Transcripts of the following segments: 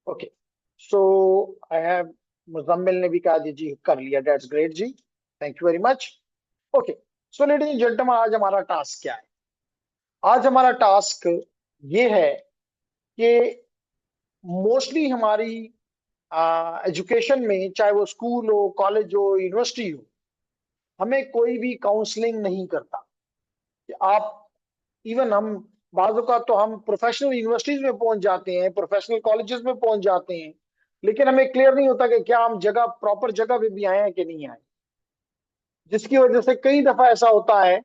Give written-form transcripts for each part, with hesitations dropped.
Okay, so I have, Muzammil ने भी कहा जी कर लिया, दैट्स ग्रेट जी, thank you very much. Okay, so ladies and gentleman, आज हमारा टास्क क्या है? आज हमारा टास्क ये है कि मोस्टली हमारी एजुकेशन में, चाहे वो स्कूल हो, कॉलेज हो, यूनिवर्सिटी हो, हमें कोई भी काउंसलिंग नहीं करता कि आप, इवन हम बाजू का तो हम प्रोफेशनल यूनिवर्सिटीज में पहुंच जाते हैं, प्रोफेशनल कॉलेजेस में पहुंच जाते हैं, लेकिन हमें क्लियर नहीं होता कि क्या हम जगह, प्रॉपर जगह पे भी आए हैं कि नहीं आए। जिसकी वजह से कई दफा ऐसा होता है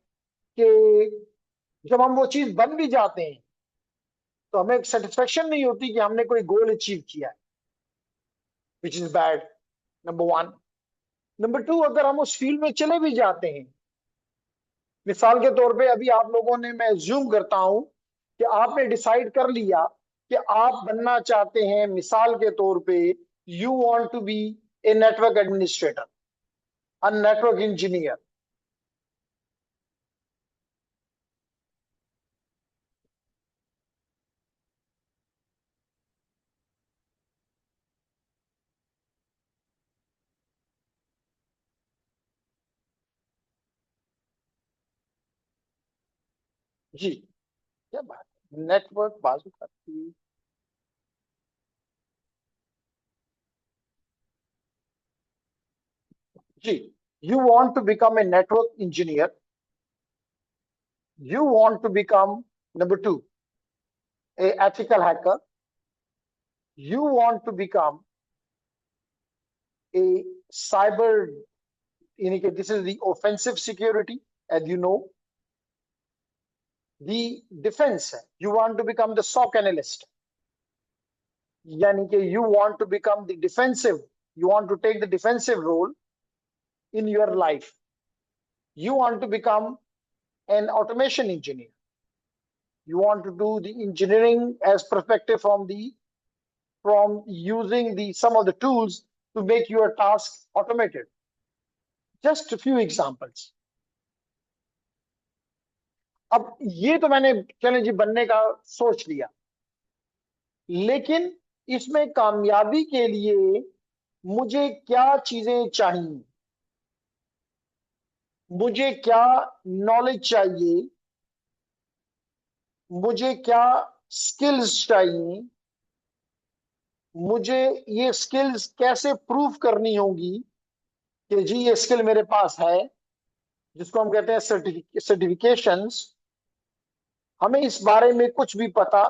कि जब हम वो चीज बन भी जाते हैं तो हमें सेटिस्फेक्शन नहीं होती कि हमने कोई गोल अचीव किया है, which is bad, number one. Number two, अगर हम उस फील्ड में चले भी जाते हैं, मिसाल के तौर पे अभी आप लोगों ने, मैं ज्यूम करता हूं कि आपने डिसाइड कर लिया कि आप बनना चाहते हैं, मिसाल के तौर पे you want to be a network administrator, a network engineer. जी, क्या बात है, नेटवर्क बाजू का जी, you want to become a network engineer, you want to become, number two, a ethical hacker, you want to become a cyber, this is the offensive security, as you know, the defense, you want to become the SOC analyst, yani कि you want to become the defensive, you want to take the defensive role in your life, you want to become an automation engineer, you want to do the engineering as perspective from using the some of the tools to make your task automated. Just a few examples. अब ये तो मैंने, चले जी, बनने का सोच लिया, लेकिन इसमें कामयाबी के लिए मुझे क्या चीजें चाहिए, मुझे क्या नॉलेज चाहिए, मुझे क्या स्किल्स चाहिए, मुझे ये स्किल्स कैसे प्रूव करनी होगी कि जी ये स्किल मेरे पास है, जिसको हम कहते हैं सर्टिफिकेशंस। हमें इस बारे में कुछ भी पता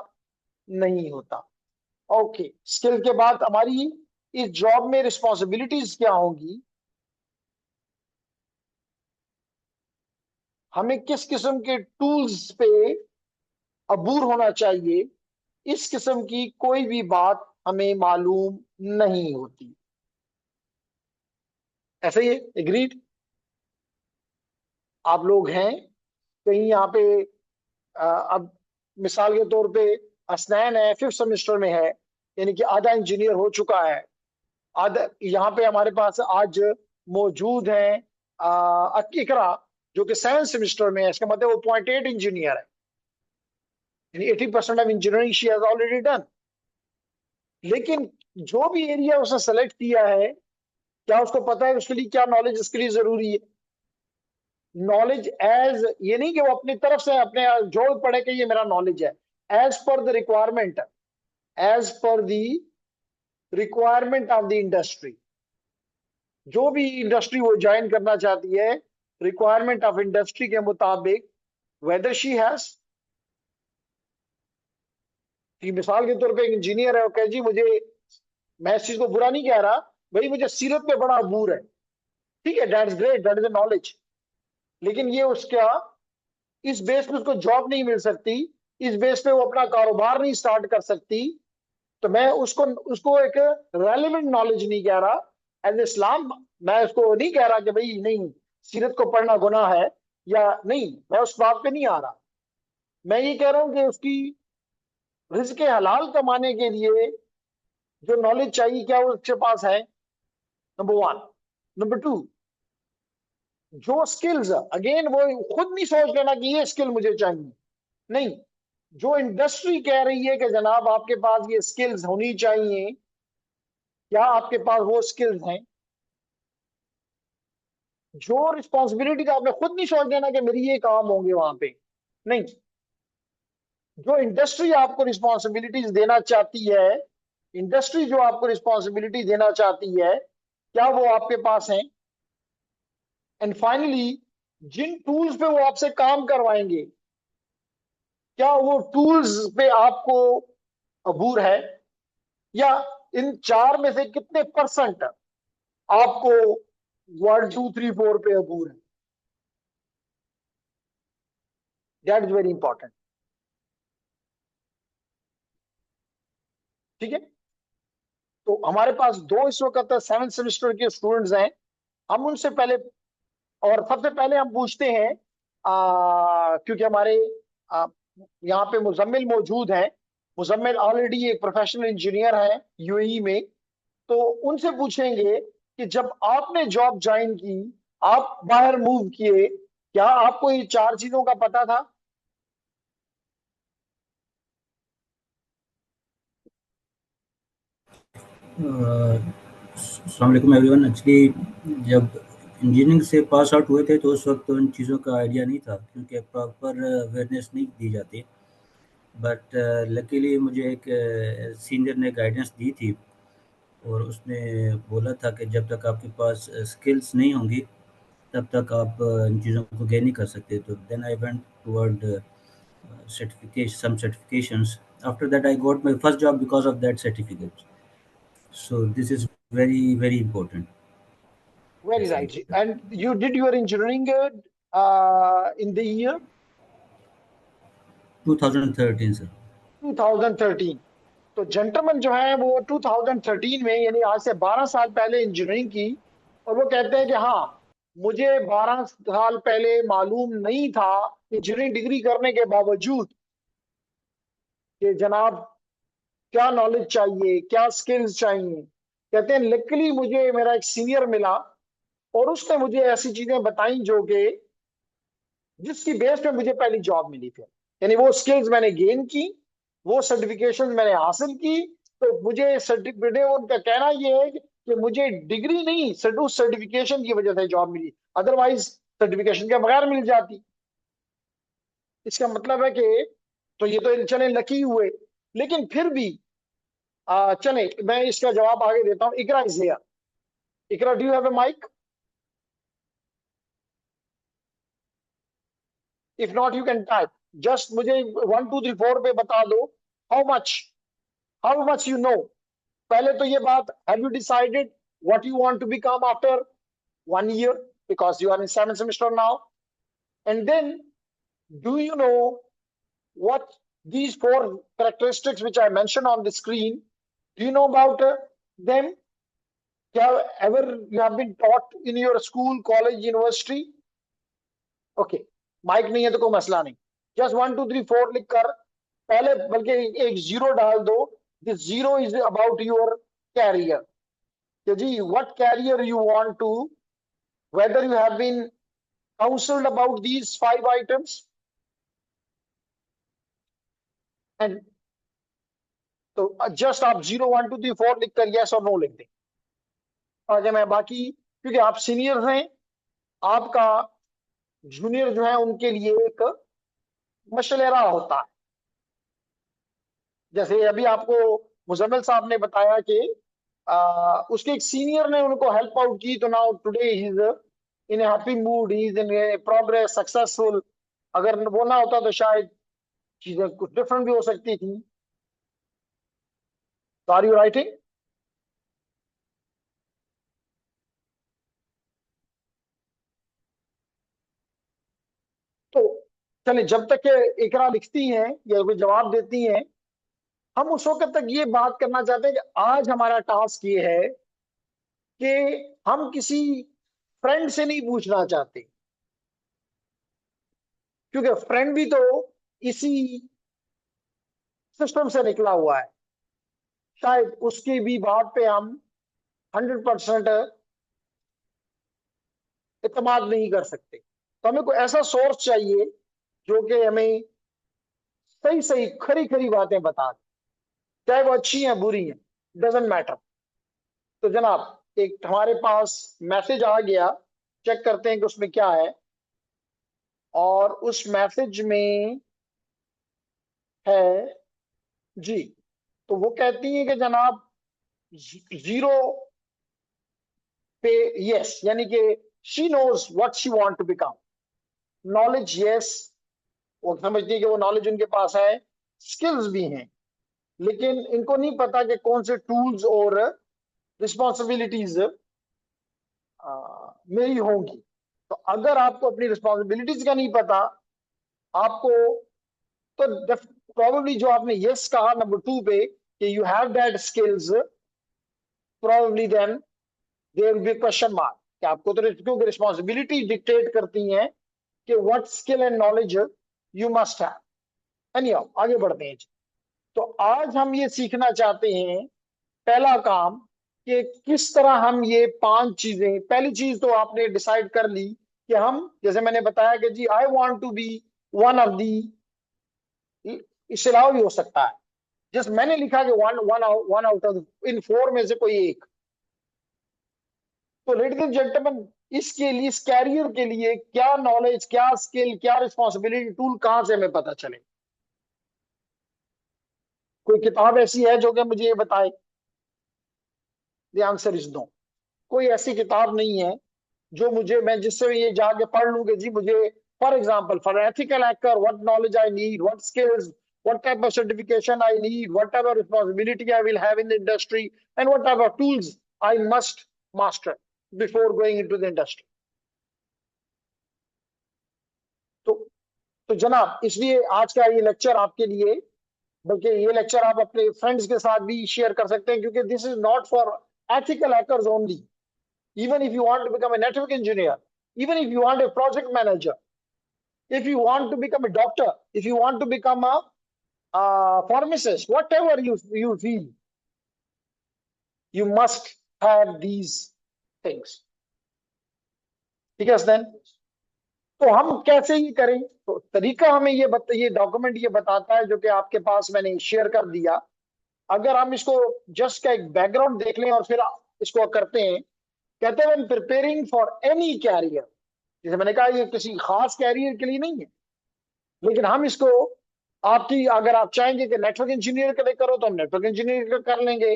नहीं होता। ओके, स्किल के बाद हमारी इस जॉब में रिस्पॉन्सिबिलिटीज क्या होंगी, हमें किस किस्म के टूल्स पे अबूर होना चाहिए, इस किस्म की कोई भी बात हमें मालूम नहीं होती। ऐसा ही है, एग्रीड? आप लोग हैं कहीं यहाँ पे, अब मिसाल के तौर पे असनैन है, 5th सेमेस्टर में है, यानी कि आधा इंजीनियर हो चुका है, आधा यहाँ पे हमारे पास आज मौजूद है इकरा, जो कि 7th सेमेस्टर में है, इसका मतलब वो 0.8 इंजीनियर है, यानी 80% of engineering she has already done. लेकिन जो भी एरिया उसने सेलेक्ट किया है, क्या उसको पता है उसके लिए क्या नॉलेज उसके लिए जरूरी है? नॉलेज एज, ये नहीं कि वो अपनी तरफ से अपने जो पढ़े कि ये मेरा नॉलेज है, as per the requirement, as per the requirement of the industry. जो भी इंडस्ट्री वो ज्वाइन करना चाहती है, रिक्वायरमेंट ऑफ इंडस्ट्री के मुताबिक, वेदर शी हैज, कि मिसाल के तौर पे एक इंजीनियर है, वो कहे जी मुझे, मैं इस चीज को बुरा नहीं कह रहा भाई, मुझे सीरत पे बड़ा अबूर है, ठीक है, that's great, that is a knowledge, लेकिन ये उसका, इस बेस पे उसको जॉब नहीं मिल सकती, इस बेस पे वो अपना कारोबार नहीं स्टार्ट कर सकती। तो मैं उसको उसको एक रेलिवेंट नॉलेज नहीं कह रहा एज इस्लाम, मैं उसको नहीं कह रहा कि भाई नहीं, सीरत को पढ़ना गुनाह है या नहीं, मैं उस बात पे नहीं आ रहा। मैं ये कह रहा हूं कि उसकी रिज्क हलाल कमाने के लिए जो नॉलेज चाहिए, क्या वो उसके पास है? Number one. नंबर टू, जो स्किल्स, अगेन वो खुद नहीं सोच लेना कि ये स्किल मुझे चाहिए, नहीं, जो इंडस्ट्री कह रही है कि जनाब आपके पास ये स्किल्स होनी चाहिए, क्या आपके पास वो स्किल्स हैं? जो रिस्पॉन्सिबिलिटी तो आपने खुद नहीं सोच देना कि मेरी ये काम होंगे वहां पे, नहीं। जो इंडस्ट्री आपको रिस्पॉन्सिबिलिटीज देना चाहती है, इंडस्ट्री जो आपको रिस्पॉन्सिबिलिटी देना चाहती है, क्या वो आपके पास है? एंड फाइनली, जिन टूल्स पे वो आपसे काम करवाएंगे, क्या वो टूल्स पे आपको अबूर है? या इन चार में से कितने परसेंट आपको 1 2 3 4 पे अबूर है? That is very important. ठीक है। तो हमारे पास दो इस वक्त 7th सेमेस्टर के स्टूडेंट्स हैं। हम उनसे पहले, और सबसे पहले हम पूछते हैं, क्योंकि हमारे आ, यहाँ पे मुजम्मिल मौजूद हैं। मुजम्मिल ऑलरेडी एक प्रोफेशनल इंजीनियर है यूएई में। तो उनसे पूछेंगे कि जब आपने जॉब ज्वाइन की, आप बाहर मूव किए, क्या आपको ये चार चीजों का पता था? अस्सलाम वालेकुम एवरीवन। एक्चुअली जब इंजीनियरिंग से पास आउट हुए थे तो उस वक्त तो इन चीज़ों का आइडिया नहीं था, क्योंकि प्रॉपर अवेयरनेस नहीं दी जाती। बट लकीली मुझे एक सीनियर ने गाइडेंस दी थी, और उसने बोला था कि जब तक आपके पास स्किल्स नहीं होंगी तब तक आप इन चीज़ों को गेन नहीं कर सकते। तो then I went toward certification, some certifications. After that, I got my first job because of that certificate. So this is very, very important. Very Yes, right जी। And you did your engineering in the year 2013, sir. 2013। तो gentleman जो है वो 2013 में, यानी आज से 12 साल पहले इंजीनियरिंग की। और वो कहते हैं कि हाँ, मुझे 12 साल पहले मालूम नहीं था इंजीनियरिंग डिग्री करने के बावजूद कि जनाब क्या नॉलेज चाहिए, क्या स्किल्स चाहिए। कहते हैं लकीली मुझे मेरा एक सीनियर मिला, और उसने मुझे ऐसी चीजें बताई जो कि जिसकी बेस पे मुझे पहली जॉब मिली थी। यानी वो स्किल्स मैंने गेन की, वो सर्टिफिकेशन मैंने हासिल की। तो मुझे सर्टिफिकेट, उनका कहना ये है कि मुझे डिग्री नहीं, उस सर्टिफिकेशन की वजह से जॉब मिली, अदरवाइज सर्टिफिकेशन के बगैर मिल जाती। इसका मतलब है कि, तो ये तो चले लकी हुए, लेकिन फिर भी चले मैं इसका जवाब आगे देता हूँ। Iqra is here. Iqra, do you have a mic? If not you can type. Just मुझे 1 2 3 4 पे बता दो, how much, how much you know. पहले तो ये बात, have you decided what you want to become after 1 year, because you are in 7th semester now? And then, do you know what these four characteristics which I mentioned on the screen, do you know about them? Ever you have been taught in your school, college, university? Okay, mic नहीं है तो कोई मसला नहीं। Just 1 2 3 4 लिख कर पहले, बल्कि एक जीरो डाल दो। This zero is about your career, कि जी what career you want to, whether you have been counseled about these 5 items, and तो जस्ट आप 0 1 2 3 4 लिखकर यस और नो लिख दें। आगे मैं बाकी, क्योंकि आप सीनियर हैं, आपका जूनियर जो है उनके लिए एक मशवरा होता है। जैसे अभी आपको मुजम्मिल साहब ने बताया कि उसके एक सीनियर ने उनको हेल्प आउट की, तो now today he is in happy mood, he is in progress, successful. अगर वो ना होता तो शायद चीजें कुछ डिफरेंट भी हो सकती थी। तो आर यू राइटिंग? तो चलिए, जब तक के इकरा लिखती हैं या कोई जवाब देती हैं, हम उस वक्त तक ये बात करना चाहते हैं कि आज हमारा टास्क ये है कि हम किसी फ्रेंड से नहीं पूछना चाहते, क्योंकि फ्रेंड भी तो इसी सिस्टम से निकला हुआ है। शायद उसकी भी बात पे हम 100% इतमाद नहीं कर सकते। तो हमें कोई ऐसा सोर्स चाहिए जो कि हमें सही सही खरी खरी बातें बता दे, चाहे वो अच्छी हैं बुरी हैं, डजेंट मैटर। तो जनाब एक हमारे पास मैसेज आ गया, चेक करते हैं कि उसमें क्या है। और उस मैसेज में है जी, तो वो कहती है कि जनाब 0 पे यस, यानी कि she knows what she want to become. Knowledge yes, वो समझती है कि वो नॉलेज उनके पास है, स्किल्स भी हैं, लेकिन इनको नहीं पता कि कौन से टूल्स और रिस्पॉन्सिबिलिटीज मेरी होंगी। तो अगर आपको अपनी रिस्पॉन्सिबिलिटीज का नहीं पता आपको, तो प्रोबेबली जो आपने यस कहा नंबर 2 पे कि you have that skills, probably then there will be question mark कि आपको तो, क्योंकि रिस्पॉन्सिबिलिटी डिक्टेट करती हैं कि what skill and knowledge you must have. Anyhow आगे बढ़ते हैं जी। तो आज हम ये सीखना चाहते हैं, पहला काम, कि किस तरह हम ये 5 चीजें, पहली चीज तो आपने डिसाइड कर ली कि हम, जैसे मैंने बताया कि जी I want to be one of the, इसके अलावा भी हो सकता है, जस्ट मैंने लिखा कि वन वन आउट ऑफ इन 4 में से कोई एक। तो लेडीज एंड जेंटलमैन, इसके लिए, इस कैरियर के लिए क्या नॉलेज, क्या स्किल, क्या रिस्पॉन्सिबिलिटी, टूल कहां से हमें पता चले? कोई किताब ऐसी है जो कि मुझे ये बताए? The answer is no. कोई ऐसी किताब नहीं है जो मुझे, मैं जिससे ये जाके पढ़ लूं कि जी मुझे, for example, for ethical hacker what knowledge I need, what skills, what type of certification I need, what type of responsibility I will have in the industry, and what type of tools I must master before going into the industry. तो तो जनाब, इसलिए आज का ये lecture आपके लिए, बल्कि ये लेक्चर आप अपने फ्रेंड्स के साथ भी शेयर कर सकते हैं, क्योंकि this is not for ethical hackers only. Even if you want to become a network engineer, even if you want a project manager, if you want to become a doctor, if you want to become a pharmacist, whatever you feel, you must have these things. ठीक है then? तो हम कैसे ये करें? तो तरीका हमें ये डॉक्यूमेंट ये बताता है, जो कि आपके पास मैंने शेयर कर दिया। अगर हम इसको जस्ट का एक बैकग्राउंड देख लें और फिर इसको करते हैं, कहते हैं when preparing for any career, जैसे मैंने कहा ये किसी खास कैरियर के लिए नहीं है, लेकिन हम इसको, आपकी, अगर आप चाहेंगे कि नेटवर्क इंजीनियर के लिए करो तो हम नेटवर्क इंजीनियर कर लेंगे,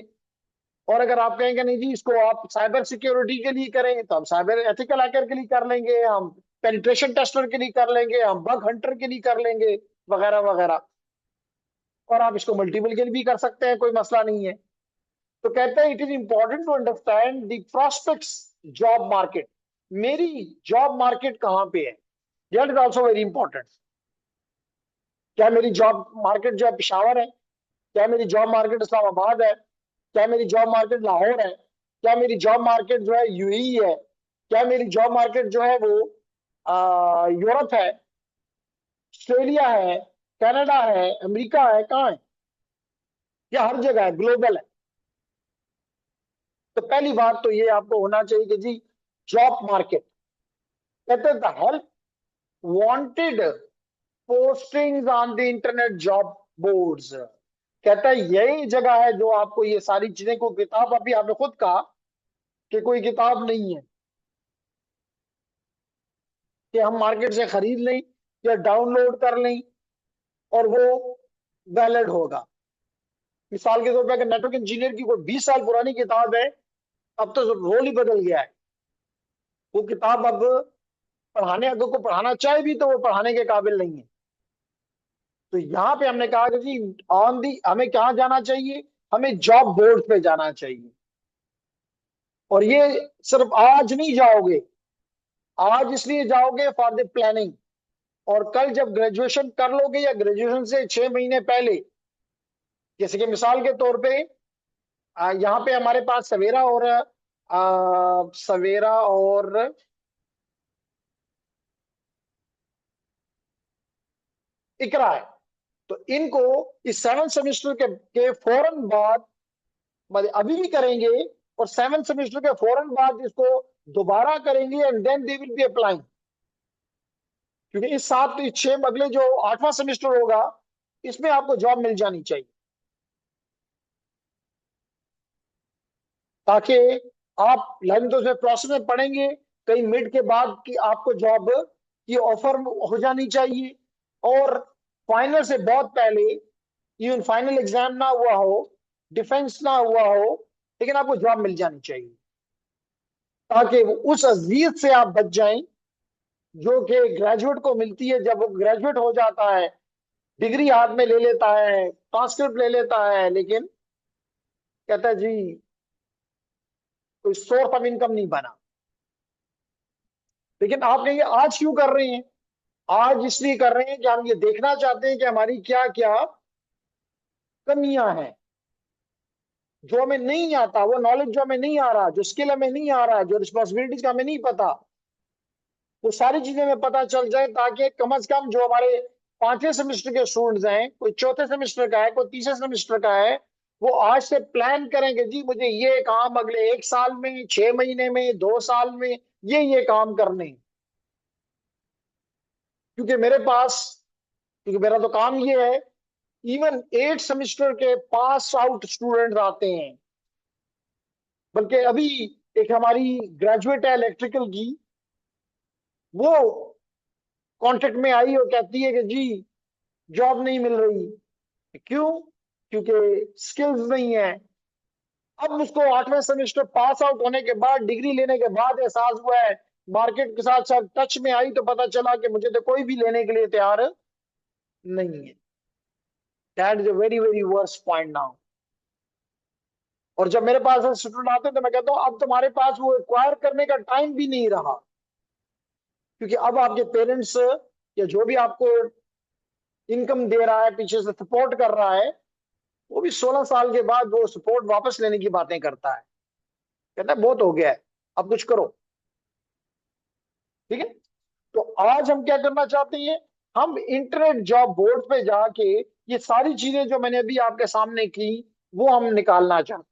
और अगर आप कहेंगे नहीं जी इसको आप साइबर सिक्योरिटी के लिए करें तो हम साइबर एथिकल हैकर के लिए कर लेंगे, हम पेनिट्रेशन टेस्टर के लिए कर लेंगे, हम बग हंटर के लिए कर लेंगे, वगैरह वगैरह। और आप इसको मल्टीपल के लिए भी कर सकते हैं, कोई मसला नहीं है। तो कहते हैं it is important to understand the prospects job market. मेरी जॉब मार्केट कहां पे है, that is also very important. क्या मेरी जॉब मार्केट जो है पिशावर है? क्या मेरी जॉब मार्केट इस्लामाबाद है? क्या मेरी जॉब मार्केट लाहौर है? क्या मेरी जॉब मार्केट जो है यूएई है? क्या मेरी जॉब मार्केट जो है वो यूरोप है, ऑस्ट्रेलिया है, कनाडा है, अमेरिका है, कहाँ है? या हर जगह है, ग्लोबल है? तो पहली बात तो ये आपको होना चाहिए कि जी जॉब मार्केट, कहते हैं the help wanted postings on the internet job boards. कहता है यही जगह है जो आपको ये सारी चीजें, को किताब, अभी आपने खुद कहा कि कोई किताब नहीं है कि हम मार्केट से खरीद लें या डाउनलोड कर लें और वो वैलिड होगा। मिसाल के तौर पर अगर नेटवर्क इंजीनियर की कोई 20 साल पुरानी किताब है, अब तो रोल ही बदल गया है। वो किताब अब पढ़ाने, अगर को पढ़ाना चाहे भी तो वो पढ़ाने के काबिल नहीं है। तो यहाँ पे हमने कहा कि जी ऑन दी, हमें कहाँ जाना चाहिए? हमें जॉब बोर्ड पे जाना चाहिए। और ये सिर्फ आज नहीं जाओगे, आज इसलिए जाओगे फॉर द प्लानिंग, और कल जब ग्रेजुएशन कर लोगे या ग्रेजुएशन से 6 महीने पहले, जैसे कि मिसाल के तौर पे यहाँ पे हमारे पास सवेरा और इकरा है। तो इनको इस 7 सेमेस्टर के फौरन बाद, मतलब अभी भी करेंगे, और 7 सेमेस्टर के फौरन बाद इसको दोबारा करेंगे, and then they will be applying. क्योंकि इस 6 अगले जो 8वां सेमेस्टर होगा, इसमें आपको जॉब मिल जानी चाहिए। ताकि आप 11 तो प्रोसेस में पढ़ेंगे, कहीं मिड के बाद कि आपको जॉब की ऑफर हो जानी चाहिए, और फाइनल से बहुत पहले, इवन फाइनल एग्जाम ना हुआ हो, डिफेंस ना हुआ हो, लेकिन आपको जॉब मिल जानी चाहिए, ताकि उस अजियत से आप बच जाएं जो कि ग्रेजुएट को मिलती है। जब वो ग्रेजुएट हो जाता है, डिग्री हाथ में ले लेता है, ट्रांसक्रिप्ट ले लेता है, लेकिन कहता है जी कोई सोर्स ऑफ इनकम नहीं बना। लेकिन आप कहेंगे आज क्यों कर रहे हैं? आज इसलिए कर रहे हैं कि हम ये देखना चाहते हैं कि हमारी क्या क्या कमियां हैं, जो हमें नहीं आता, वो नॉलेज जो हमें नहीं आ रहा, जो स्किल हमें नहीं आ रहा, जो रिस्पॉन्सिबिलिटीज का हमें नहीं पता, वो सारी चीजें हमें पता चल जाए, ताकि कम से कम जो हमारे 5वें सेमेस्टर के स्टूडेंट्स हैं, कोई 4थे सेमेस्टर का है, कोई 3रे सेमेस्टर का है, वो आज से प्लान करेंगे जी मुझे ये काम अगले 1 साल में, 6 महीने में, 2 साल में ये काम करने हैं। क्योंकि मेरे पास, क्योंकि मेरा तो काम ये है, इवन 8 सेमेस्टर के पास आउट स्टूडेंट्स आते हैं। बल्कि अभी एक हमारी ग्रेजुएट है इलेक्ट्रिकल की, वो कांटेक्ट में आई और कहती है कि जी जॉब नहीं मिल रही। क्यों? क्योंकि स्किल्स नहीं है। अब उसको 8वें सेमेस्टर पास आउट होने के बाद, डिग्री लेने के बाद एहसास हुआ है, मार्केट के साथ साथ टच में आई तो पता चला कि मुझे तो कोई भी लेने के लिए तैयार नहीं है। That is a very very worst point now. और जब मेरे पास स्टूडेंट आते हैं तो मैं कहता हूँ अब तुम्हारे पास वो एक्वायर करने का टाइम भी नहीं रहा, क्योंकि अब आपके पेरेंट्स या जो भी आपको इनकम दे रहा है, पीछे से सपोर्ट कर रहा है, वो भी 16 साल के बाद वो सपोर्ट वापस लेने की बातें करता है, कहता है बहुत हो गया है, अब कुछ करो। ठीक है, तो आज हम क्या करना चाहते हैं? हम इंटरनेट जॉब बोर्ड पे जाके ये सारी चीजें जो मैंने अभी आपके सामने की, वो हम निकालना चाहते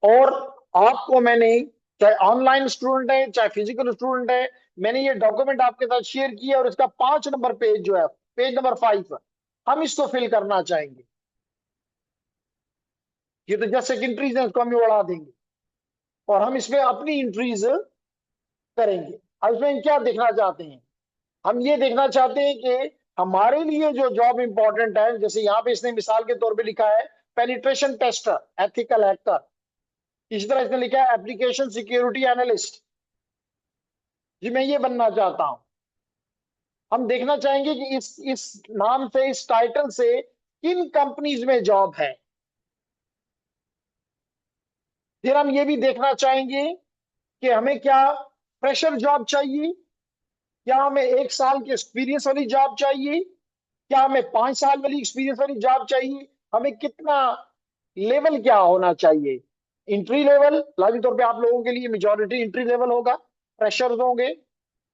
हैं। और आपको मैंने, चाहे ऑनलाइन स्टूडेंट है चाहे फिजिकल स्टूडेंट है, मैंने ये डॉक्यूमेंट आपके साथ शेयर किया, और इसका 5 नंबर पेज जो है, पेज नंबर 5, हम इसको फिल करना चाहेंगे। ये तो जस्ट एक एंट्रीज है, उसको हम उड़ा देंगे और हम इसमें अपनी एंट्रीज करेंगे। अब इसमें हम क्या देखना चाहते हैं? हम ये देखना चाहते हैं कि हमारे लिए जो जॉब इंपॉर्टेंट है, जैसे यहाँ पे इसने मिसाल के तौर पे लिखा है पेनिट्रेशन टेस्टर, एथिकल हैकर। इसी तरह इसने लिखा है एप्लीकेशन सिक्योरिटी एनालिस्ट। जी मैं ये बनना चाहता हूं। हम देखना चाहेंगे कि इस नाम से, इस टाइटल से किन कंपनीज में जॉब है। फिर हम ये भी देखना चाहेंगे कि हमें क्या फ्रेशर जॉब चाहिए, क्या हमें 1 साल की एक्सपीरियंस वाली जॉब चाहिए, क्या हमें 5 साल वाली एक्सपीरियंस वाली जॉब चाहिए, हमें कितना लेवल क्या होना चाहिए। इंट्री लेवल लाजमी तौर पे आप लोगों के लिए मेजॉरिटी इंट्री लेवल होगा, फ्रेशर्स होंगे।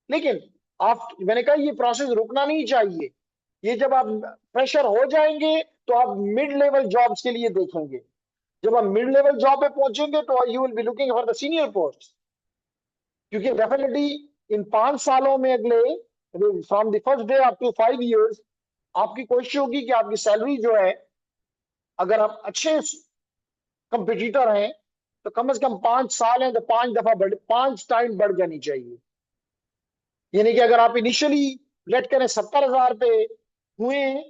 लेकिन आप, मैंने कहा ये प्रोसेस रुकना नहीं चाहिए। ये जब आप फ्रेशर हो जाएंगे तो आप मिड लेवल जॉब्स के लिए देखेंगे। जब आप मिड लेवल जॉब पे पहुंचेंगे तो you will be looking for the senior post. क्योंकि डेफिनेटली इन 5 सालों में, अगले from the first day up to 5 years, आपकी कोशिश होगी कि आपकी सैलरी जो है, अगर आप अच्छे कंपिटिटर हैं, तो कम से कम 5 साल है तो 5 दफा 5 टाइम बढ़ जानी चाहिए। यानी कि अगर आप इनिशियली लेट करें 70,000 पे हुए हैं,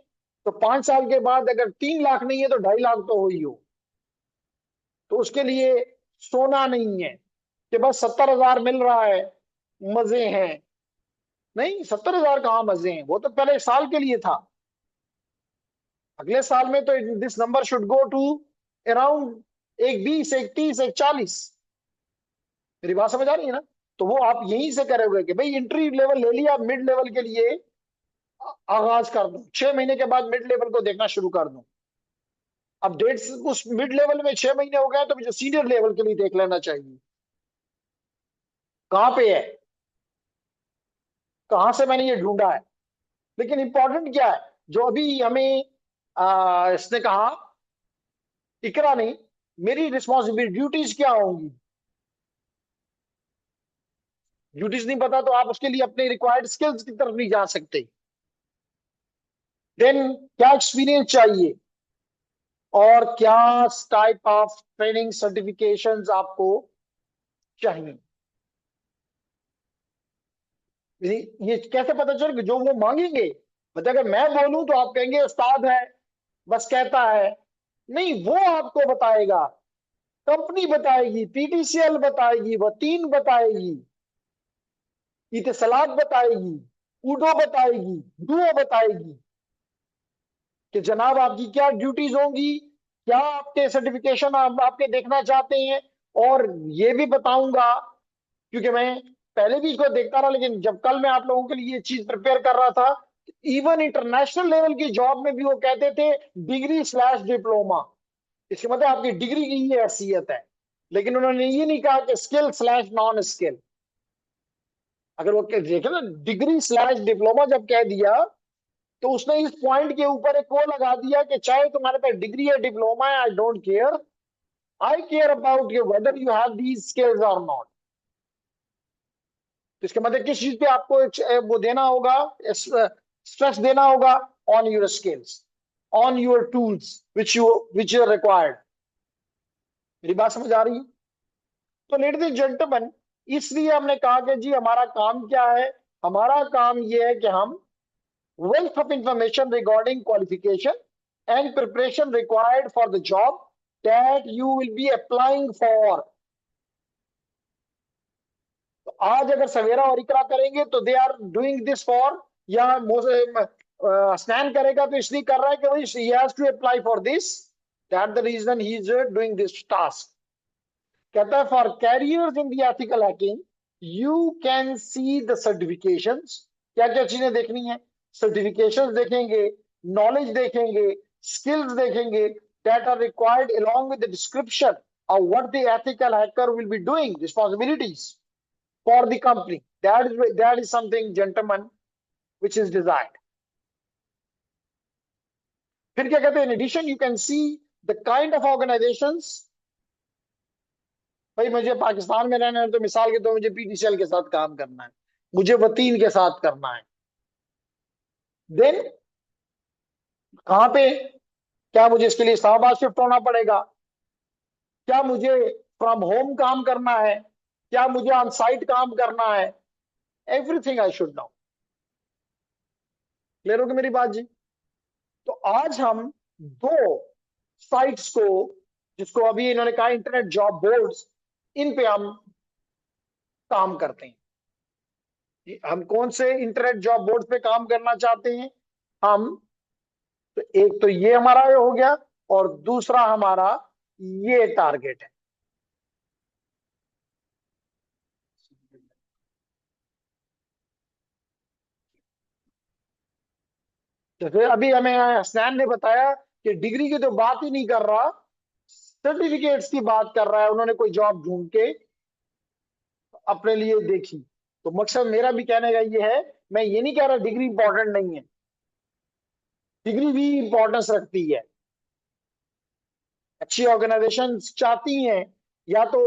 तो 5 साल के बाद अगर 3 लाख नहीं है तो 2.5 लाख तो हो ही हो। तो उसके लिए सोना नहीं है कि बस 70,000 मिल रहा है, मजे हैं। नहीं, 70,000 कहाँ मजे हैं, वो तो पहले 1 साल के लिए था। अगले साल में तो this number should go to around 1 20, 1 30, 1 40। मेरी बात समझ आ रही है ना? तो वो आप यहीं से करोगे कि भाई इंट्री लेवल ले लिया, मिड लेवल के लिए आगाज कर दूं, 6 महीने के बाद मिड लेवल को देखना शुरू कर दूं। अब डेट्स उस मिड लेवल में 6 महीने हो गए तो मुझे सीनियर लेवल के लिए देख लेना चाहिए कहां पे है, कहां से मैंने ये ढूंढा है। लेकिन इंपॉर्टेंट क्या है, जो अभी हमें इसने कहा, इकरा नहीं, मेरी रिस्पॉन्सिबिलिटी ड्यूटीज क्या होंगी। ड्यूटीज नहीं पता तो आप उसके लिए अपने रिक्वायर्ड स्किल्स की तरफ नहीं जा सकते। देन क्या एक्सपीरियंस चाहिए, और क्या टाइप ऑफ ट्रेनिंग सर्टिफिकेशंस आपको चाहिए। ये कैसे पता चले कि जो वो मांगेंगे, मतलब अगर मैं बोलूं तो आप कहेंगे उस्ताद है, बस कहता है। नहीं, वो आपको बताएगा, कंपनी बताएगी, पीटीसीएल बताएगी, वतीन बताएगी, इत्तेसलात बताएगी, उडो बताएगी, डुओ बताएगी कि जनाब आपकी क्या ड्यूटीज होंगी, क्या आपके सर्टिफिकेशन आपके देखना चाहते हैं। और ये भी बताऊंगा, क्योंकि मैं पहले भी इसको देखता रहा, लेकिन जब कल मैं आप लोगों के लिए ये चीज प्रिपेयर कर रहा था, इवन इंटरनेशनल लेवल की जॉब में भी वो कहते थे डिग्री स्लैश डिप्लोमा। इसके मतलब आपकी डिग्री की ये हैसियत है, लेकिन उन्होंने ये नहीं कहा कि स्किल स्लैश नॉन स्किल। अगर वो देखे ना, डिग्री स्लैश डिप्लोमा जब कह दिया, तो उसने इस पॉइंट के ऊपर एक वो लगा दिया कि चाहे तुम्हारे पास डिग्री है, डिप्लोमा है, I don't care, I care about you whether you have these skills और नॉट। तो इसका मतलब किस चीज पे आपको वो देना होगा, स्ट्रेस देना होगा, on your skills, on your tools which you required. मेरी बात समझ आ रही है। तो लेडीज एंड जेंटलमैन, इसलिए हमने कहा कि जी हमारा काम क्या है। हमारा काम यह है कि हम wealth of information regarding qualification and preparation required for the job that you will be applying for। तो आज अगर सवेरा और इकरा करेंगे तो they are doing this for, या स्नैन करेगा तो इसलिए कर रहा है कि he has to apply for this, that the reason he is doing this task। कहता है for carriers in the ethical hacking you can see the certifications. क्या क्या चीजें देखनी है, सर्टिफिकेशंस देखेंगे, नॉलेज देखेंगे, स्किल्स देखेंगे, that are required along with the description of what the ethical hacker will be doing, responsibilities for the company। that is something, gentlemen, which is desired। फिर क्या कहते हैं, in addition you can see the kind of organizations। भाई मुझे पाकिस्तान में रहना है तो मिसाल के तो मुझे पीटीसीएल के साथ काम करना है, मुझे वतीन के साथ करना है। देन कहां पे, क्या मुझे इसके लिए इस्लामाबाद शिफ्ट होना पड़ेगा, क्या मुझे फ्रॉम होम काम करना है, क्या मुझे ऑन साइट काम करना है, everything I should know. Clear होगी मेरी बात जी। तो आज हम दो साइट्स को, जिसको अभी इन्होंने कहा इंटरनेट जॉब बोर्ड्स, इन पे हम काम करते हैं। हम कौन से इंटरनेट जॉब बोर्ड पे काम करना चाहते हैं हम, तो एक तो ये हमारा ये हो गया, और दूसरा हमारा ये टारगेट है। जैसे अभी हमें हसनैन ने बताया कि डिग्री की तो बात ही नहीं कर रहा, सर्टिफिकेट्स की बात कर रहा है। उन्होंने कोई जॉब ढूंढ के अपने लिए देखी। तो मकसद मेरा भी कहने का ये है, मैं ये नहीं कह रहा डिग्री इंपॉर्टेंट नहीं है, डिग्री भी इंपॉर्टेंस रखती है। अच्छी ऑर्गेनाइजेशन चाहती हैं, या तो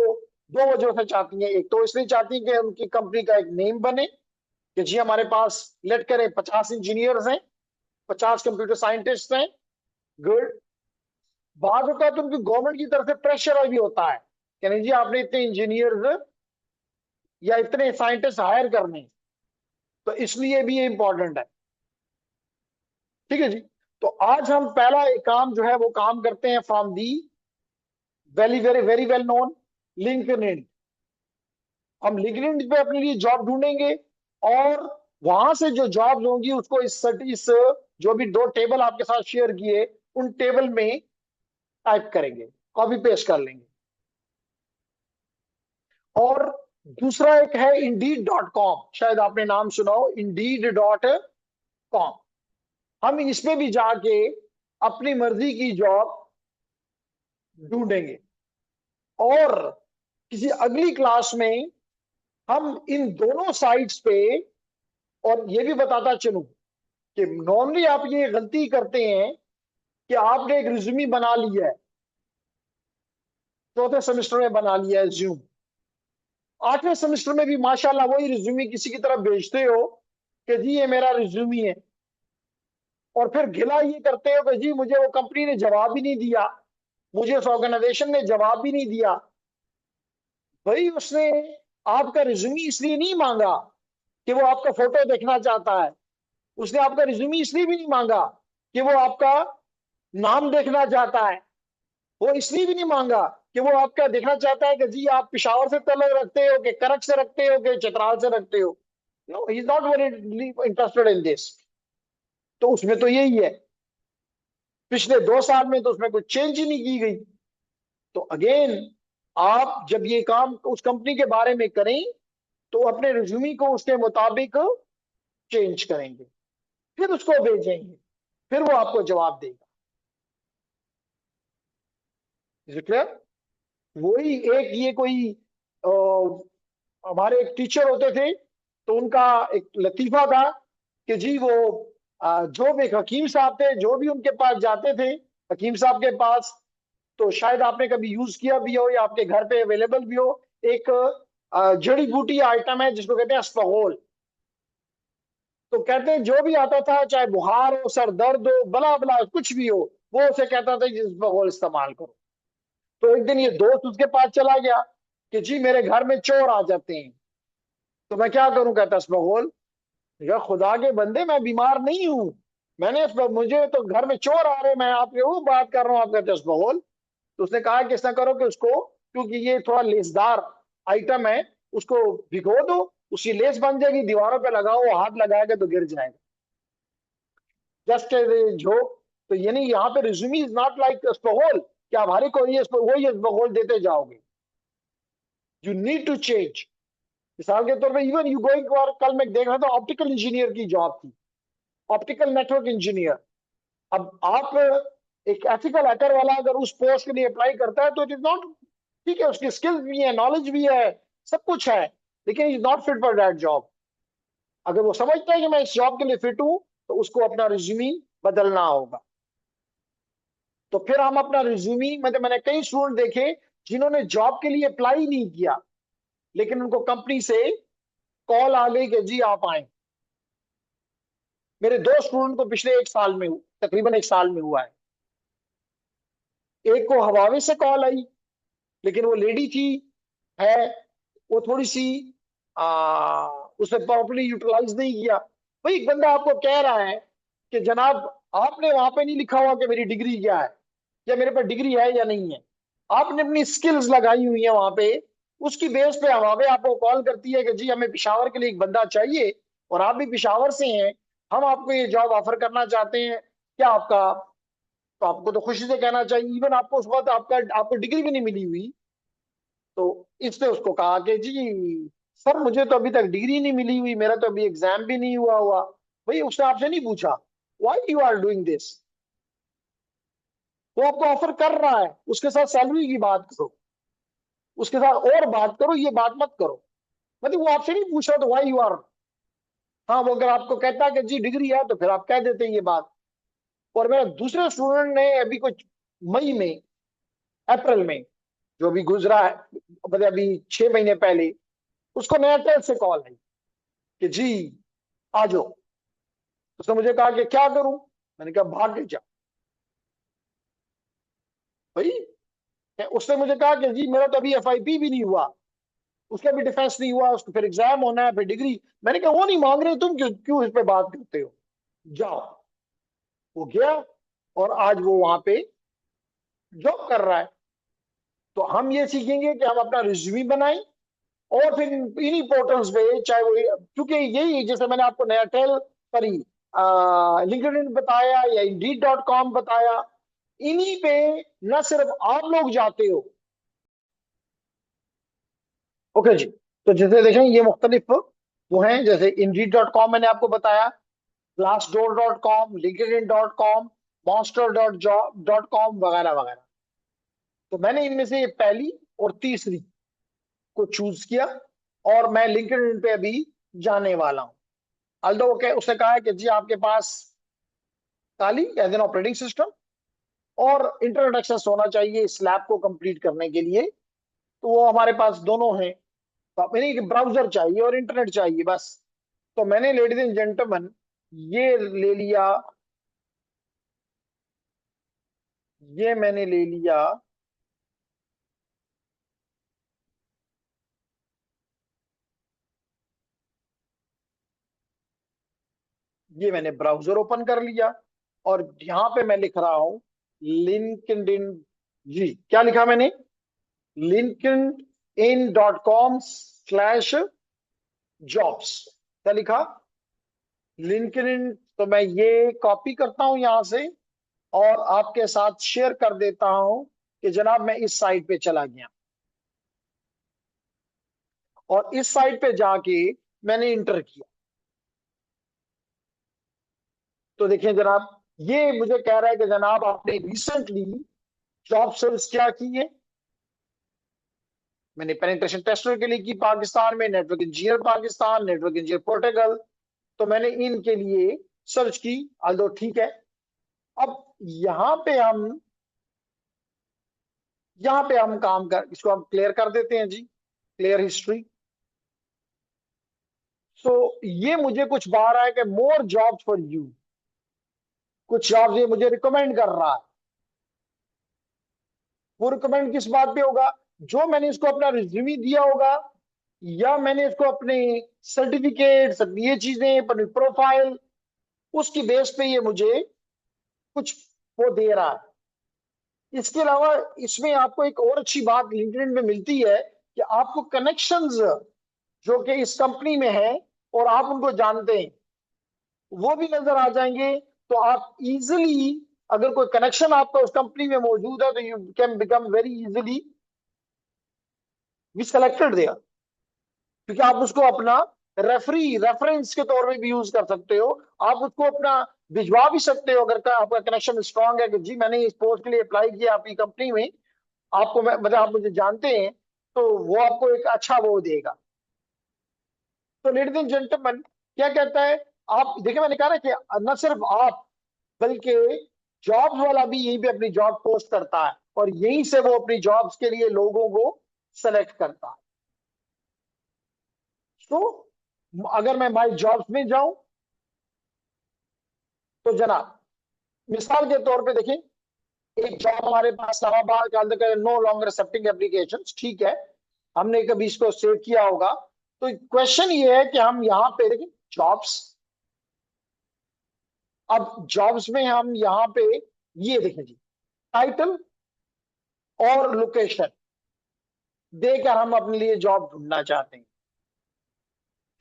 दो वजहों से चाहती हैं। एक तो इसलिए चाहती हैं कि उनकी कंपनी का एक नेम बने, कि जी हमारे पास लेट करें 50 इंजीनियर्स हैं, 50 कंप्यूटर साइंटिस्ट हैं, गुड। बाद होता है तो उनकी गवर्नमेंट की तरफ से प्रेशर भी होता है कि नहीं जी आपने इतने इंजीनियर्स या इतने साइंटिस्ट हायर करने हैं। तो इसलिए भी ये इंपॉर्टेंट है। ठीक है जी। तो आज हम पहला एक काम जो है वो काम करते हैं from the very very very well known LinkedIn. हम लिंक्डइन पे अपने लिए जॉब ढूंढेंगे, और वहां से जो जॉब्स होंगी उसको इस जो भी दो टेबल आपके साथ शेयर किए, उन टेबल में टाइप करेंगे, कॉपी पेस्ट कर लेंगे। और दूसरा एक है Indeed.com, शायद आपने नाम सुना हो, Indeed.com। हम इसमें भी जाके अपनी मर्जी की जॉब ढूंढेंगे। और किसी अगली क्लास में हम इन दोनों साइट्स पे, और ये भी बताता चलूं कि नॉर्मली आप ये गलती करते हैं कि आपने एक रिज्यूमी बना लिया है, चौथे सेमेस्टर में बना लिया है रिज्यूम, 8वें सेमेस्टर में भी माशाल्लाह वही रिज्यूमी किसी की तरफ भेजते हो कि जी ये मेरा रिज्यूमी है, और फिर गिला ये करते हो कि जी मुझे वो कंपनी ने जवाब ही नहीं दिया, मुझे उस ऑर्गेनाइजेशन ने जवाब भी नहीं दिया। भाई उसने आपका रिज्यूमी इसलिए नहीं मांगा कि वो आपका फोटो देखना चाहता है, उसने आपका रिज्यूमी इसलिए भी नहीं मांगा कि वो आपका नाम देखना चाहता है, वो इसलिए भी नहीं मांगा कि वो आपका देखना चाहता है कि जी आप पिशावर से तल्लुक रखते हो कि करक से रखते हो कि चित्राल से रखते हो। No, he is not very interested in this. तो उसमें तो यही है, पिछले 2 साल में तो उसमें कुछ चेंज ही नहीं की गई। तो अगेन, आप जब ये काम उस कंपनी के बारे में करें तो अपने रिज्यूमी को उसके मुताबिक चेंज करेंगे, फिर उसको भेजेंगे, फिर वो आपको जवाब देगा। Is it clear? वही एक ये कोई हमारे एक टीचर होते थे, तो उनका एक लतीफा था कि जी वो जो भी हकीम साहब थे, जो भी उनके पास जाते थे हकीम साहब के पास, तो शायद आपने कभी यूज किया भी हो या आपके घर पे अवेलेबल भी हो, एक जड़ी बूटी आइटम है जिसको कहते हैं अस्पगोल। तो कहते हैं जो भी आता था, चाहे बुखार हो, सर दर्द हो, बला बला कुछ भी हो, वो उसे कहता था कि अस्पगोल इस्तेमाल करो। तो एक दिन ये दोस्त उसके पास चला गया कि जी मेरे घर में चोर आ जाते हैं, तो मैं क्या करूं? कहता अस्पगोल। या खुदा के बंदे, मैं बीमार नहीं हूं, मुझे तो घर में चोर आ रहे, मैं आपके वो बात कर रहा हूँ, आप कहते अस्पगोल। तो उसने कहा कि ऐसा करो कि उसको, क्योंकि ये थोड़ा लेसदार आइटम है, उसको भिगो दो, उसकी लेस बन जाएगी, दीवारों पे लगाओ, वो हाथ लगाएगा तो गिर जाएगा। Just joke. तो यानी यहाँ पे रिज्यूमी इज नॉट लाइक स्पोहोल कि आप हर को ये वही स्पोहोल देते जाओगे। You need to change. मिसाल के तौर पे इवन यू गोइंग फॉर, कल मैं देख रहा था ऑप्टिकल इंजीनियर की जॉब थी, ऑप्टिकल नेटवर्क इंजीनियर। अब आप एक एथिकल हैकर वाला अगर उस पोस्ट के लिए अप्लाई करता है तो इट इज नॉट, ठीक है उसकी स्किल्स भी है, नॉलेज भी है, सब कुछ है, लेकिन is not fit for that job. अगर वो समझता है कि मैं इस जॉब के लिए फिट हूं तो उसको अपना रिज्यूमी बदलना होगा। तो फिर हम अपना रिज्यूमी, मतलब मैंने कई स्टूडेंट देखे जिन्होंने जॉब के लिए अप्लाई नहीं किया, लेकिन उनको कंपनी से कॉल आ गई कि जी आप आए। मेरे 2 स्टूडेंट को पिछले 1 साल में, तकरीबन 1 साल में हुआ है। एक को हवावे से कॉल आई, लेकिन वो लेडी थी, है, वो थोड़ी सी उसे प्रॉपर्ली यूटिलाइज नहीं किया। भाई एक बंदा आपको कह रहा है कि जनाब आपने वहां पे नहीं लिखा हुआ कि मेरी डिग्री क्या है, या मेरे पास डिग्री है या नहीं है, आपने अपनी स्किल्स लगाई हुई है वहां पे, उसकी बेस पे हवावे आपको कॉल करती है कि जी हमें पिशावर के लिए एक बंदा चाहिए, और आप भी पिशावर से हैं, हम आपको ये जॉब ऑफर करना चाहते हैं, क्या आपका? तो आपको तो खुशी से कहना चाहिए, इवन आपको उस वक्त आपको डिग्री भी नहीं मिली हुई। तो इसने उसको कहा कि जी सर मुझे तो अभी तक डिग्री नहीं मिली हुई, मेरा तो अभी एग्जाम भी नहीं हुआ हुआ। भाई उसने आपसे नहीं पूछा why you are doing this, वो आपको ऑफर कर रहा है, उसके साथ सैलरी की बात करो, उसके साथ और बात करो, ये बात मत करो। मतलब वो आपसे नहीं पूछ रहा तो व्हाई यू आर। हाँ, वो अगर आपको कहता कि जी डिग्री है तो फिर आप कह देते ये बात। और मेरा दूसरे स्टूडेंट ने अभी कुछ मई में, अप्रैल में, जो अभी गुजरा है, मतलब अभी 6 महीने पहले, उसको नया टेल से कॉल आई कि जी आ जाओ। उसने मुझे कहा कि क्या करूं? मैंने कहा भाग के जा। भाई उसने मुझे कहा कि जी मेरा तो अभी एफआईपी भी नहीं हुआ, उसका भी डिफेंस नहीं हुआ, उसको फिर एग्जाम होना है, फिर डिग्री। मैंने कहा वो नहीं मांग रहे, तुम क्यों क्यों इस पे बात करते हो? जाओ। वो गया और आज वो वहां पे जॉब कर रहा है। तो हम ये सीखेंगे कि हम अपना रिज्यूमे बनाएं, और फिर इन्हीं पोर्टल्स पे, चाहे वो, क्योंकि यही जैसे मैंने आपको नया टेल, सॉरी, लिंक्डइन बताया या Indeed.com बताया, इन्हीं पे न सिर्फ आप लोग जाते हो। ओके जी। तो जैसे देखें ये मुख्तलिफ वो हैं, जैसे Indeed.com मैंने आपको बताया, Glassdoor.com, LinkedIn.com, Monster.job.com वगैरह वगैरह। तो मैंने इनमें से पहली और तीसरी को चूज किया, और मैं लिंक्डइन पे अभी जाने वाला हूं। अल्दो उसने कहा है कि जी आपके पास ताली एज एन ऑपरेटिंग सिस्टम और इंटरनेट एक्सेस होना चाहिए इस लैब को कंप्लीट करने के लिए। तो वो हमारे पास दोनों हैं। तो मैंने ब्राउजर चाहिए और इंटरनेट चाहिए बस। तो मैंने लेडीज एंड जेंटलमैन ये ले लिया ये मैंने ले लिया, ये मैंने ब्राउजर ओपन कर लिया और यहां पे मैं लिख रहा हूं लिंक्डइन। जी क्या लिखा मैंने? linkedin.com/jobs। क्या लिखा? लिंक्डइन। तो मैं ये कॉपी करता हूं यहां से और आपके साथ शेयर कर देता हूं कि जनाब मैं इस साइट पे चला गया और इस साइट पे जाके मैंने इंटर किया। तो देखिए जनाब, ये मुझे कह रहा है कि जनाब आपने रिसेंटली जॉब सर्च क्या की है। मैंने पेनिट्रेशन टेस्टर के लिए की पाकिस्तान में, network engineer Pakistan, network engineer Portugal. तो मैंने इनके लिए सर्च की, अल्दो ठीक है। अब यहां पे हम यहां पे हम काम कर, इसको हम क्लियर कर देते हैं जी, क्लियर हिस्ट्री। सो ये मुझे कुछ बाहर आया कि मोर जॉब्स फॉर यू, कुछ जॉब्स ये मुझे रिकमेंड कर रहा है। वो रिकमेंड किस बात पे होगा? जो मैंने इसको अपना रिज्यूमे दिया होगा, या मैंने इसको अपने सर्टिफिकेट, ये चीजें, अपनी प्रोफाइल, उसकी बेस पे ये मुझे कुछ वो दे रहा है। इसके अलावा इसमें आपको एक और अच्छी बात लिंक्डइन में मिलती है कि आपको कनेक्शंस जो कि इस कंपनी में है और आप उनको जानते हैं, वो भी नजर आ जाएंगे। तो आप इजिली, अगर कोई कनेक्शन आपका उस कंपनी में मौजूद है, तो you can become very easily be selected there, क्योंकि आप उसको अपना रेफरेंस के तौर पे भी यूज कर सकते हो। आप उसको अपना भिजवा भी सकते हो, अगर आपका कनेक्शन स्ट्रांग है कि जी मैंने इस पोस्ट के लिए अप्लाई किया आपकी कंपनी में, आपको मतलब आप मुझे जानते हैं, तो वो आपको एक अच्छा वो देगा। तो लेडीज एंड जेंटलमैन, क्या कहता है, आप देखिए मैंने कहा ना कि न सिर्फ आप, बल्कि जॉब्स वाला भी यहीं पे अपनी जॉब पोस्ट करता है और यहीं से वो अपनी जॉब्स के लिए लोगों को सेलेक्ट करता है। तो अगर मैं माई जॉब्स में जाऊं, तो जनाब मिसाल के तौर पे देखें, एक जॉब हमारे पास इस्लामाबाद के अंदर, नो लॉन्गर एक्सेप्टिंग एप्लीकेशन, ठीक है, हमने कभी इसको सेव किया होगा। तो क्वेश्चन ये है कि हम यहाँ पे देखें जॉब्स, अब जॉब्स में हम यहाँ पे ये देखें जी, टाइटल और लोकेशन देकर हम अपने लिए जॉब ढूंढना चाहते हैं।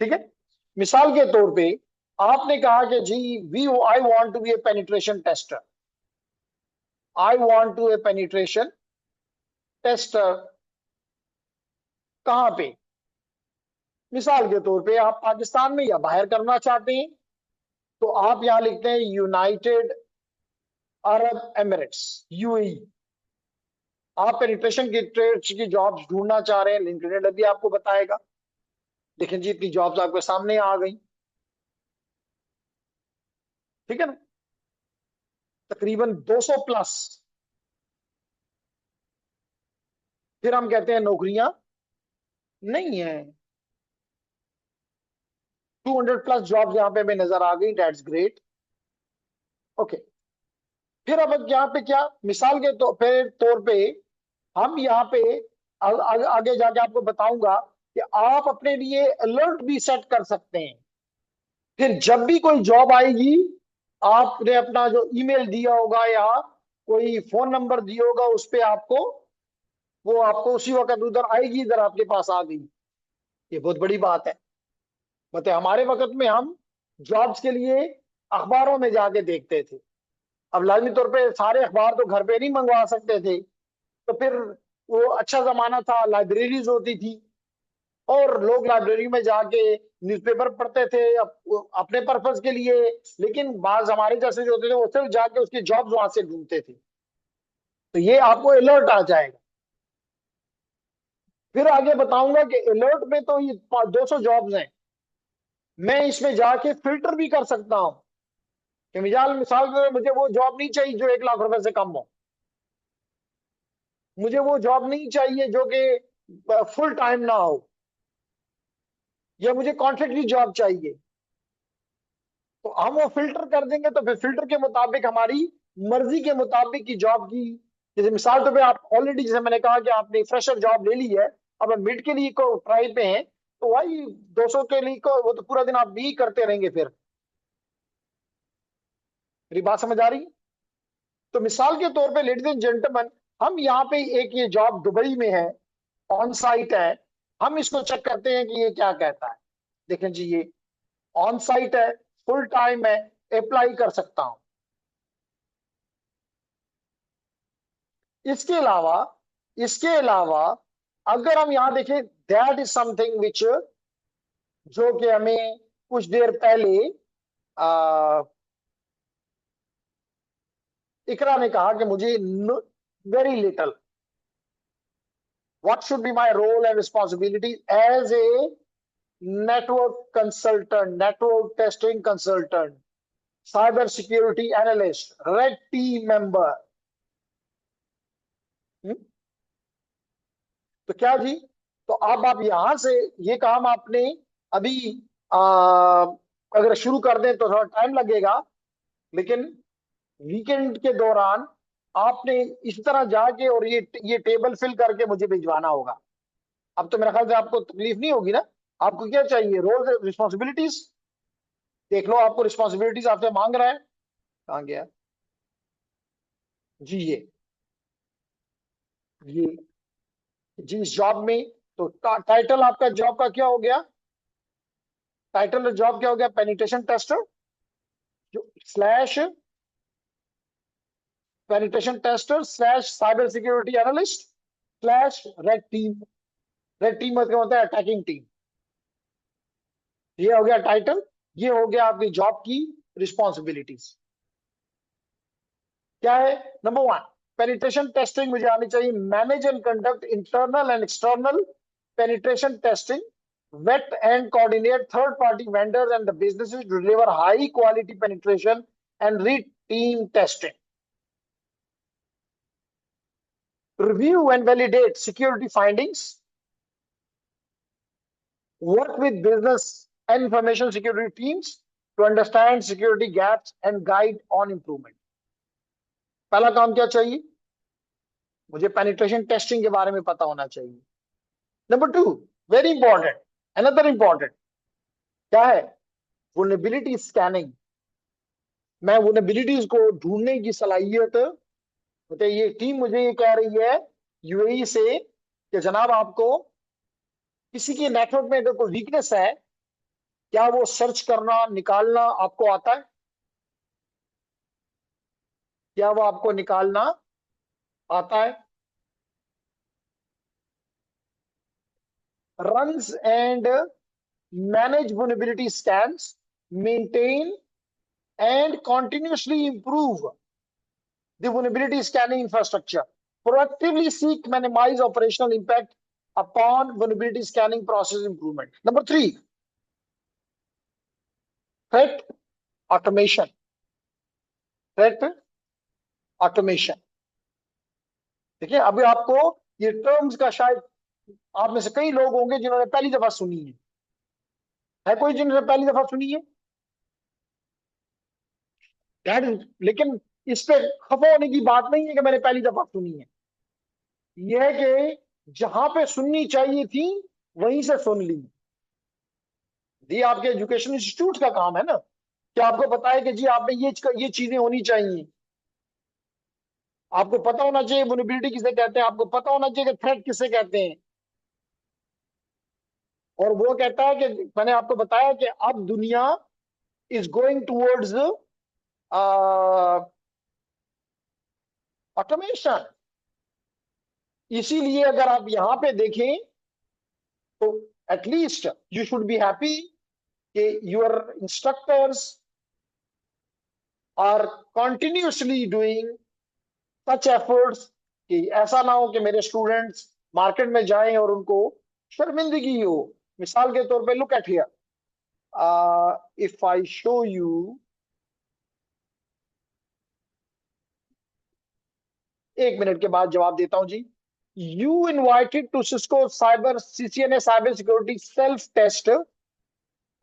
ठीक है, मिसाल के तौर पे आपने कहा कि जी we I want to be a penetration tester, I want to a penetration tester, कहां पे? मिसाल के तौर पे आप पाकिस्तान में या बाहर करना चाहते हैं, तो आप यहां लिखते हैं यूनाइटेड अरब एमिरेट्स, यूएई। आप पेनिट्रेशन की ट्रेड्स की जॉब्स ढूंढना चाह रहे हैं, लिंक्डइन अभी आपको बताएगा। देखें जी इतनी जॉब्स आपके सामने आ गई, ठीक है ना, तकरीबन 200 प्लस। फिर हम कहते हैं नौकरियां नहीं है, 200 प्लस जॉब्स यहाँ पे हमें नजर आ गई, दैट्स ग्रेट। ओके, फिर अब यहाँ पे क्या, मिसाल के फिर तौर पे हम यहाँ पे आगे जाके आपको बताऊंगा कि आप अपने लिए अलर्ट भी सेट कर सकते हैं। फिर जब भी कोई जॉब आएगी, आपने अपना जो ईमेल दिया होगा या कोई फोन नंबर दिया होगा, उस पे आपको, वो आपको उसी वक्त उधर आएगी, इधर आपके पास आ गई। ये बहुत बड़ी बात है। मतलब हमारे वक्त में हम जॉब्स के लिए अखबारों में जाके देखते थे। अब लाजमी तौर पे सारे अखबार तो घर पे नहीं मंगवा सकते थे, तो फिर वो अच्छा जमाना था, लाइब्रेरीज होती थी और लोग लाइब्रेरी में जाके न्यूज़पेपर पढ़ते थे अपने पर्पज के लिए। लेकिन बाज हमारे जैसे जो होते थे, वो सिर्फ जाके उसकी जॉब्स वहां से ढूंढते थे। तो ये आपको अलर्ट आ जाएगा। फिर आगे बताऊंगा कि अलर्ट में तो ये 200 जॉब्स हैं, मैं इसमें जाके फिल्टर भी कर सकता हूँ कि मिसाल मिसाल में मुझे वो जॉब नहीं चाहिए जो 1 लाख रुपए से कम हो, मुझे वो जॉब नहीं चाहिए जो कि फुल टाइम ना हो, या मुझे कॉन्ट्रैक्ट की जॉब चाहिए। तो हम वो फिल्टर कर देंगे, तो फिर फिल्टर के मुताबिक हमारी मर्जी के मुताबिक की जॉब की, जैसे मिसाल तो पे आप ऑलरेडी, जैसे मैंने कहा कि आपने फ्रेशर जॉब ले ली है, अब मिड के लिए को ट्राई पे हैं, तो वही 200 के लिए को वो तो पूरा दिन आप भी करते रहेंगे फिर। मेरी बात समझ आ रही है? तो मिसाल के तौर पे लेडीज एंड जेंटलमैन, हम यहाँ पे एक ये जॉब दुबई में है, ऑन साइट है, हम इसको चेक करते हैं कि ये क्या कहता है। देखें जी, ये ऑन साइट है, फुल टाइम है, अप्लाई कर सकता हूं। इसके अलावा अगर हम यहां देखें, दैट इज समथिंग विच, जो कि हमें कुछ देर पहले इकरा ने कहा कि मुझे very little, what should be my role and responsibility as a network consultant, network testing consultant, cyber security analyst, red team member। तो क्या जी, तो अब आप यहां से ये काम आपने अभी अगर शुरू कर दें तो थोड़ा टाइम लगेगा, लेकिन वीकेंड के दौरान आपने इस तरह जाके और ये टेबल फिल करके मुझे भिजवाना होगा। अब तो मेरा ख्याल से आपको तकलीफ नहीं होगी ना। आपको क्या चाहिए, रोल रिस्पॉन्सिबिलिटीज देख लो, आपको रिस्पॉन्सिबिलिटीज आपसे मांग रहा है, कहाँ गया जी, ये जी इस जॉब में, तो टाइटल आपका जॉब का क्या हो गया, टाइटल जॉब क्या हो गया, पेनिट्रेशन टेस्टर, जो slash penetration tester slash cyber security analyst slash red team. Red team मतलब होता है अटैकिंग टीम। ये हो गया टाइटल, ये हो गया आपकी जॉब की रिस्पॉन्सिबिलिटीज। क्या है, नंबर वन, पेनिट्रेशन टेस्टिंग मुझे आनी चाहिए, manage and conduct internal and external penetration testing, vet and coordinate third party vendors and the businesses to deliver high quality penetration and routine testing, review and validate security findings, work with business and information security teams to understand security gaps and guide on improvement। पहला काम क्या चाहिए, मुझे penetration testing के बारे में पता होना चाहिए। Number two, very important, another important क्या है, वुलनेबिलिटी स्कैनिंग। मैं वुलनेबिलिटीज को ढूंढने की सलाहियत, तो ये टीम मुझे ये कह रही है यूएई से कि जनाब आपको किसी के नेटवर्क में अगर कोई वीकनेस है, क्या वो सर्च करना निकालना आपको आता है, क्या वो आपको निकालना आता है। runs and manage vulnerability scans, maintain and continuously improve the vulnerability scanning infrastructure, proactively seek minimize operational impact upon vulnerability scanning process improvement। Number three, threat automation। Threat automation, देखिए अभी आपको ये टर्म्स का शायद आप में से कई लोग होंगे जिन्होंने पहली दफा सुनी है कोई जिन्होंने पहली दफा सुनी है लेकिन इस पे खफा होने की बात नहीं है कि मैंने पहली दफा सुनी है, यह है कि जहां पे सुननी चाहिए थी वहीं से सुन ली। ये आपके एजुकेशन इंस्टीट्यूट का काम है ना कि आपको बताए कि जी आप में ये चीजें होनी चाहिए, आपको पता होना चाहिए वल्नरेबिलिटी किसे कहते हैं, आपको पता होना चाहिए कि थ्रेट किसे कहते हैं। और वो कहता है कि मैंने आपको बताया कि अब दुनिया इज गोइंग टूवर्ड्स ऑटोमेशन। इसीलिए अगर आप यहां पे देखें तो at least you should be happy कि your instructors are continuously doing such efforts, कि ऐसा ना हो कि मेरे स्टूडेंट्स मार्केट में जाएं और उनको शर्मिंदगी हो। मिसाल के तौर पे look at here, if I show you, एक मिनट के बाद जवाब देता हूं जी। You invited to Cisco cyber CCNA cyber security self test,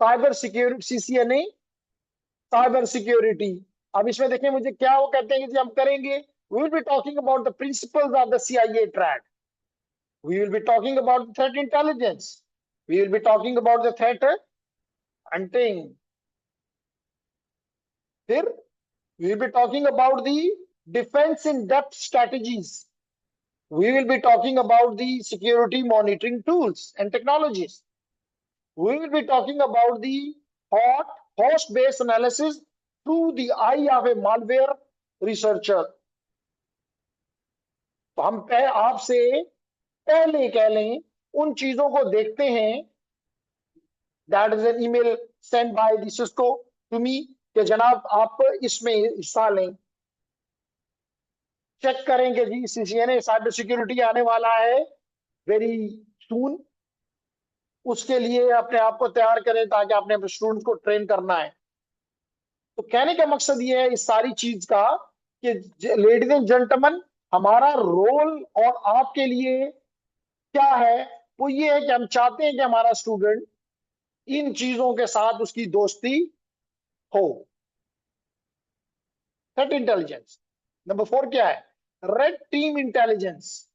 cyber security CCNA cyber security अब इसमें देखिए मुझे क्या वो कहते हैं कि जी हम करेंगे, we will be talking about the principles of the CIA triad, we will be talking about the threat intelligence, we will be talking about the threat hunting, फिर we will be talking about the defense in depth strategies, we will be talking about the security monitoring tools and technologies, we will be talking about the hot host based analysis through the eye of a malware researcher. तो हम आपसे पहले कह लें उन चीजों को देखते हैं, that is an email send by the Cisco to me, कि जनाब आप इसमें हिस्सा लें, चेक करेंगे जी CCNA साइबर सिक्योरिटी आने वाला है वेरी सून, उसके लिए अपने आप को तैयार करें ताकि अपने स्टूडेंट्स को ट्रेन करना है। तो कहने का मकसद ये है इस सारी चीज का कि लेडीज एंड जेंटलमैन, हमारा रोल और आपके लिए क्या है, वो ये है कि हम चाहते हैं कि हमारा स्टूडेंट इन चीजों के साथ उसकी दोस्ती हो। थ्रेट इंटेलिजेंस नंबर 4 क्या है? Red team intelligence.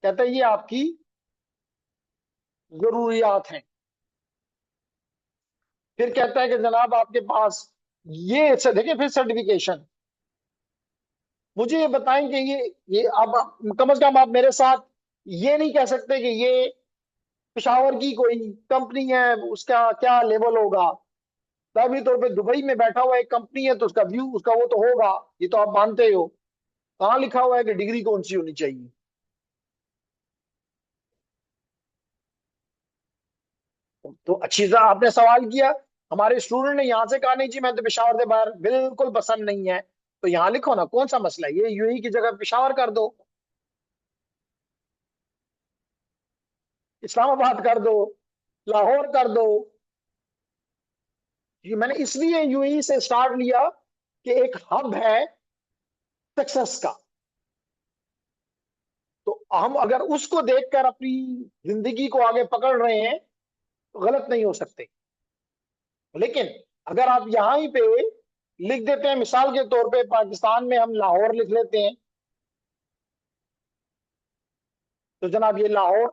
कहता है ये आपकी जरूरियात हैं। फिर कहता है कि जनाब आपके पास ये देखिए, फिर सर्टिफिकेशन, मुझे ये बताएं कि ये अब कम से कम आप मेरे साथ ये नहीं कह सकते कि ये पेशावर की कोई कंपनी है उसका क्या लेवल होगा, तभी तौर पे दुबई में बैठा हुआ एक कंपनी है तो उसका व्यू उसका वो तो होगा, ये तो आप मानते हो। कहाँ लिखा हुआ है कि डिग्री कौन सी होनी चाहिए? तो अच्छी तरह आपने सवाल किया, हमारे स्टूडेंट ने यहाँ से कहा नहीं जी मैं तो पेशावर से बाहर बिल्कुल पसंद नहीं है, तो यहाँ लिखो ना, कौन सा मसला है, ये UAE की जगह पेशावर कर दो, इस्लामाबाद कर दो, लाहौर कर दो। ये मैंने इसलिए UAE से स्टार्ट लिया कि एक हब है सक्सेस का, तो हम अगर उसको देखकर अपनी जिंदगी को आगे पकड़ रहे हैं तो गलत नहीं हो सकते। लेकिन अगर आप यहां ही पे लिख देते हैं, मिसाल के तौर पे पाकिस्तान में हम लाहौर लिख लेते हैं, तो जनाब ये लाहौर,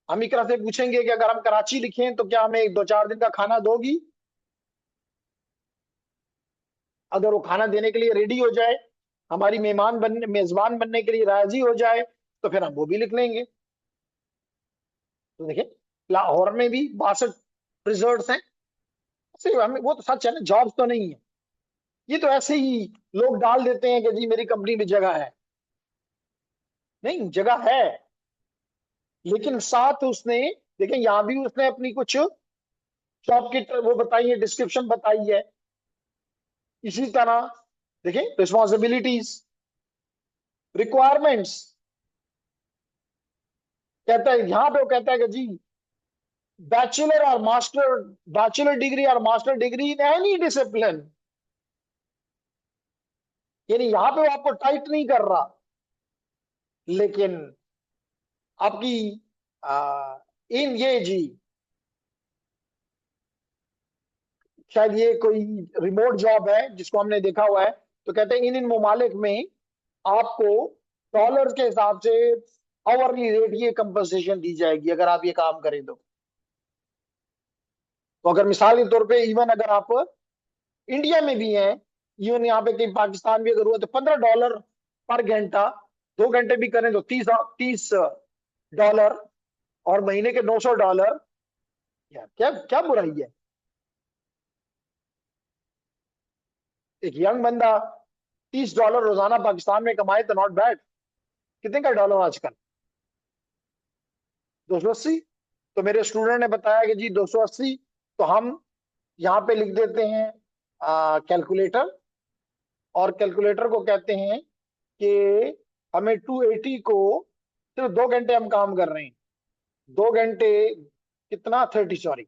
हम इकरा से पूछेंगे कि अगर हम कराची लिखें तो क्या हमें 1-2-4 दिन का खाना दोगी? अगर वो खाना देने के लिए रेडी हो जाए, हमारी मेजबान बनने के लिए राजी हो जाए, तो फिर हम वो भी लिख लेंगे। तो देखिए लाहौर में भी 62 रिजॉर्ट्स हैं। सिर्फ हमें वो तो सच है ना, जॉब्स तो नहीं है, ये तो ऐसे ही लोग डाल देते हैं कि जी मेरी कंपनी में जगह है, नहीं जगह है, लेकिन साथ उसने, देखिए यहां भी उसने अपनी कुछ जॉब की वो बताई है, डिस्क्रिप्शन बताई है। इसी तरह देखिए रिस्पॉन्सिबिलिटीज, रिक्वायरमेंट्स, कहता है यहां पे वो कहता है कि जी बैचलर डिग्री और master degree in any discipline, यानी यहां पे वो आपको टाइट नहीं कर रहा, लेकिन आपकी इन ये जी शायद ये कोई रिमोट जॉब है जिसको हमने देखा हुआ है, तो कहते हैं इन इन ममालिक में आपको डॉलर्स के हिसाब से आवरली रेट ये कंपनसेशन दी जाएगी अगर आप ये काम करें तो अगर मिसाल के तौर पे इवन अगर आप इंडिया में भी हैं, इवन यहाँ पे कहीं पाकिस्तान भी अगर हुआ तो $15 पर घंटा, 2 घंटे भी करें तो 30 डॉलर, और महीने के $900, यार क्या क्या बुराई है? एक यंग बंदा $30 रोजाना पाकिस्तान में कमाए तो नॉट बैड। कितने का डॉलर आजकल? 280। तो मेरे स्टूडेंट ने बताया कि जी 280, तो हम यहाँ पे लिख देते हैं कैलकुलेटर, और कैलकुलेटर को कहते हैं कि हमें 280 को सिर्फ 2 घंटे हम काम कर रहे हैं, 2 घंटे कितना 30, सॉरी,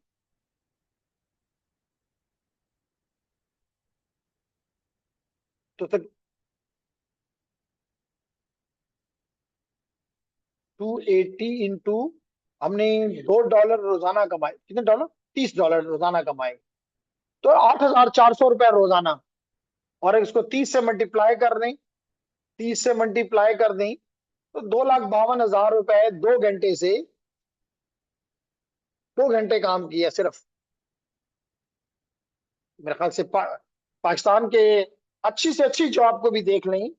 तो 280 इंटू, हमने $2 रोजाना कमाए, कितने डॉलर? $30 रोजाना कमाए, तो 8,400 रुपया रोजाना। और इसको 30 से मल्टीप्लाई कर दें, 30 से मल्टीप्लाई कर दें तो 2,52,000 रुपए 2 घंटे से, 2 घंटे काम किया सिर्फ। मेरे ख्याल से पाकिस्तान के अच्छी से अच्छी जॉब को भी देख लें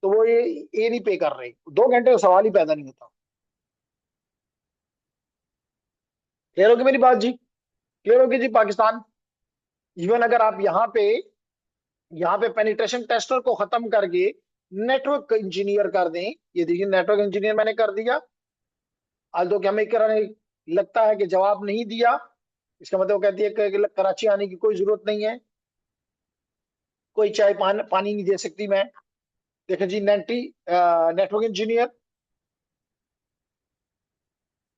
तो वो ये नहीं पे कर रहे, 2 घंटे का सवाल ही पैदा नहीं होता। क्लियर होगी मेरी बात जी? क्लियर होगी जी? पाकिस्तान इवन अगर आप यहाँ पे पेनिट्रेशन टेस्टर को खत्म करके नेटवर्क इंजीनियर कर दें, ये देखिए नेटवर्क इंजीनियर मैंने कर दिया। आज तो क्या हमें लगता है कि जवाब नहीं दिया, इसका मतलब वो कहती है कि कराची आने की कोई जरूरत नहीं है, कोई चाय पानी नहीं दे सकती मैं। देखें जी, network engineer,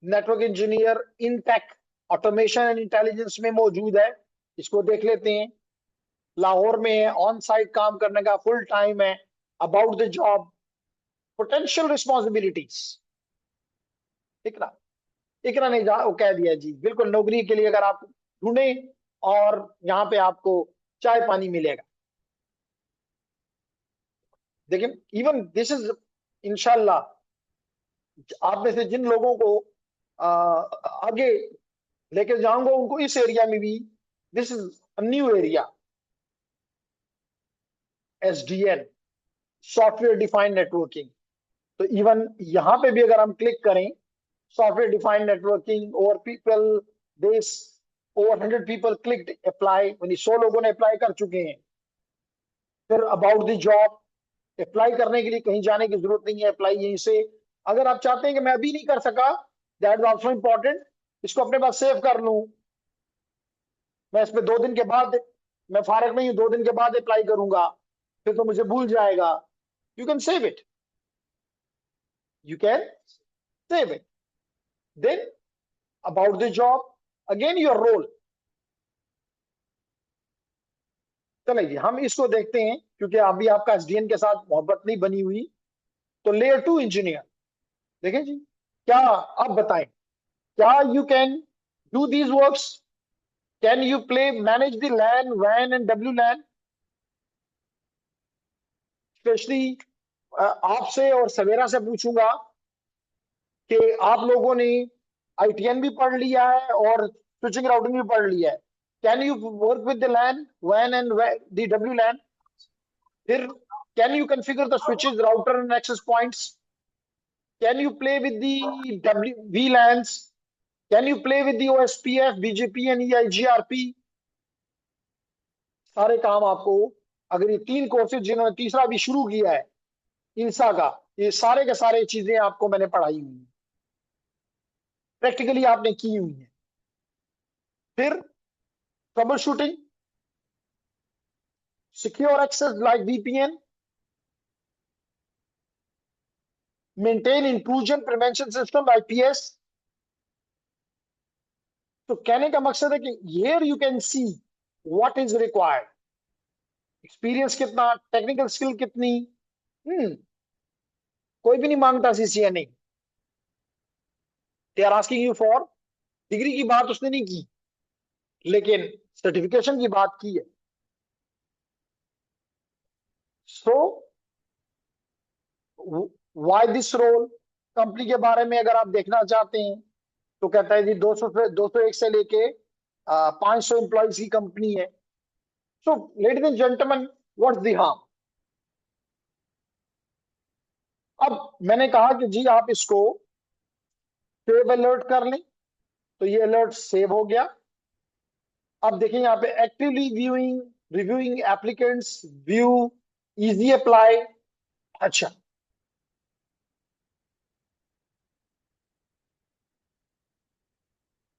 network engineer in tech automation and intelligence में मौजूद है। इसको देख लेते हैं। लाहौर में है, ऑन साइट काम करने का, फुल टाइम है। About the job, potential responsibilities, Iqra Iqra नहीं वो कह दिया जी, बिल्कुल नौकरी के लिए अगर आप ढूंढे और यहाँ पे आपको चाय पानी मिलेगा। देखिए इवन दिस इज, इंशाल्लाह आप में से जिन लोगों को आगे लेके जाऊंगा उनको इस एरिया में भी, this is a new area, SDN, software defined networking. तो इवन यहाँ पे भी अगर हम क्लिक करें, software defined networking, over people this, over 100 people clicked apply, 100 लोगों ने अप्लाई कर चुके हैं। फिर अबाउट द जॉब, अप्लाई करने के लिए कहीं जाने की जरूरत नहीं है, अप्लाई यहीं से। अगर आप चाहते हैं कि मैं अभी नहीं कर सका, दैट इज ऑल्सो इंपॉर्टेंट, इसको अपने पास सेव कर लूं, मैं इस पे 2 दिन के बाद, मैं फारग नहीं हूं, 2 दिन के बाद अप्लाई करूंगा, फिर तो मुझे भूल जाएगा। You can save it, you can save it. Then about the job, again your role. चलिए हम इसको देखते हैं, क्योंकि अभी आपका SDN के साथ मोहब्बत नहीं बनी हुई। तो लेयर 2 इंजीनियर, देखें जी, क्या आप बताएं, क्या you can do these works? Can you play manage the LAN वैन एंड WLAN? स्पेशली आपसे और सवेरा से पूछूंगा कि आप लोगों ने ITN भी पढ़ लिया है और स्विचिंग राउटिंग भी पढ़ लिया है। Can you work with the LAN वैन एंड द WLAN? फिर can you configure the switches, router and access points? Can you play with the VLANs? Can you play with the OSPF, BGP and EIGRP? सारे काम आपको, अगर ये 3 courses जिन्होंने तीसरा भी शुरू किया है इंसा का, ये सारे के सारे चीजें आपको मैंने पढ़ाई हुई है, प्रैक्टिकली आपने की हुई है। फिर trouble shooting, secure access like VPN, maintain intrusion prevention system IPS। तो कहने का मकसद है कि here you can see what is required, experience कितना, टेक्निकल स्किल कितनी। कोई भी नहीं मांगता CCNA, they are asking you for, degree की बात उसने नहीं की लेकिन सर्टिफिकेशन की बात की है। So why this role, company के बारे में अगर आप देखना चाहते हैं तो कहता है जी 201 से लेके 500 एम्प्लॉयज की कंपनी है। So ladies and gentleman, what's the harm? अब मैंने कहा कि जी आप इसको सेव अलर्ट कर लें, तो ये अलर्ट सेव हो गया। अब देखिए यहाँ पे actively viewing, reviewing applicants, view, easy apply. अच्छा,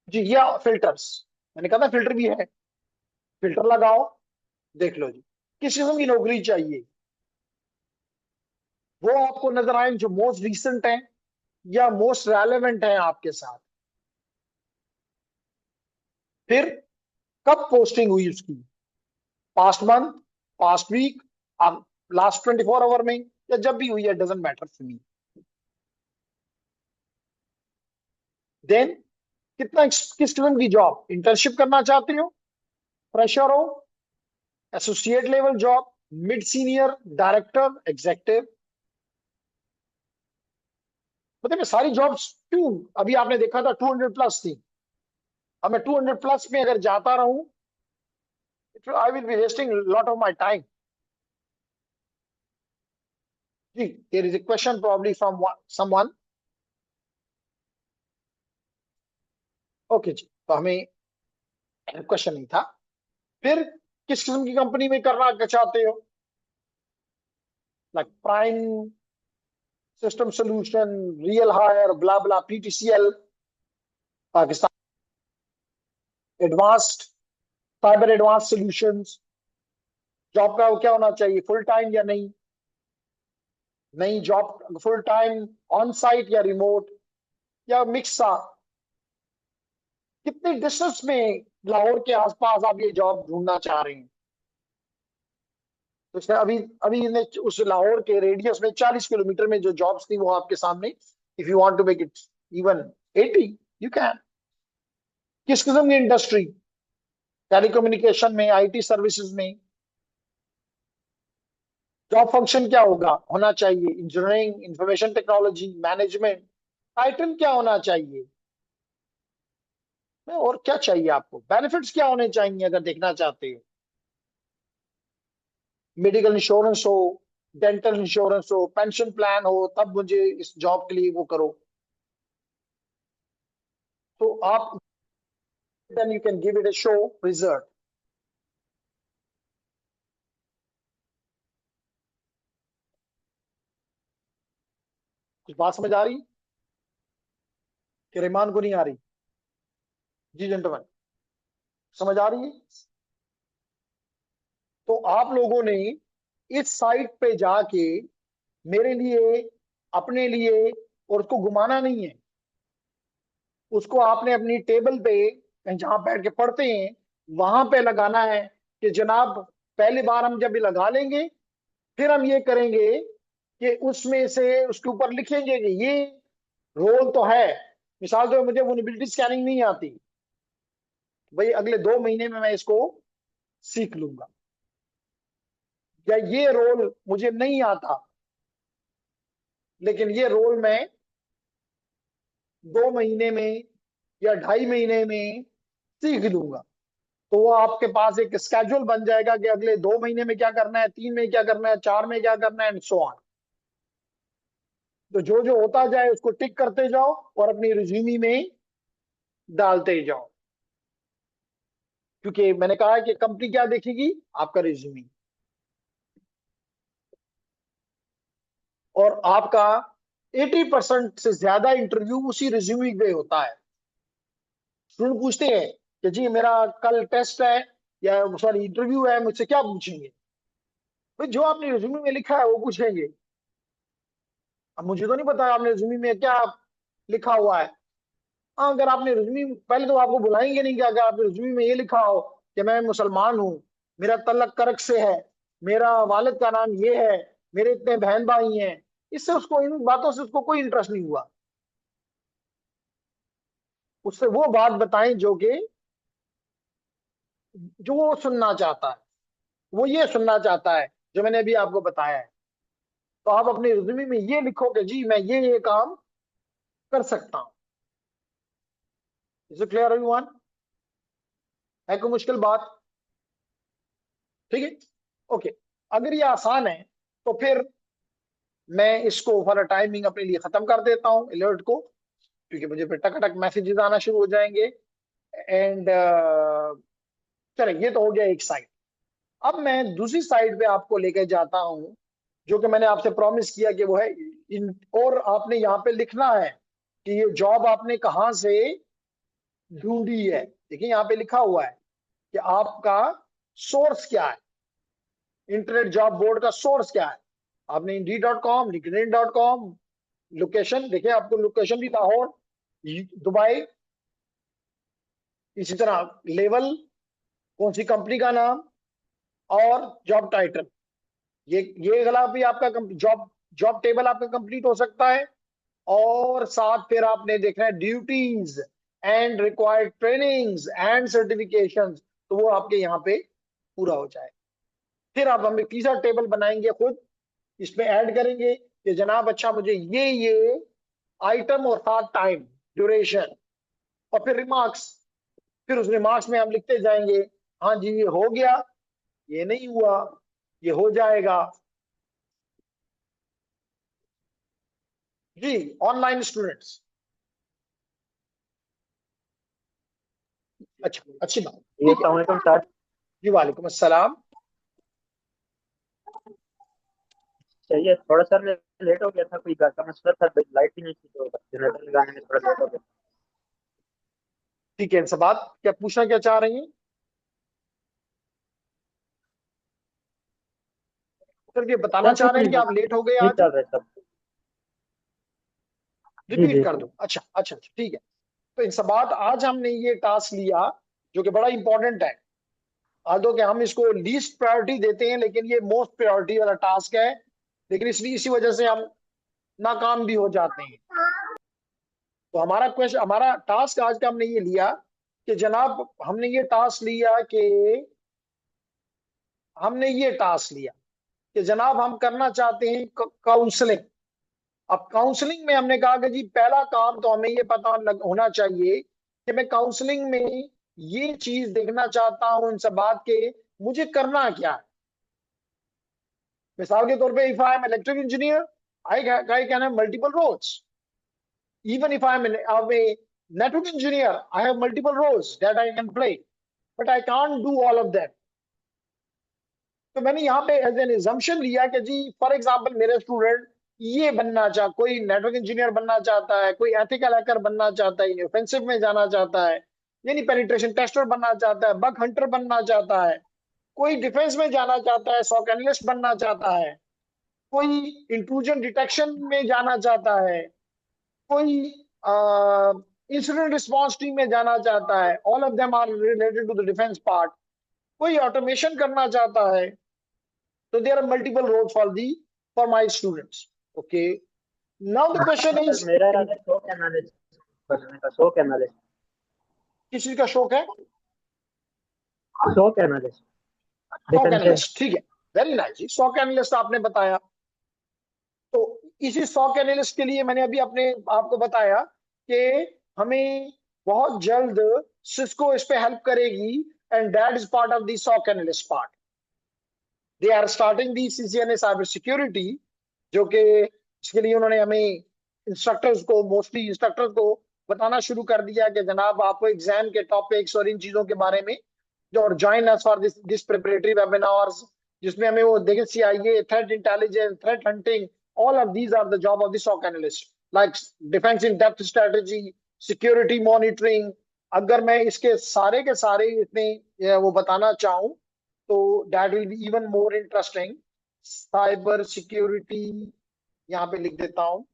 जी ये फिल्टर्स, मैंने कहा था फिल्टर भी है, फिल्टर लगाओ, देख लो जी किस किस्म की नौकरी चाहिए, वो आपको नजर आए जो मोस्ट रिसेंट है या मोस्ट रेलेवेंट है आपके साथ। फिर कब पोस्टिंग हुई उसकी, past month, past week, last 24 hour में, या जब भी हुई है, doesn't matter to me. Then कितना, किस किस्म की जॉब, इंटर्नशिप करना चाहते हो, फ्रेशर हो, associate level job, mid senior, director, executive. मतलब ये सारी जॉब्स क्यों, अभी आपने देखा था 200 प्लस थी, अब मैं 200 प्लस में अगर जाता रहूं, I will be wasting lot of my time. जी, there is a question probably from someone. Okay जी, तो हमें क्वेश्चन नहीं था। फिर किस किस्म की कंपनी में करना चाहते हो, like Prime, System Solution, Real Hire, blah blah, PTCL, Pakistan Advanced, Cyber Advance Solutions. Job का क्या होना चाहिए, फुल टाइम या नहीं, नहीं job full time, on site or remote, या मिक्स सा, कितने डिस्टेंस में लाहौर के आसपास आप ये जॉब ढूंढना चाह रहे हैं। तो इसने अभी अभी ने उस लाहौर के रेडियस में 40 किलोमीटर में जो जॉब्स थी वो आपके सामने, if you want to make it even 80, you can. किस किस्म की इंडस्ट्री, टेलीकम्युनिकेशन में, आईटी सर्विसेज में। जॉब फंक्शन क्या होगा, होना चाहिए engineering, information technology, management. Title क्या होना चाहिए, और क्या चाहिए आपको, बेनिफिट्स क्या होने चाहिए अगर देखना चाहते हो। मेडिकल इंश्योरेंस हो, डेंटल इंश्योरेंस हो, पेंशन प्लान हो, तब मुझे इस जॉब के लिए वो करो। तो आप then you can give it a show result. कुछ बात समझ आ रही कि रहमान को नहीं आ रही। जी जेंटलमैन, समझ आ रही है। तो आप लोगों ने इस साइट पे जाके मेरे लिए, अपने लिए, और उसको घुमाना नहीं है, उसको आपने अपनी टेबल पे जहां बैठ के पढ़ते हैं वहां पे लगाना है कि जनाब, पहली बार हम जब ये लगा लेंगे, फिर हम ये करेंगे कि उसमें से उसके ऊपर लिखेंगे कि ये रोल तो है। मिसाल तो मुझे वल्नरेबिलिटी स्कैनिंग नहीं आती, भाई अगले 2 महीने में मैं इसको सीख लूंगा। या ये रोल मुझे नहीं आता, लेकिन ये रोल मैं 2 महीने में या 2.5 महीने में सीख लूंगा। तो वो आपके पास एक स्केड्यूल बन जाएगा कि अगले 2 महीने में क्या करना है, 3 में क्या करना है, 4 में क्या करना है, एंड सो ऑन। तो जो जो होता जाए उसको टिक करते जाओ और अपनी रिज्यूमी में डालते जाओ, क्योंकि मैंने कहा है कि कंपनी क्या देखेगी, आपका रिज्यूमी। और आपका 80% से ज्यादा इंटरव्यू उसी रिज्यूमी पे होता है। स्टूडेंट पूछते हैं कि जी मेरा कल टेस्ट है या सॉरी इंटरव्यू है, मुझसे क्या पूछेंगे। भाई जो आपने रिज्यूमे में लिखा है वो पूछेंगे। अब मुझे तो नहीं पता आपने रिज्यूमे में क्या लिखा हुआ है। हाँ, अगर आपने रिज्यूमे, पहले तो आपको बुलाएंगे नहीं कि अगर आपने रिज्यूमे में ये लिखा हो कि मैं मुसलमान हूँ, मेरा तल्लक कर्क से है, मेरा वालिद का नाम ये है, मेरे इतने बहन भाई हैं, इससे उसको, इन बातों से उसको कोई इंटरेस्ट नहीं हुआ। उससे वो बात बताएं जो कि जो वो सुनना चाहता है। वो ये सुनना चाहता है जो मैंने अभी आपको बताया है। तो आप अपनी रिज्यूमे में ये लिखो कि जी मैं ये काम कर सकता हूँ। इज इट क्लियर एवरीवन, है कोई मुश्किल बात। ठीक है, ओके। अगर ये आसान है तो फिर मैं इसको फॉर टाइमिंग अपने लिए खत्म कर देता हूँ अलर्ट को, क्योंकि मुझे फिर टक मैसेजेस आना शुरू हो जाएंगे। एंड चले, ये तो हो गया एक साइड। अब मैं दूसरी साइड पे आपको लेकर जाता हूँ, जो कि मैंने आपसे प्रॉमिस किया कि वो है इन, और आपने यहाँ पे लिखना है कि ये जॉब आपने कहाँ से ढूंढी है। देखिए यहाँ पे लिखा हुआ है कि आपका सोर्स क्या है, इंटरनेट जॉब बोर्ड का सोर्स क्या है। आपने Indeed.com, LinkedIn.com, लोकेशन देखिए, आपको लोकेशन भी लाहौर, दुबई, इसी तरह लेवल, कौन सी कंपनी का नाम, और जॉब टाइटल। ये गला भी आपका जॉब जॉब टेबल आपका कंप्लीट हो सकता है। और साथ फिर आपने देखना है duties and required trainings and certifications, तो वो आपके यहाँ पे पूरा हो जाए। फिर आप हमें तीसरा टेबल बनाएंगे खुद, इसमें ऐड करेंगे कि जनाब अच्छा मुझे ये आइटम और साथ टाइम ड्यूरेशन, और फिर रिमार्क्स। फिर उस रिमार्क्स में हम लिखते जाएंगे हाँ जी ये हो गया, ये नहीं हुआ, ये हो जाएगा। जी ऑनलाइन स्टूडेंट्स, अच्छा अच्छी बात, ये ठीक है। सर। जी वालेकुम अस्सलाम। चाहिए थोड़ा सर, मैं लेट हो गया था, कोई घर का मसला था, लाइट ही नहीं थी तो जनरेटर लगाने में थोड़ा लेट हो गया। ठीक है, इनसे बात क्या पूछना क्या चाह रही हैं सर? ये बताना सर चाह कुछ रहे हैं नहीं, कि बस आप लेट हो गए ठीक आज? चल रहा है सब। जी रिपीट जी कर जी। दूं? अच्छा अच्छा अच्छा, ठीक है। तो इनसे बात आज हमने ये टास्क लिया जो कि बड़ा इंपॉर्टेंट है। आदो कि हम इसको लीस्ट प्रायोरिटी देते हैं, लेकिन ये मोस्ट प्रायोरिटी वाला टास्क है, लेकिन इसलिए इसी वजह से हम नाकाम भी हो जाते हैं। तो हमारा टास्क आज का हमने ये लिया कि जनाब हमने ये टास्क लिया कि जनाब हम करना चाहते हैं काउंसलिंग। अब काउंसलिंग में हमने कहा कि जी पहला काम तो हमें ये पता होना चाहिए कि मैं काउंसलिंग में ये चीज देखना चाहता हूं इन सब बात के मुझे करना क्या है। मिसाल के तौर पे if I am electric engineer, I can have multiple roles. even if I'm a network engineer, I have multiple roles that I can play, but I can't do all of them. तो मैंने यहाँ पे as an assumption लिया कि जी for example मेरे student ये बनना कोई नेटवर्क इंजीनियर बनना चाहता है, कोई एथिकल हैकर बनना चाहता है, ऑफेंसिव में जाना चाहता है, यानी पेनिट्रेशन टेस्टर बनना चाहता है, बग हंटर बनना चाहता है, कोई डिफेंस में जाना चाहता है, सॉक एनालिस्ट बनना चाहता है, कोई इंट्रूजन डिटेक्शन में जाना चाहता है, कोई इंसिडेंट रिस्पांस टीम में जाना चाहता है, all of them are related to the defence part, कोई ऑटोमेशन करना चाहता है। तो there are multiple roles for my students. Okay, now the question sir is मेरा इरादा है शौक एनालिस्ट बनने का, शौक एनालिस्ट। किस चीज का शौक है? शौक एनालिस्ट सॉक डिफेंस है। एनालिस्ट, ठीक है, वेरी नाइस जी। सॉक एनालिस्ट आपने बताया, तो इसी सॉक एनालिस्ट के लिए मैंने अभी अपने आपको बताया कि हमें बहुत जल्द सिस्को इस पे हेल्प करेगी, and that is part of the SOC analyst part. They are starting the CCNA cyber security, जो कि इसके लिए उन्होंने हमें मोस्टली इंस्ट्रक्टर्स को बताना शुरू कर दिया कि जनाब आपको एग्जाम के टॉपिक्स और इन चीजों के बारे में जो, और join us for this preparatory webinars, जिसमें हमें वो देखें CIA, threat intelligence, threat hunting, all of these are the job of the SOC analyst, like defence in depth strategy, security monitoring. अगर मैं इसके सारे के सारे इतने वो बताना चाहूँ तो that will be even more interesting. Cyber security यहाँ पे लिख देता हूँ,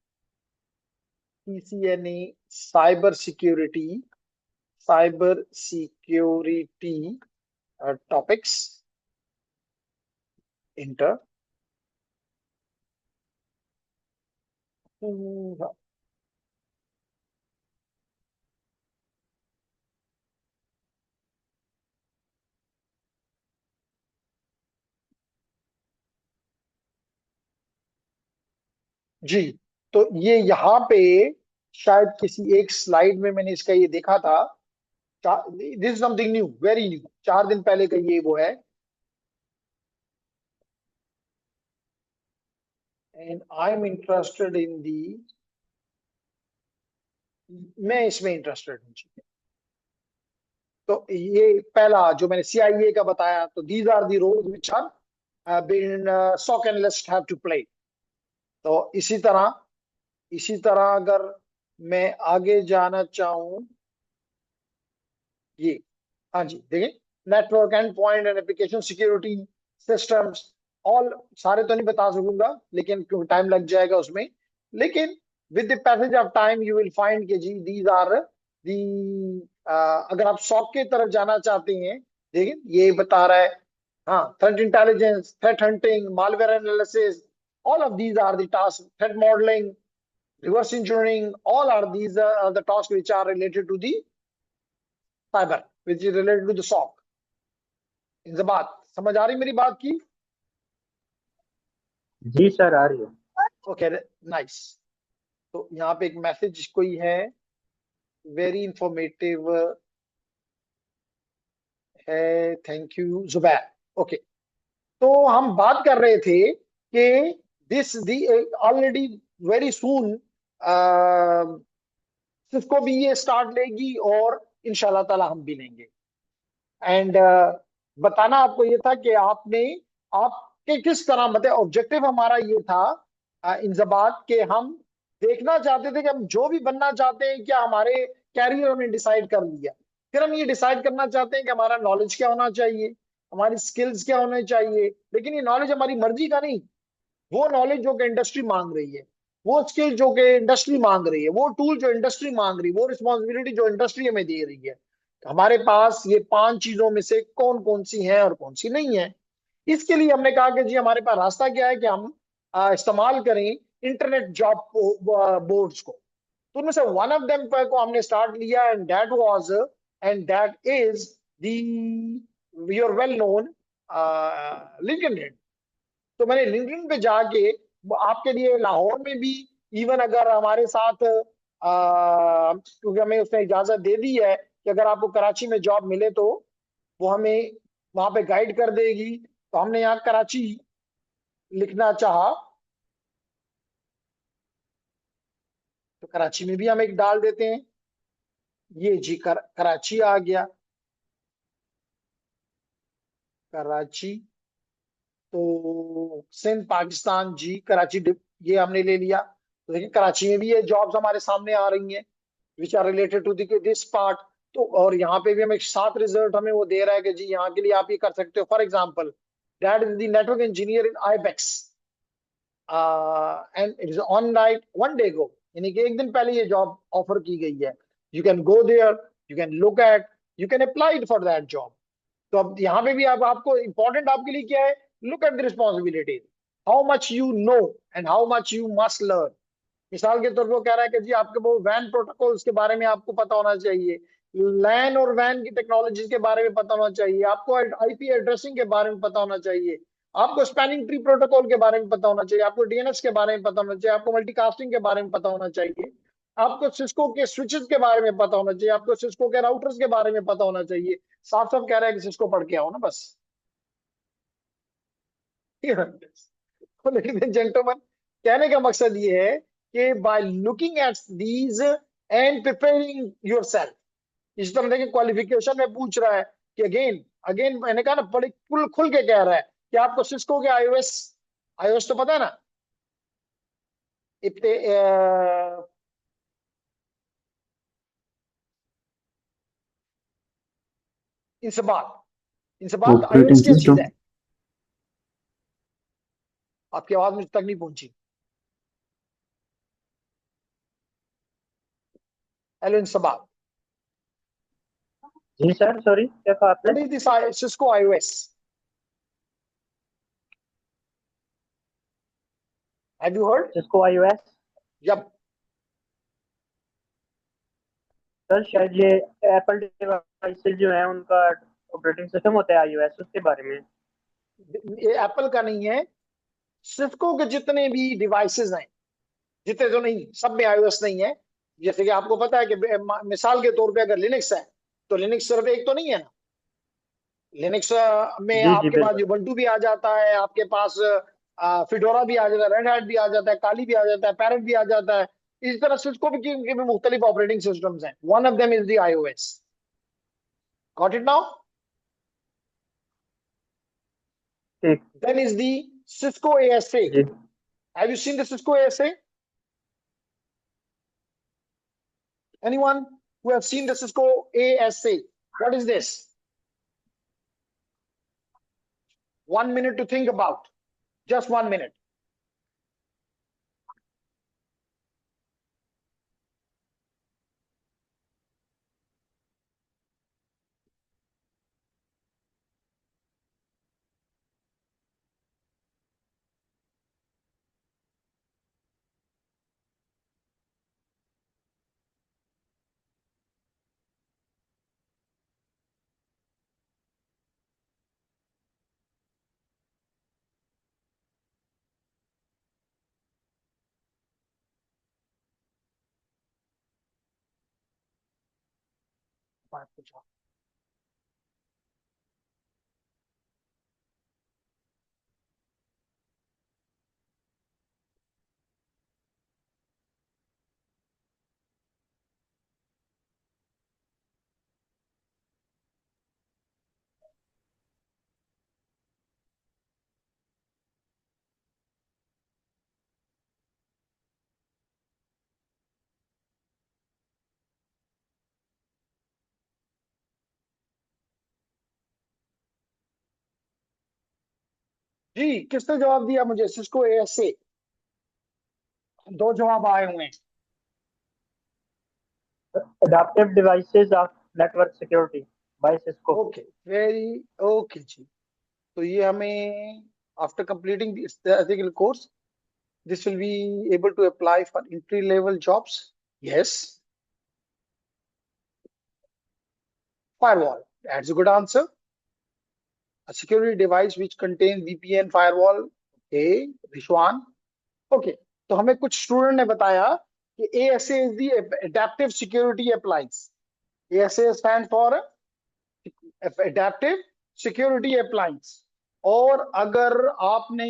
CCNA cyber security topics enter. जी, तो ये यहाँ पे शायद किसी एक स्लाइड में मैंने इसका ये देखा था। This is something new, very new, 4 दिन पहले का ये वो है, and I am interested in the, मैं इसमें इंटरेस्टेड हूँ। तो ये पहला जो मैंने सीआईए का बताया, तो these are the roles which are been SOC analyst have to play. तो इसी तरह अगर मैं आगे जाना चाहूं, ये हाँ जी देखिए, network and point and application security systems, all सारे तो नहीं बता सकूंगा लेकिन क्योंकि टाइम लग जाएगा उसमें, लेकिन with the passage of time you will find के जी दीज आर दी। अगर आप सॉक की तरफ जाना चाहते हैं, देखिए ये बता रहा है, हाँ, threat intelligence, threat hunting, malware analysis, all of these are the task, threat modelling, reverse engineering, all are these are the tasks which are related to the cyber, which is related to the SOC। इनसे बात समझ आ रही मेरी बात की? जी sir, आ रही है। Okay, nice. तो यहाँ पे एक मैसेज कोई है, वेरी इंफॉर्मेटिव है, थैंक यू जुबैर। ओके, तो हम बात कर रहे थे कि this the already very soon Cisco भी ये स्टार्ट लेगी और इंशाल्लाह ताला हम भी लेंगे। एंड बताना आपको ये था कि आपने आपके किस तरह, मतलब ऑब्जेक्टिव हमारा ये था इन जबात के हम देखना चाहते थे कि हम जो भी बनना चाहते हैं क्या हमारे कैरियर हमने डिसाइड कर लिया। फिर हम ये डिसाइड करना चाहते हैं कि हमारा नॉलेज क्या होना चाहिए, हमारी स्किल्स क्या होने चाहिए। लेकिन ये नॉलेज हमारी मर्जी का नहीं, वो नॉलेज जो कि इंडस्ट्री मांग रही है, वो स्किल जो कि इंडस्ट्री मांग रही है, वो टूल जो इंडस्ट्री मांग रही है, वो रिस्पॉन्सिबिलिटी जो इंडस्ट्री हमें दे रही है। हमारे पास ये 5 चीजों में से कौन कौन सी हैं और कौन सी नहीं है। इसके लिए हमने कहा कि जी हमारे पास रास्ता क्या है कि हम इस्तेमाल करें इंटरनेट जॉब बोर्ड्स को। तो उनमें से वन ऑफ देम को हमने स्टार्ट लिया, and that is the your well known LinkedIn. तो मैंने लिंक्डइन पे जाके आपके लिए लाहौर में भी, इवन अगर हमारे साथ क्योंकि हमें उसने इजाजत दे दी है कि अगर आपको कराची में जॉब मिले तो वो हमें वहां पे गाइड कर देगी, तो हमने यहाँ कराची लिखना चाहा तो कराची में भी हम एक डाल देते हैं। ये जी कराची आ गया, कराची। तो सिंध पाकिस्तान जी, कराची ये हमने ले लिया। तो देखिए कराची में भी ये जॉब्स हमारे सामने आ रही हैं which are related to this part. तो और यहाँ पे भी हमें 7 रिजल्ट हमें वो दे रहा है कि जी यहाँ के लिए आप ये कर सकते हो। For example, that is the network engineer in Ibex and it is on light 1 day गो, यानी कि एक दिन पहले ये जॉब ऑफर की गई है। You can go there, you can look at, you can apply for that job. तो अब यहाँ पे भी अब आपको इंपॉर्टेंट आपके लिए क्या है, look at the responsibility, how much you no and how much you must learn. मिसाल के तौर पर वो कह रहा है कि जी आपके वो वैन प्रोटोकॉल्स के बारे में आपको पता होना चाहिए, लैन और वैन की टेक्नोलॉजीज के बारे में पता होना चाहिए, आपको आईपी एड्रेसिंग के बारे में पता होना चाहिए, आपको स्पैनिंग ट्री प्रोटोकॉल के बारे में पता होना चाहिए, आपको डीएनएस के बारे में पता होना चाहिए, आपको मल्टीकास्टिंग के बारे में पता होना चाहिए, आपको सिस्को के स्विचेस के बारे में पता होना चाहिए, आपको सिस्को के राउटर्स के बारे में पता होना चाहिए। साफ साफ कह रहा है कि सिस्को पढ़ के आओ ना बस। तो लेडीज एंड जेंटलमैन, कहने का मकसद ये है कि by looking at these and preparing yourself, इस तरह के क्वालिफिकेशन में पूछ रहा है कि अगेन अगेन मैंने कहा ना, बड़ी खुल के कह रहा है कि आपको सिस्को के आईओएस, आईओएस तो पता है ना, इतने इंसबात, इंसबात आईओएस ऑपरेटिंग क्या चीज सिस्टम। है? आपकी आवाज मुझ तक नहीं पहुंची। हेलो इंसबात, जी सर, सॉरी, क्या कहा आपने? What is this Cisco iOS? Have you heard? Cisco iOS। जब सर शायद ये एप्पल डिवाइसेस जो है उनका ऑपरेटिंग सिस्टम होता है iOS, उसके बारे में। ये एप्पल का नहीं है, सिस्को के जितने भी डिवाइसेस हैं, जितने तो नहीं, सब में आईओएस नहीं है। जैसे कि आपको पता है कि मिसाल के तौर पे अगर लिनक्स है तो लिनक्स सिर्फ एक तो नहीं है ना। लिनक्स में जी जी आपके पास बिल्कुल। ubuntu भी आ जाता है, आपके पास फिडोरा भी आ जाता है, रेड हैट भी आ जाता है, काली भी आ जाता है, पैरेट भी आ जाता है। इस तरह सिस्को भी की भी मुख्तलिफ ऑपरेटिंग सिस्टम्स हैं, one of them is the iOS. Got it now? ठीक। Then is the Cisco ASA. जी। Have you seen the Cisco ASA? Anyone who have seen the Cisco ASA? What is this? 1 minute to think about. Just 1 minute. पूछा। जी किसने जवाब दिया मुझे? Cisco ASA. दो जवाब आए हुए हैं। adaptive devices of network security by Cisco. Okay very okay जी। तो ये हमें after completing this ethical course this will be able to apply for entry level jobs. Yes. Firewall, that's a good answer. A security device which contains VPN firewall. Okay, Rishwan. Okay, तो हमें कुछ student ने बताया कि ASA is the adaptive security appliance. ASA stand for adaptive security appliance. और अगर आपने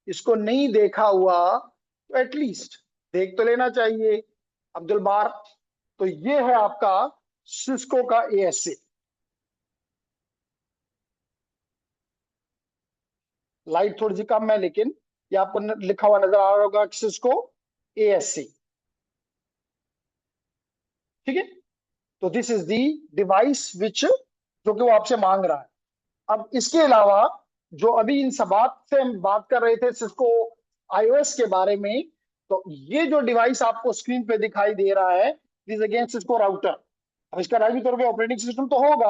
इसको नहीं देखा हुआ तो एटलीस्ट देख तो लेना चाहिए अब्दुल बार। तो ये है आपका सिस्को का एएसए। लाइट थोड़ी सी कम है लेकिन ये आपको लिखा हुआ नजर आ रहा होगा सिस्को एएसए। ठीक है, तो this is the device which जो कि वो आपसे मांग रहा है। अब इसके अलावा जो अभी इन सब बात से हम बात कर रहे थे सिस्को आईओएस के बारे में, तो ये जो डिवाइस आपको स्क्रीन पे दिखाई दे रहा है दिस अगेन सिस्को राउटर। अब इसका राइट तौर पे ऑपरेटिंग सिस्टम तो होगा,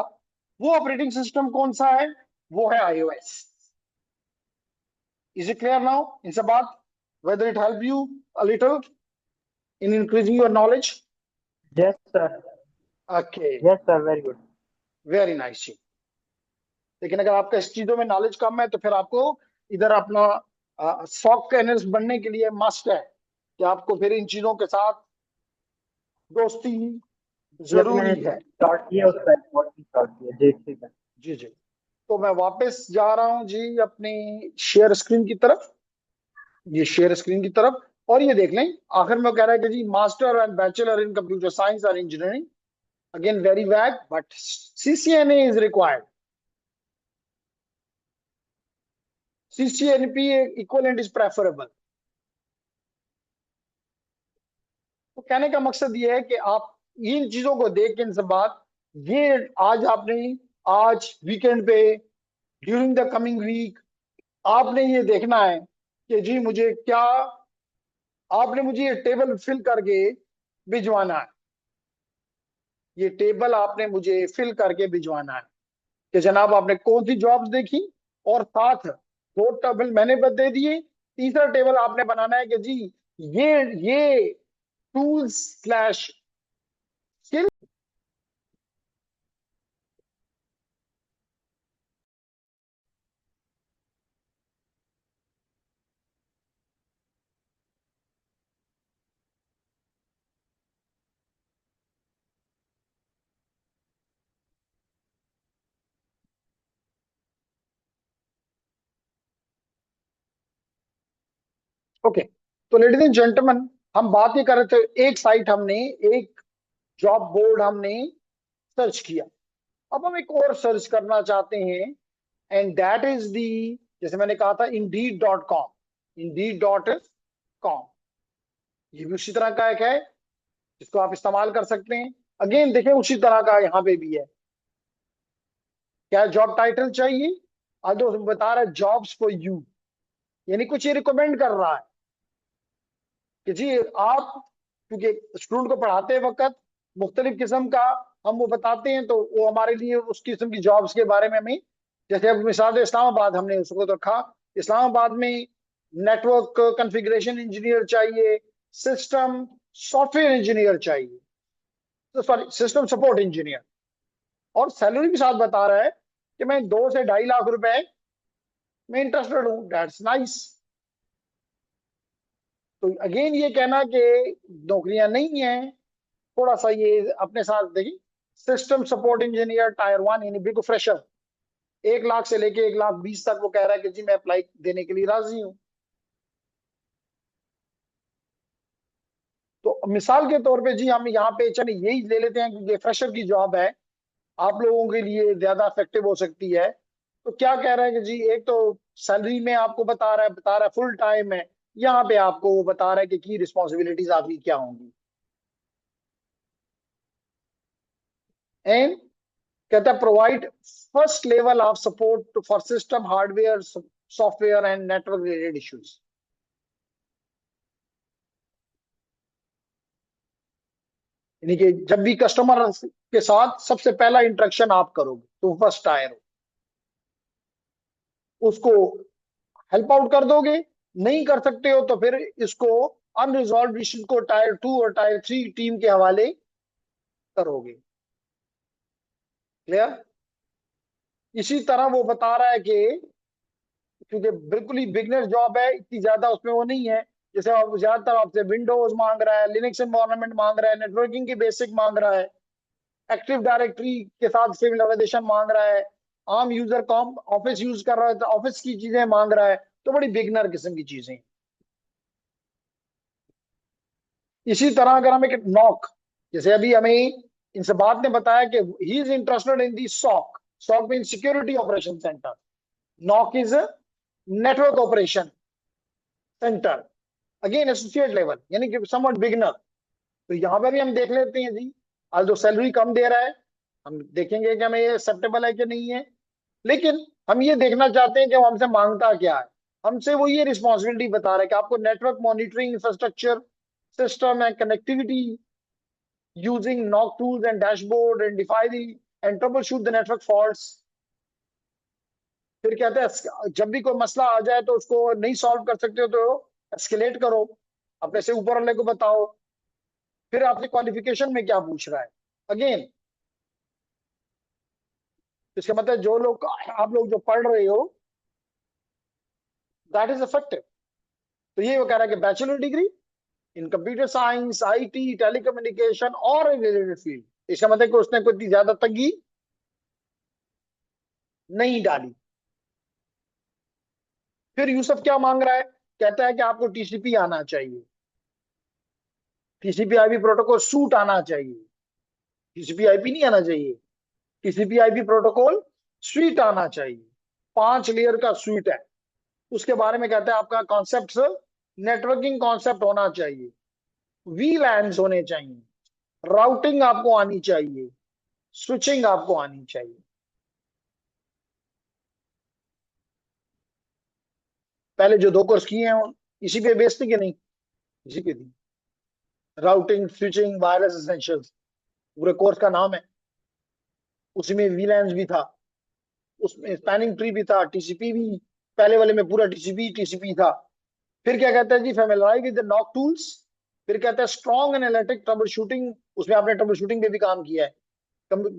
वो ऑपरेटिंग सिस्टम कौन सा है? वो है iOS. Is it clear now इन सब बात? Whether it help you a little in increasing your knowledge? Yes, sir. Okay Yes, sir. Very good. Very nice जी। लेकिन अगर आपका इस चीजों में नॉलेज कम है तो फिर आपको इधर अपना सॉक एनालिस्ट बनने के लिए मस्ट है कि आपको फिर इन चीजों के साथ दोस्ती जब मैंने जरूरी है। स्टार्ट किया उसका रिकॉर्ड भी स्टार्ट किया जी। ठीक है जी जी। तो मैं वापस जा रहा हूं जी अपनी शेयर स्क्रीन की तरफ। ये शेयर स्क्रीन की तरफ और ये देख लें आखिर में कह रहा है कि जी master and bachelor in computer science और engineering. Again very vague but CCNA is required. CCNP equivalent is preferable. तो कहने का मकसद ये है कि आप इन चीजों को देख के इनसे बात ये आज आपने आज वीकेंड पे ड्यूरिंग द कमिंग वीक आपने ये देखना है कि जी मुझे क्या आपने मुझे ये टेबल फिल करके भिजवाना है। ये टेबल आपने मुझे फिल करके भिजवाना है कि जनाब आपने कौन सी जॉब्स देखी और साथ दो टेबल मैंने दे दिए। तीसरा टेबल आपने बनाना है कि जी ये टूल्स स्लैश स्किल। ओके, तो लेडीज एंड जेंटलमैन हम बात ये कर रहे थे एक साइट हमने एक जॉब बोर्ड हमने सर्च किया। अब हम एक और सर्च करना चाहते हैं एंड दैट इज दी जैसे मैंने कहा था indeed.com। indeed.com ये भी उसी तरह का एक है जिसको आप इस्तेमाल कर सकते हैं। अगेन देखें उसी तरह का यहाँ पे भी है। क्या जॉब टाइटल चाहिए? आज तो बता रहा है जॉब्स फॉर यू, यानी कुछ ये रिकमेंड कर रहा है कि जी आप क्योंकि स्टूडेंट को पढ़ाते वक्त मुख्तलिफ किस्म का हम वो बताते हैं तो वो हमारे लिए उस किस्म की जॉब्स के बारे में हमें जैसे अब मिसाल इस्लामाबाद हमने उसको तो रखा। इस्लामाबाद में नेटवर्क कॉन्फ़िगरेशन इंजीनियर चाहिए, सिस्टम सॉफ्टवेयर इंजीनियर चाहिए, तो सॉरी सिस्टम सपोर्ट इंजीनियर। और सैलरी भी साथ बता रहा है कि मैं 2 से 2.5 लाख रुपए में इंटरेस्टेड हूँ। That's nice. तो अगेन ये कहना कि नौकरियां नहीं है थोड़ा सा ये अपने साथ देखिए सिस्टम सपोर्ट इंजीनियर टायर 1 यानी बिल्कुल फ्रेशर, 1 लाख से लेके 1,20,000 तक वो कह रहा है कि जी मैं अप्लाई देने के लिए राजी हूं। तो मिसाल के तौर पे जी हम यहाँ पे चलिए यही ले लेते हैं क्योंकि फ्रेशर की जॉब है, आप लोगों के लिए ज्यादा इफेक्टिव हो सकती है। तो क्या कह रहा है कि जी एक तो सैलरी में आपको बता रहा है फुल टाइम है, यहाँ पे आपको वो बता रहा है कि की रिस्पॉन्सिबिलिटीज आपकी क्या होंगी। एंड कहता है provide first level of support for system hardware software and network related issues. यानी कि जब भी कस्टमर के साथ सबसे पहला इंटरेक्शन आप करोगे तो फर्स्ट टायर हो, उसको हेल्प आउट कर दोगे, नहीं कर सकते हो तो फिर इसको अनरिजॉल्व इश्यूज को टायर 2 और टायर 3 टीम के हवाले करोगे। क्लियर? इसी तरह वो बता रहा है कि क्योंकि बिल्कुल ही बिगनर जॉब है, इतनी ज्यादा उसमें वो नहीं है, जैसे आप ज्यादातर आपसे विंडोज मांग रहा है, लिनक्स एनवायरनमेंट मांग रहा है, नेटवर्किंग की बेसिक मांग रहा है, एक्टिव डायरेक्टरी के साथ सिविलाइजेशन मांग रहा है, आम यूजर कॉम ऑफिस यूज कर रहा है तो ऑफिस की चीजें मांग रहा है, तो बड़ी बिगनर किस्म की चीजें। इसी तरह अगर हम एक नॉक, जैसे अभी हमें इनसे बात ने बताया कि he is interested in the SOC, SOC mean security operation centre, NOC is network operation centre, again associate level यानी कि समवट बिगनर। तो यहाँ पर भी हम देख लेते हैं जी, आज जो सैलरी कम दे रहा है हम देखेंगे कि हमें ये एक्सेप्टेबल है कि नहीं है, लेकिन हम ये देखना चाहते हैं कि वो हमसे मांगता क्या है। हमसे वो ये रिस्पॉन्सिबिलिटी बता रहा है कि आपको network monitoring infrastructure system and connectivity using knock tools and dashboard and define and trouble shoot the network faults. फिर कहते हैं जब भी कोई मसला आ जाए तो उसको नहीं सॉल्व कर सकते हो तो एस्केलेट करो, अपने से ऊपर वाले को बताओ। फिर आपसे क्वालिफिकेशन में क्या पूछ रहा है, अगेन इसका मतलब जो लोग आप लोग जो पढ़ रहे हो दैट इज इफेक्टिव। तो ये वो कह रहा है कि bachelor degree in computer science IT telecommunication और रिलेटेड फील्ड, इसका मतलब कि उसने कोई ज्यादा तंगी नहीं डाली। फिर यूसुफ क्या मांग रहा है, कहता है कि आपको टीसीपी आना चाहिए, टीसीपी आईपी प्रोटोकॉल सूट आना चाहिए, टीसीपी आईपी नहीं आना चाहिए, टीसीपी आईपी प्रोटोकॉल स्वीट आना चाहिए, 5 लेयर का स्वीट है। उसके बारे में कहता है आपका कॉन्सेप्ट नेटवर्किंग कॉन्सेप्ट होना चाहिए, वीलैन्स होने चाहिए, राउटिंग आपको आनी चाहिए, स्विचिंग आपको आनी चाहिए। पहले जो 2 कोर्स किए हैं इसी पे बेस थी कि नहीं, इसी पे थी, राउटिंग स्विचिंग वायरलेस एसेंशियल्स पूरे कोर्स का नाम है। उसी में वीलैन्स भी था, उसमें स्पैनिंग ट्री भी था, टीसीपी भी, पहले वाले में पूरा टीसीपी टीसीपी था। फिर क्या कहता है जी फैमिलियराइज विद द नॉक टूल्स, फिर कहता है स्ट्रॉन्ग एनालिटिक ट्रबल शूटिंग, उसमें आपने ट्रबल शूटिंग पे भी काम किया है।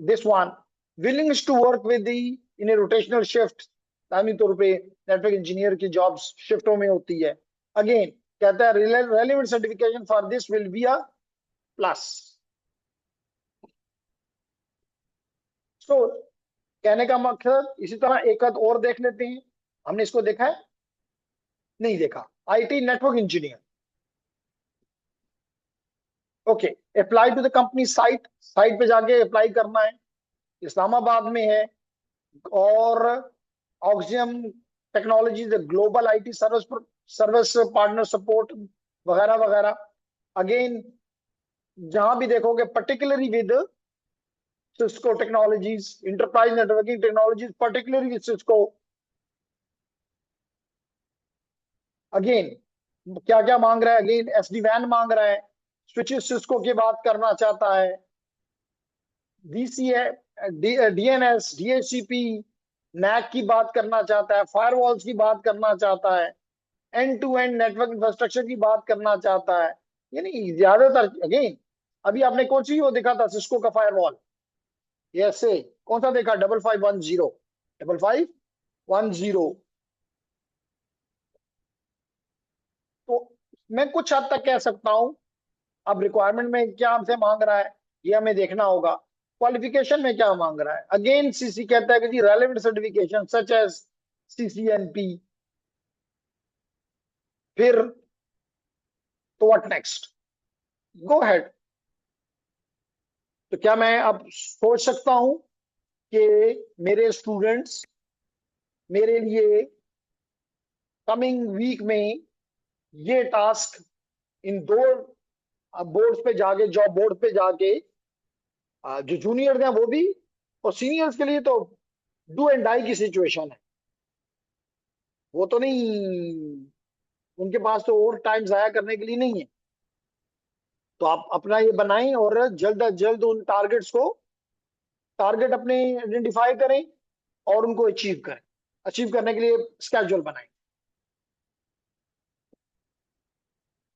This one willings to work with the in a rotational shift, दामी तौर पे नेटवर्क इंजीनियर की जॉब्स शिफ्टों में होती है। अगेन कहता है relevant certification for this will be a plus. So कहने का मकसद, इसी तरह एक आध और देख लेते हैं, हमने इसको देखा है नहीं देखा, IT network engineer. Okay, apply to the company site, site पे जाके अप्लाई करना है, इस्लामाबाद में है, और Axiom technology global IT service service partner support वगैरह वगैरह। अगेन जहां भी देखोगे particularly with Cisco technologies, enterprise networking technologies particularly with Cisco. Again क्या क्या मांग रहा है, अगेन एसडी वैन मांग रहा है, स्विचेस सिस्को की बात करना चाहता है, डीसीए डीएनएस डीएचसीपी नैक की बात करना चाहता है, फायरवॉल्स की बात करना चाहता है, end to end network infrastructure की बात करना चाहता है। यानी ज्यादातर अगेन अभी आपने कौन सी वो देखा था सिस्को का फायरवॉल, ऐसे कौन सा देखा, 5510 5510। तो मैं कुछ हद तक कह सकता हूं, अब रिक्वायरमेंट में क्या हमसे मांग रहा है ये हमें देखना होगा। क्वालिफिकेशन में क्या मांग रहा है? अगेन सीसी कहता है कि जी relevant certification such as CCNP. फिर तो व्हाट नेक्स्ट? Go head. तो क्या मैं अब सोच सकता हूं कि मेरे स्टूडेंट्स मेरे लिए कमिंग वीक में ये टास्क इन दो बोर्ड्स पे जाके, जॉब बोर्ड पे जाके, जो जूनियर हैं वो भी, और सीनियर्स के लिए तो डू एंड डाई की सिचुएशन है। वो तो नहीं, उनके पास तो और टाइम जाया करने के लिए नहीं है। तो आप अपना ये बनाएं और जल्द अज जल्द उन टारगेट अपने आइडेंटिफाई करें और उनको अचीव करें। अचीव करने के लिए स्केड्यूल बनाएं।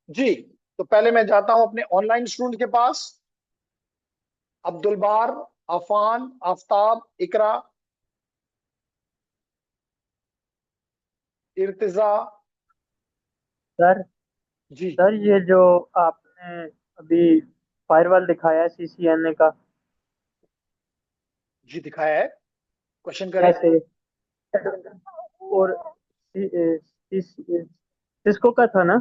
जी, तो पहले मैं जाता हूं अपने ऑनलाइन स्टूडेंट के पास। अब्दुल बार, अफान, आफ्ताब, इकरा, इर्तिजा। सर जी सर ये जो आपने अभी फायरवॉल दिखाया है सीसीएनए का, जी दिखाया है, क्वेश्चन करें। कैसे? और सिस्को का था ना,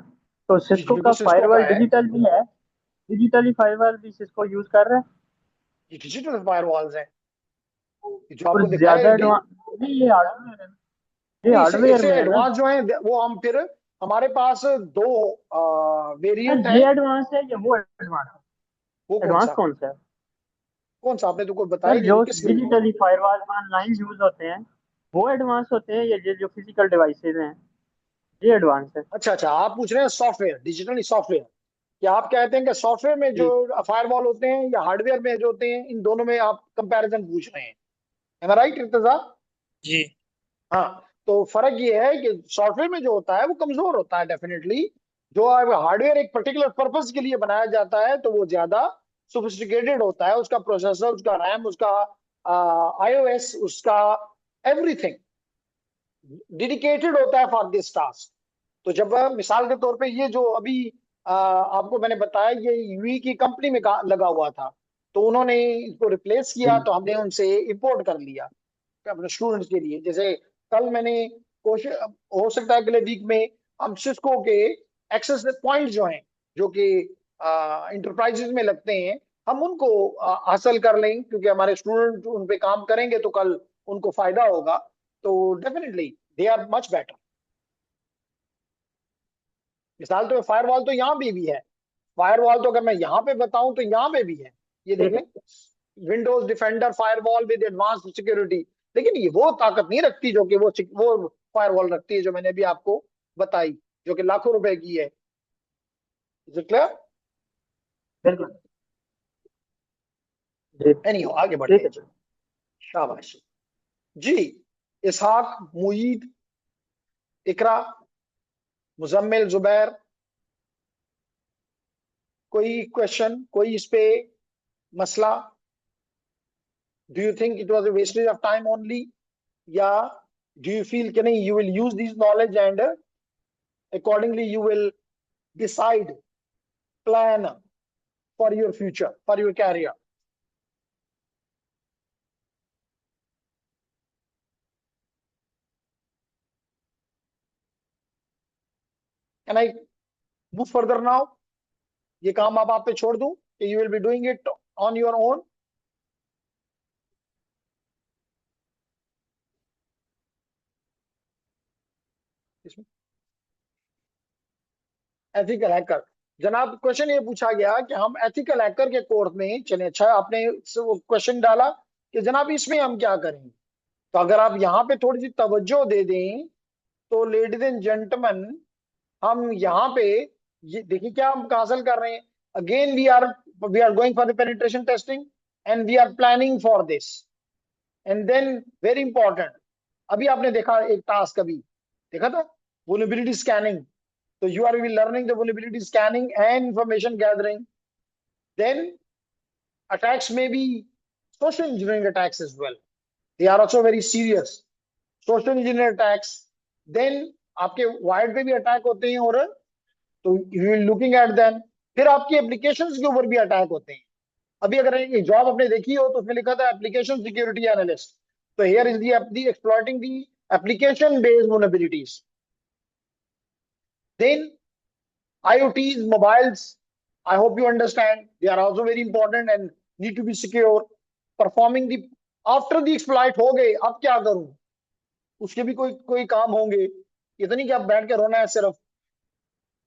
तो जी जी सिस्को का बिल्कुल सिस्को का फायरवॉल है। डिजिटल भी है, डिजिटली फायरवॉल भी सिस्को यूज कर रहा है। ये डिजिटल फायरवॉल्स हैं जो और आपको दिखाया ज्यादा अभी। एडवांस, नहीं ये हार्डवेयर है, ये नहीं, हार्डवेयर इससे में है ना एडवांस जो है वो हम फिर, हमारे पास दो सर? वेरिएंट ये हैं। एडवांस है या वो एडवांस वो है? कौन एडवांस सा? कौन सा है? कौन सा आपने तो कोई बताया सर ही नहीं, जो वो किस लिए? डिजिटली फायरवॉल ऑनलाइन यूज होते हैं वो एडवांस होते हैं, या ये जो फिजिकल डिवाइसेज हैं ये एडवांस है? अच्छा अच्छा, आप पूछ रहे हैं सॉफ्टवेयर, डिजिटली सॉफ्टवेयर। क्या आप कहते हैं कि सॉफ्टवेयर में जो जी फायरवॉल होते हैं या हार्डवेयर में जो होते हैं, इन दोनों में आप कंपैरिजन पूछ रहे हैं? एम आई राइट इर्तिजा? जी। हाँ, तो फर्क ये है कि सॉफ्टवेयर में जो होता है वो कमजोर होता है डेफिनेटली। जो हार्डवेयर एक पर्टिकुलर पर्पस के लिए बनाया जाता है तो वो ज्यादा सोफिस्टिकेटेड होता है। उसका प्रोसेसर, उसका रैम, उसका आईओएस, उसका एवरीथिंग डेडिकेटेड होता है फॉर दिस टास्क। तो जब मिसाल के तौर पे ये जो अभी आपको मैंने बताया, ये यूई की कंपनी में लगा हुआ था, तो उन्होंने इसको रिप्लेस किया, जी तो हमने उनसे इंपोर्ट कर लिया अपने स्टूडेंट्स के लिए। जैसे कल मैंने कोशिश, हो सकता है अगले वीक में हम सिस्को के एक्सेस पॉइंट जो हैं, जो कि इंटरप्राइजेज में लगते हैं, हम उनको हासिल कर लें, क्योंकि हमारे स्टूडेंट उन पे काम करेंगे तो कल उनको फायदा होगा। तो definitely they are much better. मिसाल तो फायरवॉल तो यहाँ भी है। फायरवॉल तो अगर मैं यहाँ पे बताऊं तो यहाँ पे भी है, ये देख ठीक लें। है। Windows defender firewall with advance security. लेकिन ये वो ताकत नहीं रखती जो कि वो फायरवॉल रखती है जो मैंने अभी आपको बताई, जो कि लाखों रुपए की है। Is it clear? बिल्कुल। जी एनी हो, आगे बढ़ते ठीक हैं है जी। सर। शाबाश जी। इसहाक, मुईद, इकरा, मुजम्मिल, जुबैर, कोई क्वेश्चन, कोई इस पे मसला? Do you think it was a wastage of time only, या डू यू फील कि नहीं, you will use this knowledge and accordingly you will decide, plan for your future, for your career? Can I move further now? ये काम अब आप पे छोड़ दूं कि you will be doing it on your own? इसमें एथिकल हैकर, जनाब क्वेश्चन ये पूछा गया कि हम एथिकल हैकर के कोर्स में चले। अच्छा, आपने क्वेश्चन डाला कि जनाब इसमें हम क्या करेंगे। तो अगर आप यहाँ पे थोड़ी सी तवज्जो दे दें तो लेडीज एंड जेंटलमैन, हम यहाँ पे ये देखिए क्या हम हासिल कर रहे हैं। Again we are going for the penetration testing and we are planning for this. And then very important, अभी आपने देखा एक टास्क अभी देखा था, वुलनेबिलिटी स्कैनिंग। तो you are be learning the vulnerability scanning and information gathering. Then attacks may be social engineering attacks as well. They are also very serious. Social engineer attacks, then आपके wired पे भी attack होते हैं, और तो you looking at them. फिर आपकी applications के ऊपर भी अटैक होते हैं। अभी अगर एक जॉब आपने देखी हो तो उसमें लिखा था एप्लीकेशन सिक्योरिटी एनालिस्ट, तो here is the exploiting the application based vulnerabilities. Then IoTs, mobiles, I hope you understand, they are also very important and need to be secure. Performing the after the exploit हो गए, अब क्या करूं, उसके भी कोई काम होंगे, इतनी कि आप बैठ के रोना है सिर्फ,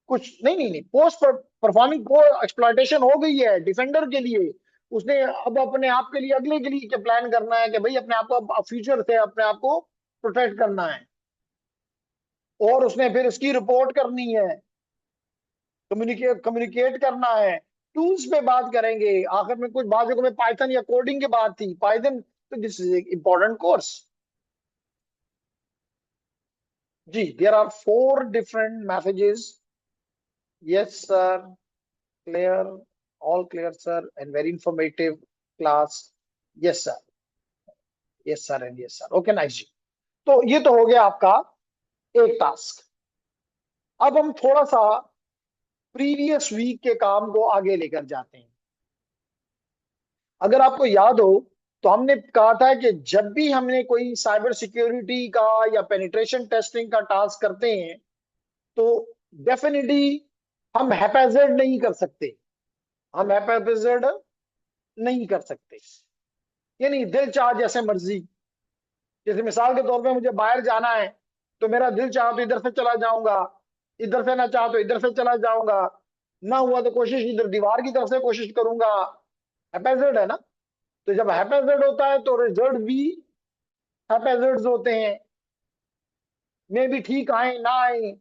कुछ नहीं नहीं नहीं, पोस्ट परफॉर्मिंग को एक्सप्लॉइटेशन हो गई है डिफेंडर के लिए, उसने अब अपने आप के लिए अगले के लिए क्या प्लान करना है कि भाई अपने आप को फ्यूचर से अपने आप को प्रोटेक्ट करना है, और उसने फिर इसकी रिपोर्ट करनी है, कम्युनिकेट करना है। टूल्स पे बात करेंगे आखिर में, कुछ बातों में पाइथन या कोडिंग की बात थी, पाइथन, तो दिस इज एक इंपॉर्टेंट कोर्स जी। There are 4 different messages, yes sir, clear, all clear sir, and very informative class, yes sir, yes sir and yes sir, okay nice जी। तो ये तो हो गया आपका एक टास्क। अब हम थोड़ा सा प्रीवियस वीक के काम को आगे लेकर जाते हैं। अगर आपको याद हो तो हमने कहा था कि जब भी हमने कोई साइबर सिक्योरिटी का या पेनिट्रेशन टेस्टिंग का टास्क करते हैं तो डेफिनेटली हम हैप्पैज़ार्ड नहीं कर सकते, हम हैप्पैज़ार्ड नहीं कर सकते, यानी दिल चाह जैसे मर्जी। जैसे मिसाल के तौर पे मुझे बाहर जाना है तो मेरा दिल चाह तो इधर से चला जाऊंगा, इधर से ना चाह तो इधर से चला जाऊंगा, ना हुआ तो कोशिश इधर दीवार की तरफ से कोशिश करूंगा, हैप्पैज़ार्ड है ना। तो जब हैप्पैज़ार्ड होता है तो रिजल्ट भी हैप्पैज़ार्ड्स होते हैं, मे भी ठीक आए ना आए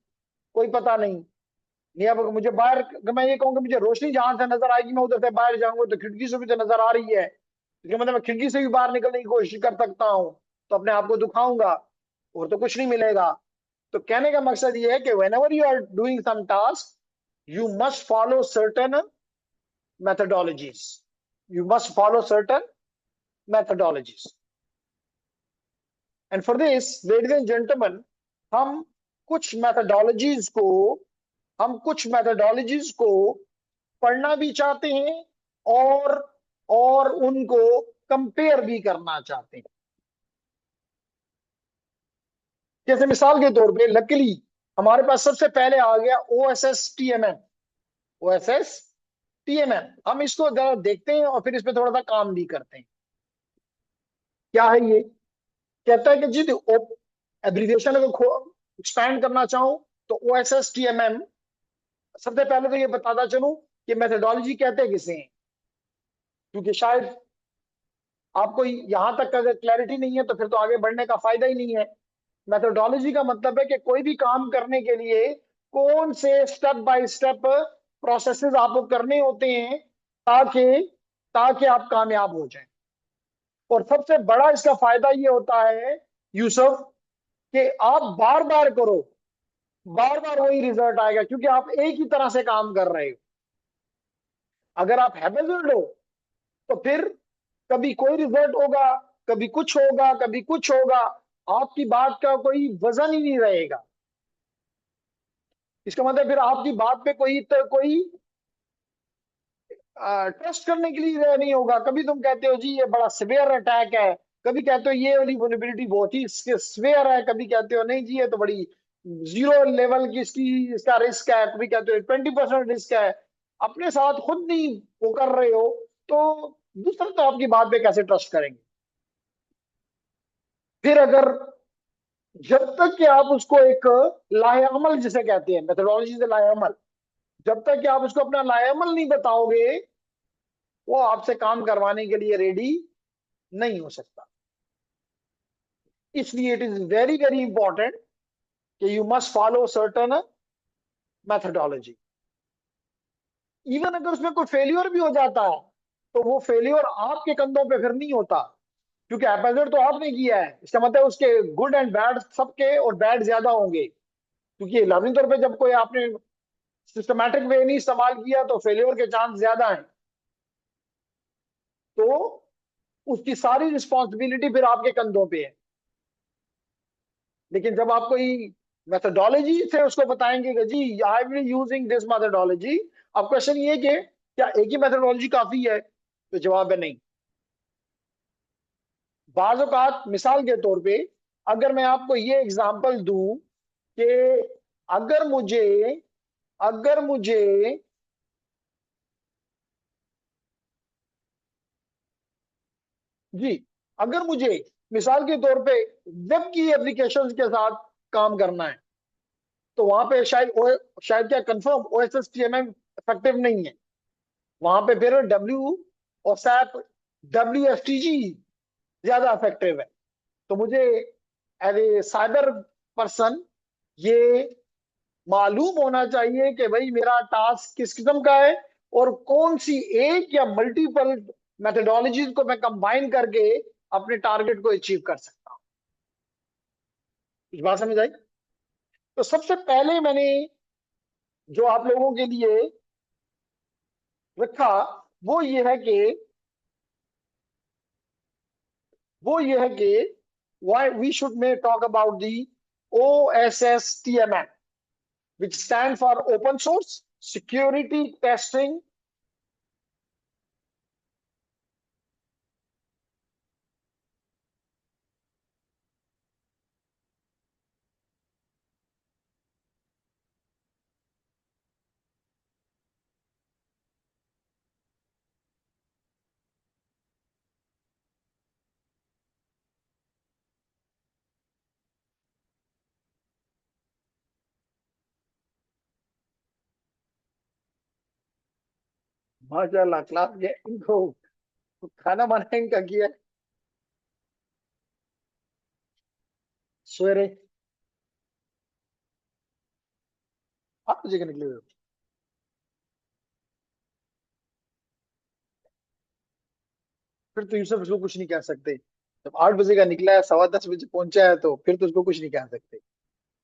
कोई पता नहीं। नहीं अब मुझे बाहर, अगर मैं ये कहूँ मुझे रोशनी जहां से नजर आएगी मैं उधर से बाहर जाऊंगा तो खिड़की से भी तो नजर आ रही है, तो मतलब मैं खिड़की से भी बाहर निकलने की कोशिश कर सकता हूँ, तो अपने आप को दुखाऊंगा और तो कुछ नहीं मिलेगा। तो कहने का मकसद ये है कि whenever you are doing some task you must follow certain methodologies, you must follow certain methodologies, and for this ladies and gentlemen हम कुछ methodologies को पढ़ना भी चाहते हैं और उनको कंपेयर भी करना चाहते हैं। जैसे मिसाल के तौर पे लकीली हमारे पास सबसे पहले आ गया OSS TMM, हम इसको जरा देखते हैं और फिर इस पे थोड़ा सा काम भी करते हैं। क्या है ये? कहता है कि जी एब्रीविएशन अगर एक्सपैंड करना चाहूं तो OSS TMM, सबसे पहले तो ये बताता चलूं कि मेथोडोलॉजी कहते किसे हैं, क्योंकि शायद आपको यहां तक अगर क्लैरिटी नहीं है तो फिर तो आगे बढ़ने का फायदा ही नहीं है। मेथोडोलॉजी का मतलब है कि कोई भी काम करने के लिए कौन से स्टेप बाय स्टेप प्रोसेसेस आपको करने होते हैं ताकि आप कामयाब हो जाएं। और सबसे बड़ा इसका फायदा ये होता है यूसुफ कि आप बार बार करो, बार बार वही रिजल्ट आएगा, क्योंकि आप एक ही तरह से काम कर रहे हो। अगर आप हैप्पैज़ार्ड हो तो फिर कभी कोई रिजल्ट होगा, कभी कुछ होगा, कभी कुछ होगा, आपकी बात का कोई वजन ही नहीं रहेगा। इसका मतलब फिर आपकी बात पे कोई ट्रस्ट करने के लिए नहीं होगा। कभी तुम कहते हो जी ये बड़ा सिवियर अटैक है, कभी कहते हो ये वाली वल्नरेबिलिटी बहुत ही सिवियर है, कभी कहते हो नहीं जी ये तो बड़ी 0 लेवल की इसका रिस्क है, कभी कहते हो 20% रिस्क है। अपने साथ खुद नहीं वो कर रहे हो तो दूसरे तो आपकी बात पे कैसे ट्रस्ट करेंगे। फिर अगर जब तक कि आप उसको एक लाहेअमल जिसे कहते हैं, मेथोडोलॉजी से लाहेअमल, जब तक कि आप उसको अपना लाहेअमल नहीं बताओगे वो आपसे काम करवाने के लिए रेडी नहीं हो सकता। इसलिए it is very very important कि you must follow certain methodology. Even अगर उसमें कोई फेल्योर भी हो जाता है तो वो फेल्योर आपके कंधों पे फिर नहीं होता, क्योंकि हैप्पैज़ार्ड तो आपने किया है, इसका मतलब उसके गुड एंड बैड सबके और बैड ज्यादा होंगे, क्योंकि लाजमी तौर पे जब कोई आपने सिस्टमैटिक वे नहीं इस्तेमाल किया तो फेल्योर के चांस ज्यादा हैं। तो उसकी सारी रिस्पॉन्सिबिलिटी फिर आपके कंधों पे है। लेकिन जब आप कोई मेथोडोलॉजी से उसको बताएंगे कि जी I will using this methodology, अब क्वेश्चन ये कि क्या एक ही मेथोडोलॉजी काफी है? तो जवाब है नहीं। बाज़ औक़ात मिसाल के तौर पे अगर मैं आपको ये एग्जांपल दूं कि अगर मुझे अगर मुझे जी अगर मुझे मिसाल के तौर पे वेब की एप्लीकेशंस के साथ काम करना है, तो वहां पे शायद क्या कंफर्म OSSTMM इफेक्टिव नहीं है। वहां पे फिर और सैप WSTG ज्यादा इफेक्टिव है। तो मुझे एज ए साइबर पर्सन ये मालूम होना चाहिए कि भाई मेरा टास्क किस किस्म का है और कौन सी एक या मल्टीपल मेथोडोलॉजीज को मैं कंबाइन करके अपने टारगेट को अचीव कर सकता हूं। इस बात समझ आई? तो सबसे पहले मैंने जो आप लोगों के लिए रखा वो ये है कि why we should may talk about the OSSTMM, which stand for open source security testing माशाल्लाह क्लास ये इनको खाना बनाने इनका किया है सवेरे 8 बजे के निकले हुए हो। फिर तो यूसुफ उसको कुछ नहीं कह सकते। जब 8 बजे का निकला है 10:15 बजे पहुंचा है तो फिर तो उसको कुछ नहीं कह सकते।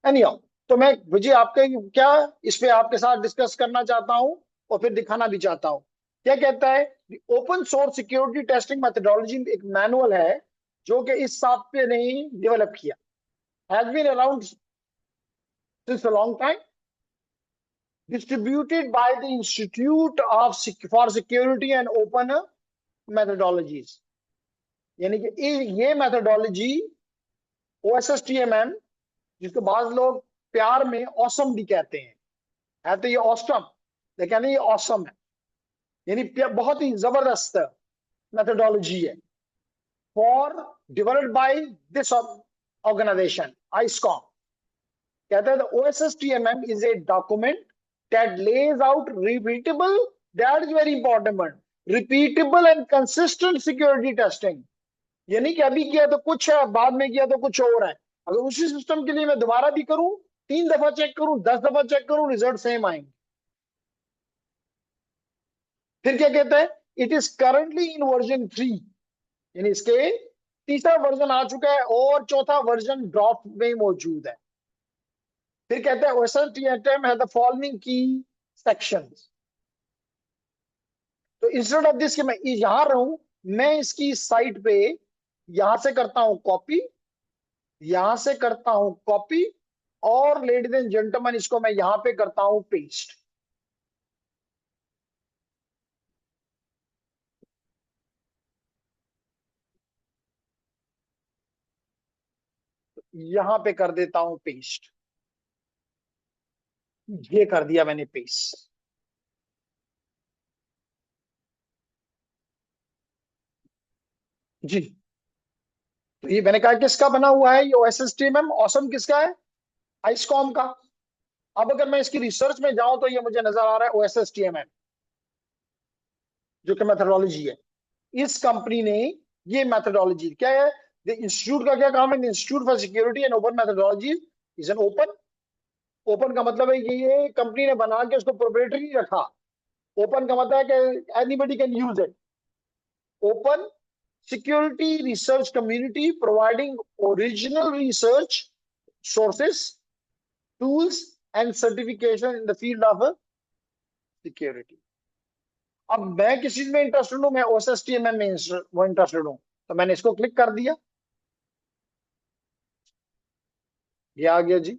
एनीहाउ, तो मैं विजय आपके क्या इस पे आपके साथ डिस्कस करना चाहता हूं और फिर दिखाना भी चाहता हूं। क्या कहता है open source security testing methodology एक मैनुअल है जो कि इस सॉफ्टवेयर ने डेवलप किया, has been around since a long time, distributed by the Institute of for Security and Open Methodologies। यानी कि ये मेथोडोलॉजी OSSTMM, जिसको बाज लोग प्यार में ऑसम भी कहते हैं, है तो ये ऑसम लेकिन ये ऑसम है, यानी बहुत ही जबरदस्त मेथोडोलॉजी है for developed by this organization ISECOM. कहते हैं OSSTMM is a document that lays out repeatable, that is very important one, repeatable and consistent security testing। यानी कि अभी किया तो कुछ है, बाद में किया तो कुछ और है। अगर उसी सिस्टम के लिए मैं दोबारा भी करूं, 3 दफा चेक करूं, 10 दफा चेक करूं, रिजल्ट सेम आएंगे। फिर क्या कहता है, it is currently in version 3, यानी इसके तीसरा वर्जन आ चुका है और चौथा वर्जन ड्रॉप में मौजूद है। फिर कहता है OSSTMM है द फॉलोइंग की सेक्शंस। तो इंस्टेड ऑफ दिस कि मैं यहां रहूं, मैं इसकी साइट पे यहां से करता हूं कॉपी, यहां से करता हूं कॉपी, और लेडीज एंड जेंटलमैन इसको मैं यहां पे करता हूं पेस्ट। यहां पे कर देता हूं पेस्ट। ये कर दिया मैंने पेस्ट। जी, तो ये मैंने कहा किसका बना हुआ है, ये OSSTMM ऑसम किसका है, आइसकॉम का। अब अगर मैं इसकी रिसर्च में जाऊं तो ये मुझे नजर आ रहा है OSSTMM जो कि मेथोडोलॉजी है। इस कंपनी ने ये मेथोडोलॉजी क्या है, इंस्टीट्यूट का क्या काम है, institute for security and open methodology is an open. Open का मतलब है कि ये कंपनी ने बना के उसको प्रोप्राइटरी रखा। ओपन का मतलब है कि anybody can use it. Open security research community providing original research sources, tools and certification in the field of security। अब मैं किस चीज में इंटरेस्टेड हूं, मैं OSSTMM में वो इंटरेस्टेड हूं, तो मैंने इसको क्लिक कर दिया, ये आ गया जी।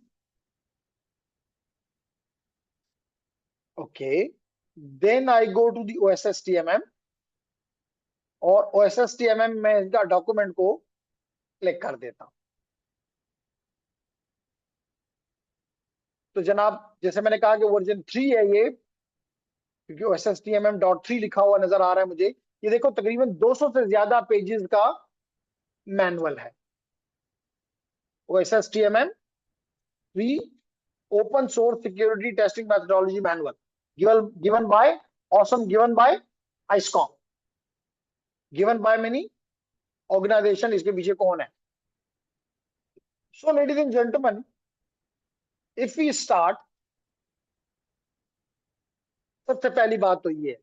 Okay, then I go to the OSSTMM। और OSSTMM में इनका डॉक्यूमेंट को क्लिक कर देता हूं। तो जनाब जैसे मैंने कहा कि वर्जन 3 है ये, क्योंकि OSSTMM.3 लिखा हुआ नजर आ रहा है मुझे। ये देखो तकरीबन 200 से ज्यादा पेजेस का मैनुअल है। OSSTMM3 open source security testing methodology manual given by awesome, given by ISECOM, given by many organization. इसके पीछे कौन है? So ladies and gentleman, if we start, सबसे पहली बात तो ये है,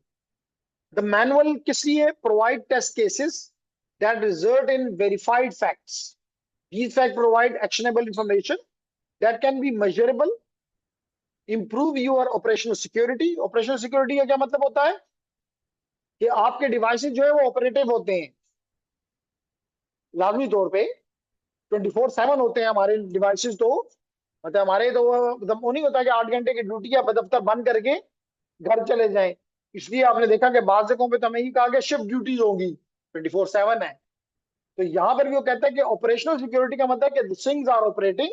द मैनुअल किस लिए? Provide test cases that result in verified facts. These facts provide actionable information that can be measurable, improve your operational security। Operational security का क्या मतलब होता है? कि आपके डिवाइसेस जो है वो ऑपरेटिव होते हैं, लाजमी तौर पे 24/7 होते हैं हमारे डिवाइसेस। तो मतलब हमारे तो मतलब वो नहीं होता कि 8 घंटे की ड्यूटी या दफ्तर बंद करके घर चले जाएं। इसलिए आपने देखा कि बाज़ जगहों पे तो हमें ही कहा कि शिफ्ट ड्यूटीज होगी, 24/7 है। तो यहां पर भी वो कहता है कि ऑपरेशनल सिक्योरिटी का मतलब है कि things are operating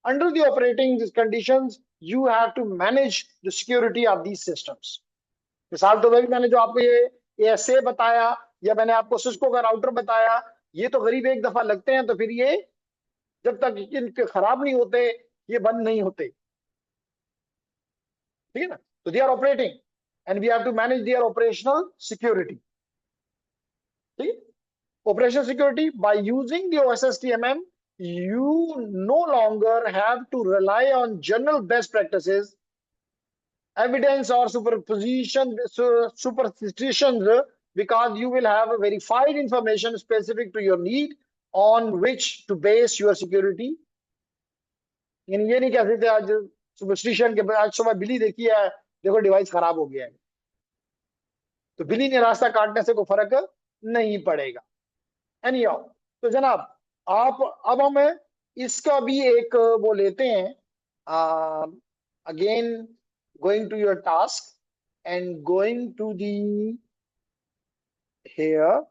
under the operating conditions, you have to manage the security of these systems. मिसाल तो वही मैंने जो आपको ये ASA बताया, या मैंने आपको सिस्को का राउटर बताया, ये तो गरीब एक दफा लगते हैं, तो फिर ये जब तक इनके खराब नहीं होते ये बंद नहीं होते, ठीक है ना? तो they are operating and we have to manage their operational security. ठीक है? Operational security, by using the OSSTMM, you no longer have to rely on general best practices, evidence or superstitions, because you will have verified information specific to your need on which to base your security। यानी ये नहीं कह सकते आज superstition के, आज सुबह बिल्ली देखी है, देखो डिवाइस खराब हो गया है, तो बिल्ली ने रास्ता काटने से कोई फर्क नहीं पड़ेगा। एनीहाउ, तो जनाब आप अब हम इसका भी एक वो लेते हैं, again going to your task and going to the hair.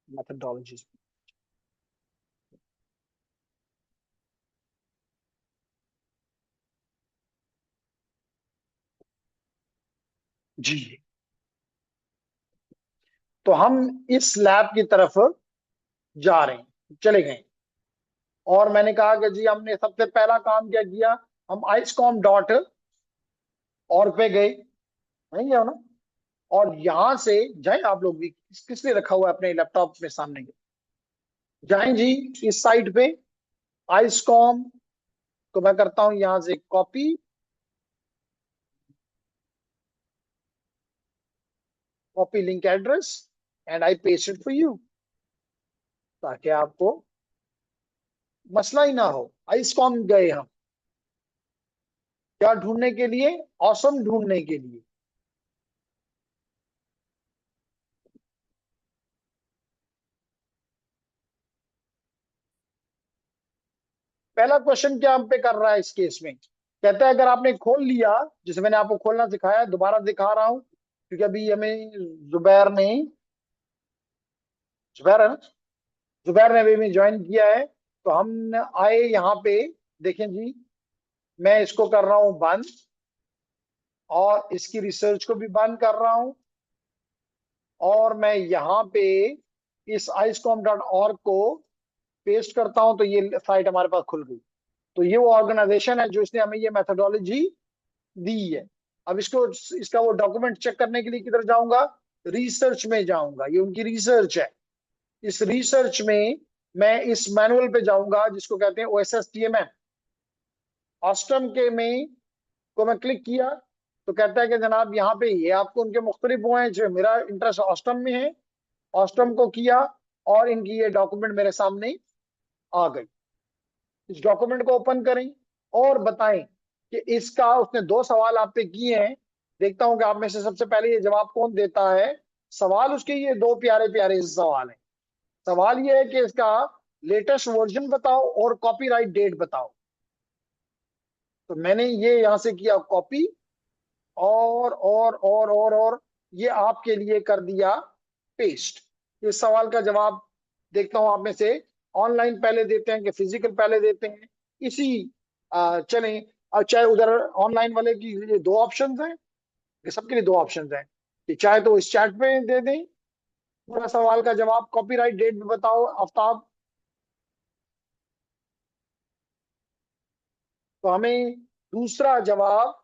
methodologies, जी। तो हम इस लैब की तरफ जा रहे हैं, चले गए, और मैंने कहा कि जी हमने सबसे पहला काम क्या किया, हम iscom.org पे गए, नहीं गया ना? और यहां से जाए, आप लोग भी किस लिए रखा हुआ है अपने लैपटॉप में सामने, जाएं जी इस साइट पे आइसकॉम को मैं करता हूं यहां से copy link address and I paste it for you, ताकि आपको मसला ही ना हो। आइसकॉम गए हम क्या ढूंढने के लिए? ऑसम ढूंढने के लिए। पहला क्वेश्चन क्या हम पे कर रहा है इस केस में? कहता है अगर आपने खोल लिया, जिसे मैंने आपको खोलना सिखाया, दोबारा दिखा रहा हूं क्योंकि अभी हमें जुबैर है ना, जुबैर ने अभी ज्वाइन किया है। तो हम आए यहाँ पे, देखें जी मैं इसको कर रहा हूं बंद, और इसकी रिसर्च को भी बंद कर रहा हूं, और मैं यहाँ पे इस iscom.org को पेस्ट करता हूं, तो ये साइट हमारे पास खुल गई। तो ये वो ऑर्गेनाइजेशन है जो इसने हमें ये मेथोडोलॉजी दी है। अब इसको, इसका वो डॉक्यूमेंट चेक करने के लिए किधर जाऊंगा? रिसर्च में जाऊंगा, ये उनकी रिसर्च है। इस रिसर्च में मैं इस मैनुअल पे जाऊंगा जिसको कहते हैं OSSTMM। ऑस्टम के में को मैं क्लिक किया तो कहता है कि जनाब यहाँ पे ये आपको उनके मुख्तलिफ वो हैं, जो मेरा इंटरेस्ट ऑस्टम में है, ऑस्टम को किया, और इनकी ये डॉक्यूमेंट मेरे सामने आ गई। इस डॉक्यूमेंट को ओपन करें, और बताएं कि इसका, उसने 2 सवाल आप पे किए हैं, देखता हूं कि आप में से सबसे पहले ये जवाब कौन देता है। सवाल उसके ये 2 प्यारे प्यारे सवाल हैं। सवाल ये है कि इसका लेटेस्ट वर्जन बताओ और कॉपीराइट डेट बताओ। तो मैंने ये यहां से किया कॉपी, और ये आपके लिए कर दिया पेस्ट। इस सवाल का जवाब देखता हूं आप में से ऑनलाइन पहले देते हैं कि फिजिकल पहले देते हैं। इसी चलें, और चाहे उधर ऑनलाइन वाले की ये 2 ऑप्शंस हैं, ये सबके लिए 2 ऑप्शंस हैं कि चाहे तो इस चैट पे दे दें पूरा सवाल का जवाब, कॉपीराइट डेट भी बताओ आफ्ताब। तो हमें दूसरा जवाब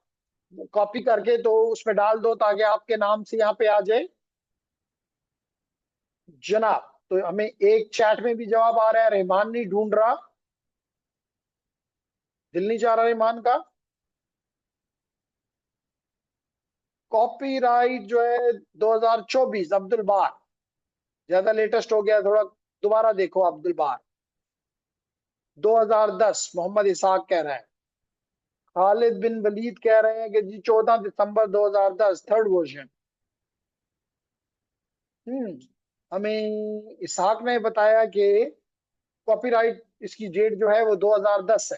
कॉपी करके तो उसमें डाल दो ताकि आपके नाम से यहाँ पे आ जाए जनाब। तो हमें एक चैट में भी जवाब आ रहा है, रहमान नहीं ढूंढ रहा, दिल नहीं चाह रहा रहमान का। कॉपीराइट जो है 2024 अब्दुल बार, ज्यादा लेटेस्ट हो गया थोड़ा, दोबारा देखो अब्दुल बार। 2010 मोहम्मद इसाक कह रहा है। खालिद बिन वलीद कह रहे हैं कि जी 14 दिसंबर 2010 थर्ड वर्जन। हमें इसाक ने बताया कि कॉपीराइट इसकी डेट जो है वो 2010 है।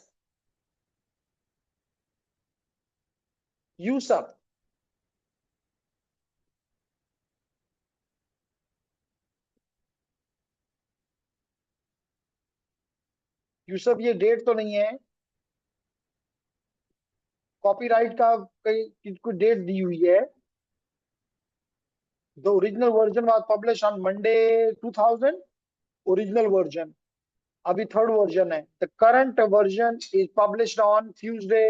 यूसफ, यूसुफ ये डेट तो नहीं है कॉपीराइट का, कहीं कोई डेट दी हुई है। The original version was publish on Monday 2000, original version. अभी थर्ड वर्जन है। The current version is published on Tuesday.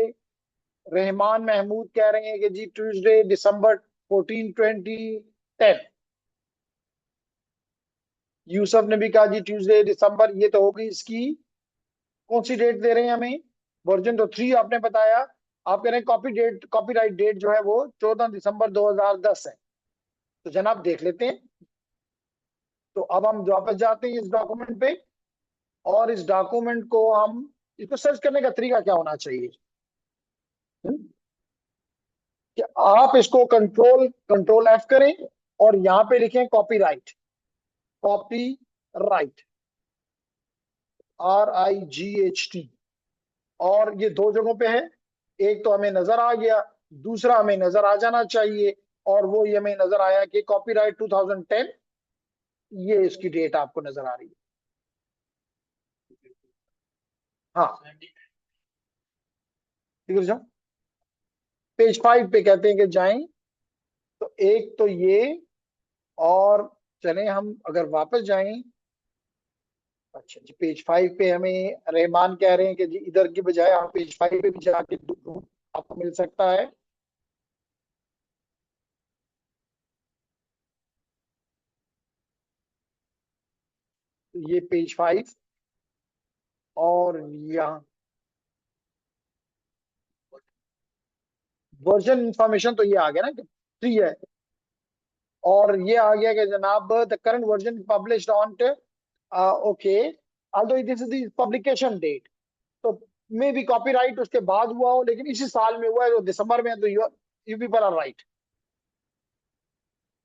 Rahman Mahmood कह रहे हैं कि जी ट्यूसडे दिसंबर 14 2010। यूसुफ ने भी कहा जी ट्यूसडे दिसंबर। ये तो होगी इसकी, कौन सी डेट दे रहे हैं हमें, वर्जन तो 3 आपने बताया। आप कह रहे हैं कॉपीराइट डेट जो है वो 14 दिसंबर 2010 है। तो जनाब देख लेते हैं। तो अब हम वापस जाते हैं इस डॉक्यूमेंट पे, और इस डॉक्यूमेंट को हम, इसको सर्च करने का तरीका क्या होना चाहिए, हम्म? कि आप इसको कंट्रोल कंट्रोल एफ करें और यहां पे लिखें कॉपीराइट, कॉपीराइट, RIGHT। और ये 2 जगहों पे है, एक तो हमें नजर आ गया, दूसरा हमें नजर आ जाना चाहिए, और वो ये हमें नजर आया कि कॉपीराइट 2010, ये इसकी डेट आपको नजर आ रही है। हाँ, इधर जाओ, पेज 5 पे कहते हैं कि जाएं। तो एक तो ये, और चलें हम अगर वापस जाएं, अच्छा जी पेज 5 पे हमें रहमान कह रहे हैं कि जी इधर की बजाय आप पेज 5 पे भी जाके आपको मिल सकता है। तो ये पेज 5, और यहाँ वर्जन इंफॉर्मेशन तो ये आ गया ना कि 3 है, और ये आ गया कि जनाब the current version published on, okay, although this is the publication date, तो मे बी कॉपीराइट उसके बाद हुआ हो, लेकिन इसी साल में हुआ है, तो दिसंबर में है, तो यू पीपल आर राइट।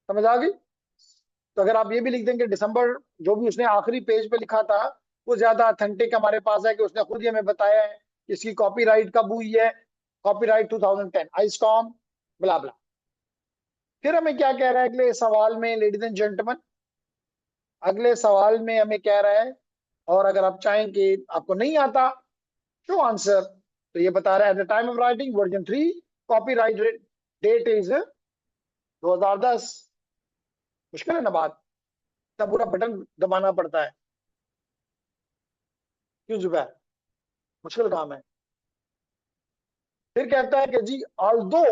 समझ आ गई। तो अगर आप ये भी लिख देंगे दिसंबर, जो भी उसने आखिरी पेज पे लिखा था वो ज्यादा अथेंटिक हमारे पास है, कि उसने खुद ही हमें बताया है कि इसकी कॉपीराइट कब हुई है, कॉपीराइट 2010 आइसकॉम ब्ला ब्ला। फिर हमें क्या कह रहा है अगले सवाल में, लेडीज एंड जेंटलमैन, अगले सवाल में हमें कह रहा है, और अगर आप चाहें कि आपको नहीं आता शो आंसर, तो ये बता रहा है at the time of writing version 3 copyright date is 2010। मुश्किल है ना बात, इतना पूरा बटन दबाना पड़ता है, क्यों जुबैर, मुश्किल काम है। फिर कहता है कि जी ऑल्दो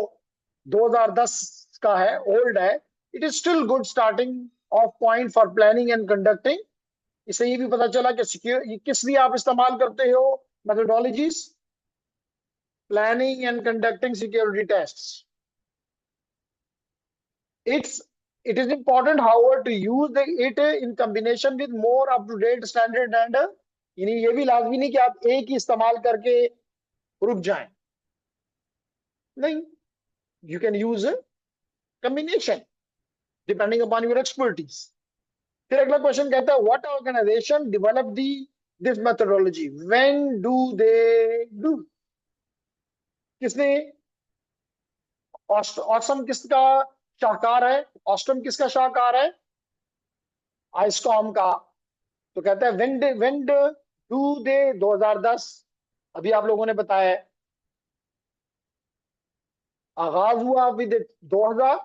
2010 का है, ओल्ड है, it is still good starting of point for planning and conducting. इससे ये भी पता चला कि सिक्योर किस लिए आप इस्तेमाल करते हो methodologies, planning and conducting security tests. It's it is important, however, to use it in combination with more up to date standard, and यानी ये भी लाजमी नहीं कि आप एक ही इस्तेमाल करके रुक जाएं? नहीं, you can use combination depending upon your expertise. फिर अगला क्वेश्चन कहता है what organisation develop the this methodology, when do they do? किसने? ऑस्टम किसका शाहकार है? ऑस्टम किसका शाहकार है? आइसकॉम का। तो कहता है व्हेन डू दे 2010, अभी आप लोगों ने बताया है। आगाज हुआ विद 2000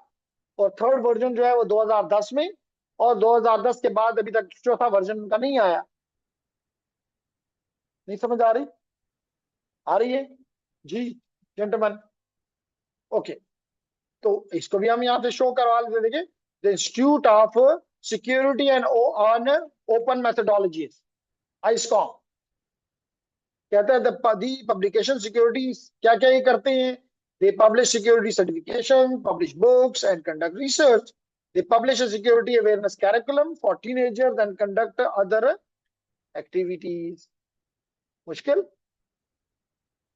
और थर्ड वर्जन जो है वो 2010 में, और 2010 के बाद अभी तक चौथा वर्जन उनका नहीं आया। नहीं समझ आ रही? आ रही है जी जेंटलमैन? ओके, तो इसको भी हम यहाँ पे शो करवा लेते। देखिए, the institute of security and on open methodologies, ISECOM. कहता है दी पब्लिकेशन सिक्योरिटी, क्या क्या ये करते हैं? They publish security certification, publish books and conduct research. They publish security awareness curriculum for teenagers and conduct other activities. मुश्किल?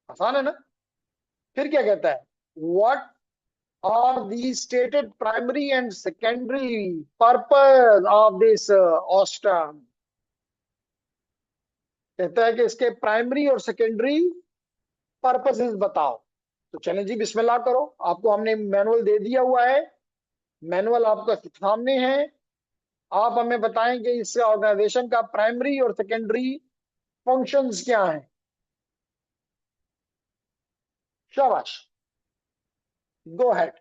आसान है ना? फिर क्या कहता है? What are the stated primary and secondary purpose of this OSTEM? कहता है कि इसके प्राइमरी और सेकेंडरी पर्पसेस बताओ। तो चलें जी, बिस्मिल्लाह करो। आपको हमने मैनुअल दे दिया हुआ है, मैनुअल आपका सामने है। आप हमें बताएं कि इस ऑर्गेनाइजेशन का प्राइमरी और सेकेंडरी फंक्शंस क्या हैं। शाबाश, गो अहेड।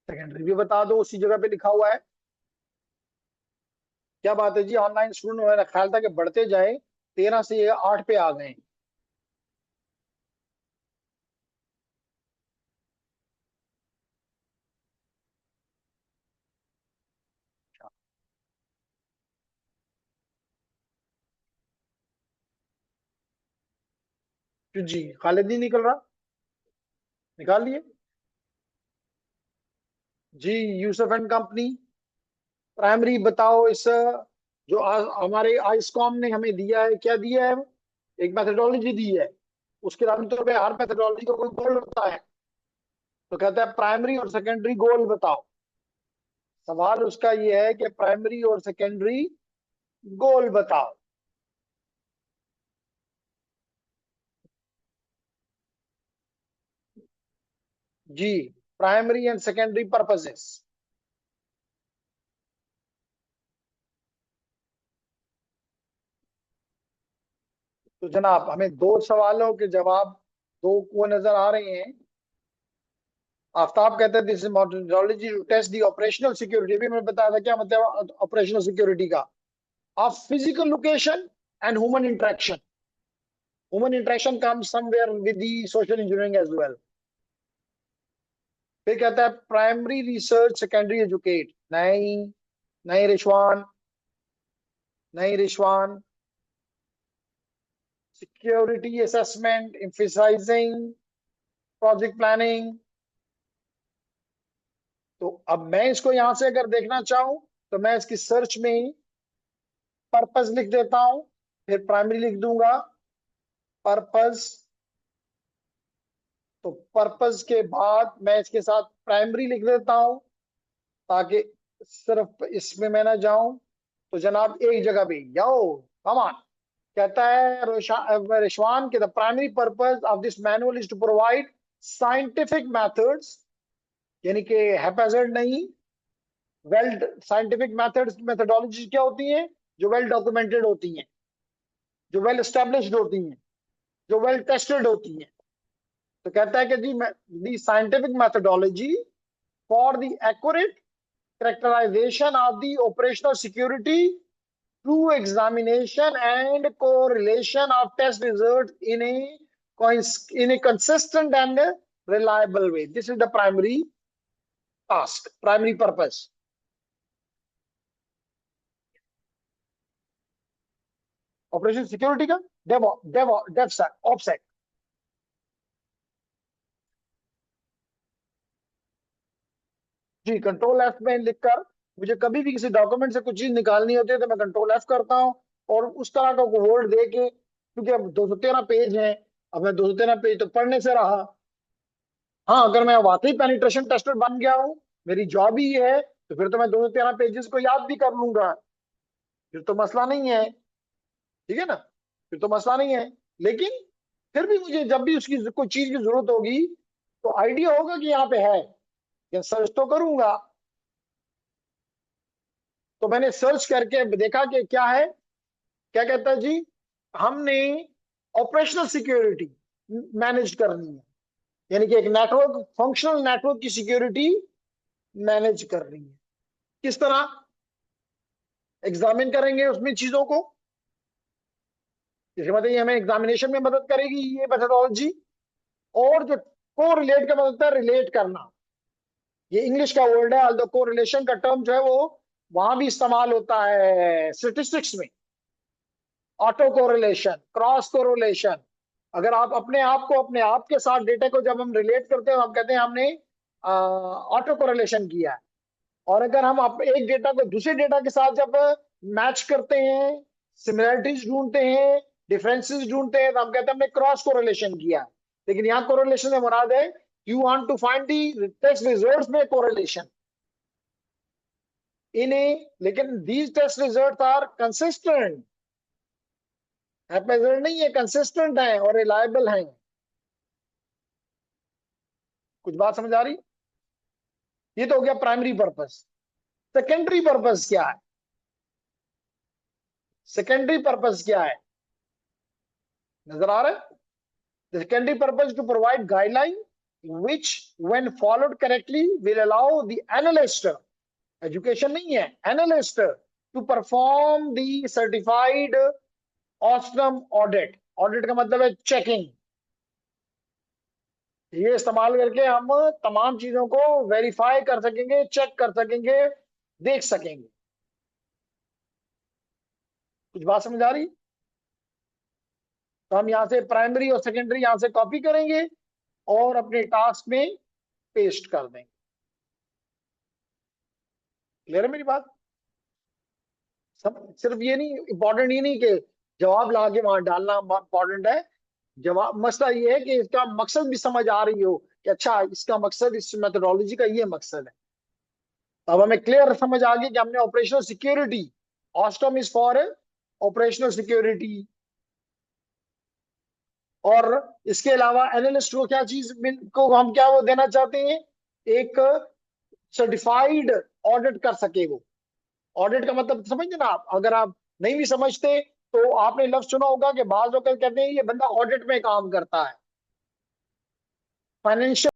सेकेंडरी भी बता दो, उसी जगह पे लिखा हुआ है। क्या बात है जी, ऑनलाइन स्टूडेंट मेरा ख्याल था कि बढ़ते जाए, 13 से ये 8 पे आ गए। क्यों जी, खालिद नहीं निकल रहा? निकाल लिए जी। यूसुफ एंड कंपनी, प्राइमरी बताओ। इस जो हमारे आइसकॉम ने हमें दिया है, क्या दिया है? एक मेथोडोलॉजी दी है। उसके आमतौर पे हर मेथोडोलॉजी का कोई गोल होता है। तो कहता है प्राइमरी और सेकेंडरी गोल बताओ। सवाल उसका ये है कि प्राइमरी और सेकेंडरी गोल बताओ। जी, प्राइमरी एंड सेकेंडरी पर्पसेस। तो जनाब, हमें दो सवालों के जवाब दो को नजर आ रहे हैं। आफ्ताब कहते हैं this is methodology to test the operational security. अभी मैंने बताया था क्या मतलब ऑपरेशनल सिक्योरिटी का। Of physical location and human interaction. Human interaction comes somewhere with the social engineering as well. फिर कहता है प्राइमरी रिसर्च सेकेंडरी एजुकेट। नहीं, नहीं रिशवान, नहीं Rizwan. Security assessment, emphasising project planning. तो अब मैं इसको यहां से अगर देखना चाहूं, तो मैं इसकी सर्च में पर्पस लिख देता हूं, फिर प्राइमरी लिख दूंगा, पर्पस। तो पर्पस के बाद मैं इसके साथ प्राइमरी लिख देता हूं, ताकि सिर्फ इसमें मैं ना जाऊं। तो जनाब एक जगह पे यो कमान कहता है रिशवान के the primary purpose of this manual is to provide scientific methods, यानी कि हैप्पैज़ार्ड नहीं, वेल साइंटिफिक मेथड्स। मेथोडोलॉजी क्या होती हैं? जो वेल डॉक्यूमेंटेड होती हैं, जो वेल एस्टेब्लिश्ड होती हैं, जो वेल टेस्टेड होती हैं। तो कहता है कि जी the scientific methodology for the accurate characterization of the operational security, true examination and correlation of test results in a consistent and reliable way. This is the primary task, primary purpose. Operation security का Dave Dave Dave ऑप्सेक। जी, control F में लिखकर मुझे कभी भी किसी document से कुछ चीज निकालनी होती है तो मैं कंट्रोल एफ करता हूँ और उस तरह का वर्ड दे के, क्योंकि अब 213 पेज है, अब मैं 213 पेज तो पढ़ने से रहा। हाँ, अगर मैं वाकई पेनिट्रेशन टेस्टर बन गया हूँ, मेरी जॉब ही ये है, तो फिर तो मैं 213 पेजेस को याद भी कर लूंगा, फिर तो मसला नहीं है। ठीक है ना, फिर तो मसला नहीं है। लेकिन फिर भी मुझे जब भी उसकी कोई चीज की जरूरत होगी तो आइडिया होगा कि यहाँ पे है, या सर्च तो करूंगा। तो मैंने सर्च करके देखा कि क्या है, क्या कहता है जी, हमने ऑपरेशनल सिक्योरिटी मैनेज करनी है, यानी कि एक नेटवर्क, फंक्शनल नेटवर्क की सिक्योरिटी मैनेज करनी है। किस तरह एग्जामिन करेंगे उसमें चीजों को, जैसे मतलब ये हमें एग्जामिनेशन में मदद करेगी ये मेथोडोलॉजी। और जो को रिलेट का मतलब होता है रिलेट करना, ये इंग्लिश का वर्ड है, ऑल्दो को रिलेशन का टर्म जो है वो वहां भी इस्तेमाल होता है स्टेटिस्टिक्स में। ऑटो कोरिलेशन, क्रॉस कोरिलेशन, अगर आप अपने आप के साथ डेटा को जब हम रिलेट करते हैं हम कहते हैं हमने ऑटो कोरिलेशन किया है। और अगर हम एक डेटा को दूसरे डेटा के साथ जब मैच करते हैं, सिमिलरिटीज ढूंढते हैं, डिफरेंसेस ढूंढते हैं, तो हम कहते हैं हमने क्रॉस कोरिलेशन किया है। लेकिन यहाँ कोरिलेशन से मुराद है you want to find the test results में कोरिलेशन इन्हें, लेकिन these test results are consistent, हैप्पीजर नहीं है, कंसिस्टेंट है और रिलायबल है। कुछ बात समझ आ रही? ये तो हो गया प्राइमरी पर्पस। सेकेंडरी पर्पस क्या है? सेकेंडरी पर्पस क्या है, नजर आ रहा है? The secondary purpose to provide guideline which when followed correctly will allow the analyst, education नहीं है, analyst to perform the certified awesome audit। audit का मतलब है चेकिंग। ये इस्तेमाल करके हम तमाम चीजों को वेरीफाई कर सकेंगे, चेक कर सकेंगे, देख सकेंगे। कुछ बात समझ आ रही? तो हम यहाँ से प्राइमरी और सेकेंडरी यहाँ से कॉपी करेंगे और अपने टास्क में पेस्ट कर देंगे। क्लियर है मेरी बात? सब सिर्फ ये नहीं, इंपॉर्टेंट ये नहीं कि जवाब ला के वहां डालना इंपॉर्टेंट है, जवाब मसला ये है कि इसका मकसद भी समझ आ रही हो कि अच्छा इसका मकसद, इस मेथोडोलॉजी का ये मकसद है। अब हमें क्लियर समझ आ गई कि हमने operational security, ऑस्टम is for operational security. और इसके अलावा एनालिस्ट को क्या चीज को हम क्या वो देना चाहते हैं, एक सर्टिफाइड ऑडिट कर सके वो। ऑडिट का मतलब समझते ना आप, अगर आप नहीं भी समझते तो आपने लफ्ज सुना होगा कि बाज लोग कहते हैं ये बंदा ऑडिट में काम करता है, फाइनेंशियल।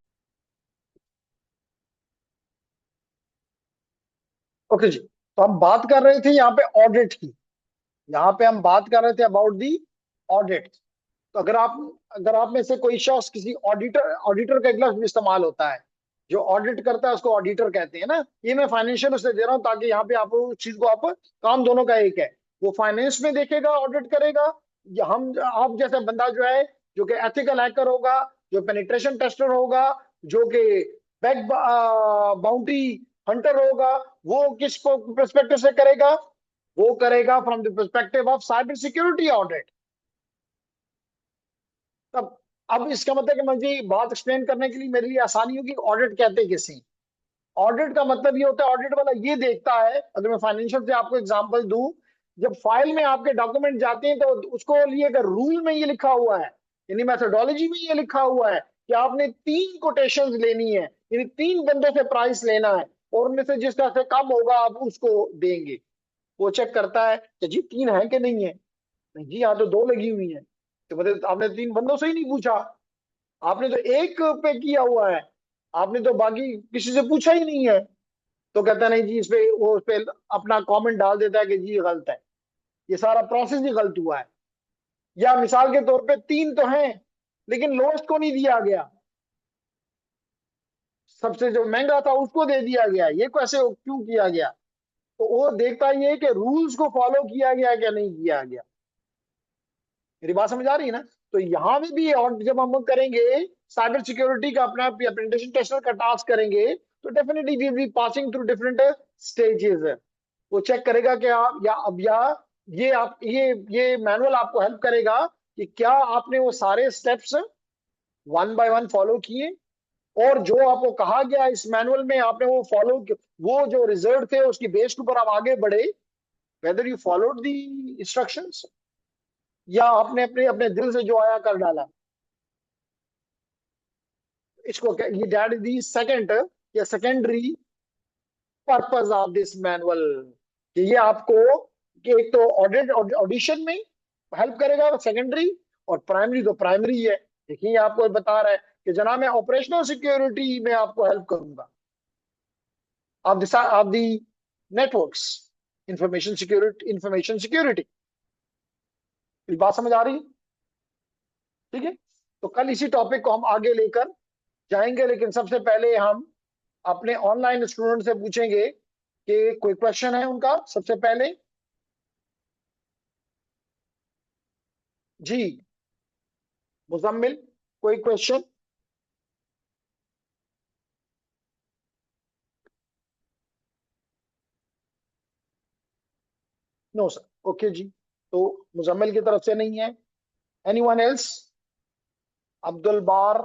ओके जी, तो हम बात कर रहे थे यहाँ पे ऑडिट की, यहाँ पे हम बात कर रहे थे अबाउट दी ऑडिट। तो अगर आप में से कोई शख्स किसी ऑडिटर, ऑडिटर का एक लफ्ज इस्तेमाल होता है, जो ऑडिट करता है उसको ऑडिटर कहते हैं ना। ये मैं फाइनेंशियल उससे दे रहा हूँ ताकि यहाँ पे आप उस चीज को, आप काम दोनों का एक है, वो फाइनेंस में देखेगा, ऑडिट करेगा, या हम आप जैसा बंदा जो है जो कि एथिकल हैकर होगा, जो पेनिट्रेशन टेस्टर होगा, जो कि बैक बाउंड्री हंटर होगा, वो किस पर्सपेक्टिव से करेगा, वो करेगा from the perspective of cyber security audit. तब अब इसका मतलब कि मुझे बात एक्सप्लेन करने के लिए मेरे लिए आसानी होगी, ऑडिट कहते किसे। ऑडिट का मतलब ये होता है, ऑडिट वाला ये देखता है, अगर मैं फाइनेंशियल से आपको एग्जांपल दूं, जब फाइल में आपके डॉक्यूमेंट जाते हैं तो उसको लिए अगर रूल में ये लिखा हुआ है, यानी मेथोडोलॉजी में ये लिखा हुआ है कि आपने 3 कोटेशंस लेनी है, यानी 3 बंदों से प्राइस लेना है और उनमें से जिसका से कम होगा आप उसको देंगे। वो चेक करता है कि जी 3 है कि नहीं है, नहीं जी यहाँ तो 2 लगी हुई है, तो मतलब आपने 3 बंदों से ही नहीं पूछा, आपने तो एक पे किया हुआ है, आपने तो बाकी किसी से पूछा ही नहीं है। तो कहता नहीं जी, इस पे वो उस पे अपना कमेंट डाल देता है कि जी ये गलत है, ये सारा प्रोसेस ही गलत हुआ है। या मिसाल के तौर पे 3 तो हैं लेकिन लोएस्ट को नहीं दिया गया, सबसे जो महंगा था उसको दे दिया गया, ये कैसे क्यों किया गया? तो वो देखता ये है कि रूल्स को फॉलो किया गया क्या नहीं किया गया। मेरी बात समझ आ रही है ना? तो यहाँ में भी, और जब हम करेंगे साइबर सिक्योरिटी का अपना प्रेजेंटेशन टेस्टर का टास्क करेंगे तो definitely we will be passing through different stages. वो चेक करेगा कि आप या ये आप ये मैनुअल आपको हेल्प करेगा कि क्या आपने वो सारे steps one by one follow किए, और जो आपको कहा गया इस मैनुअल में आपने वो फॉलो, वो जो रिजल्ट थे उसकी बेस के ऊपर आप आगे बढ़े, whether you followed the instructions या आपने अपने अपने दिल से जो आया कर डाला। इसको ये दैट इज दी सेकंड या secondary purpose of this manual, कि ये आपको कि एक तो ऑडिट ऑडिशन में हेल्प करेगा सेकेंडरी, और प्राइमरी तो प्राइमरी है। देखिए ये आपको बता रहा है कि जनाब मैं ऑपरेशनल सिक्योरिटी में आपको हेल्प करूंगा of the networks, information security. बात समझ आ रही है? ठीक है, तो कल इसी टॉपिक को हम आगे लेकर जाएंगे, लेकिन सबसे पहले हम अपने ऑनलाइन स्टूडेंट से पूछेंगे कि कोई क्वेश्चन है उनका सबसे पहले। जी मुजम्मिल, कोई क्वेश्चन? नो सर, ओके जी, तो मुजम्मिल की तरफ से नहीं है। Anyone else? अब्दुल बार?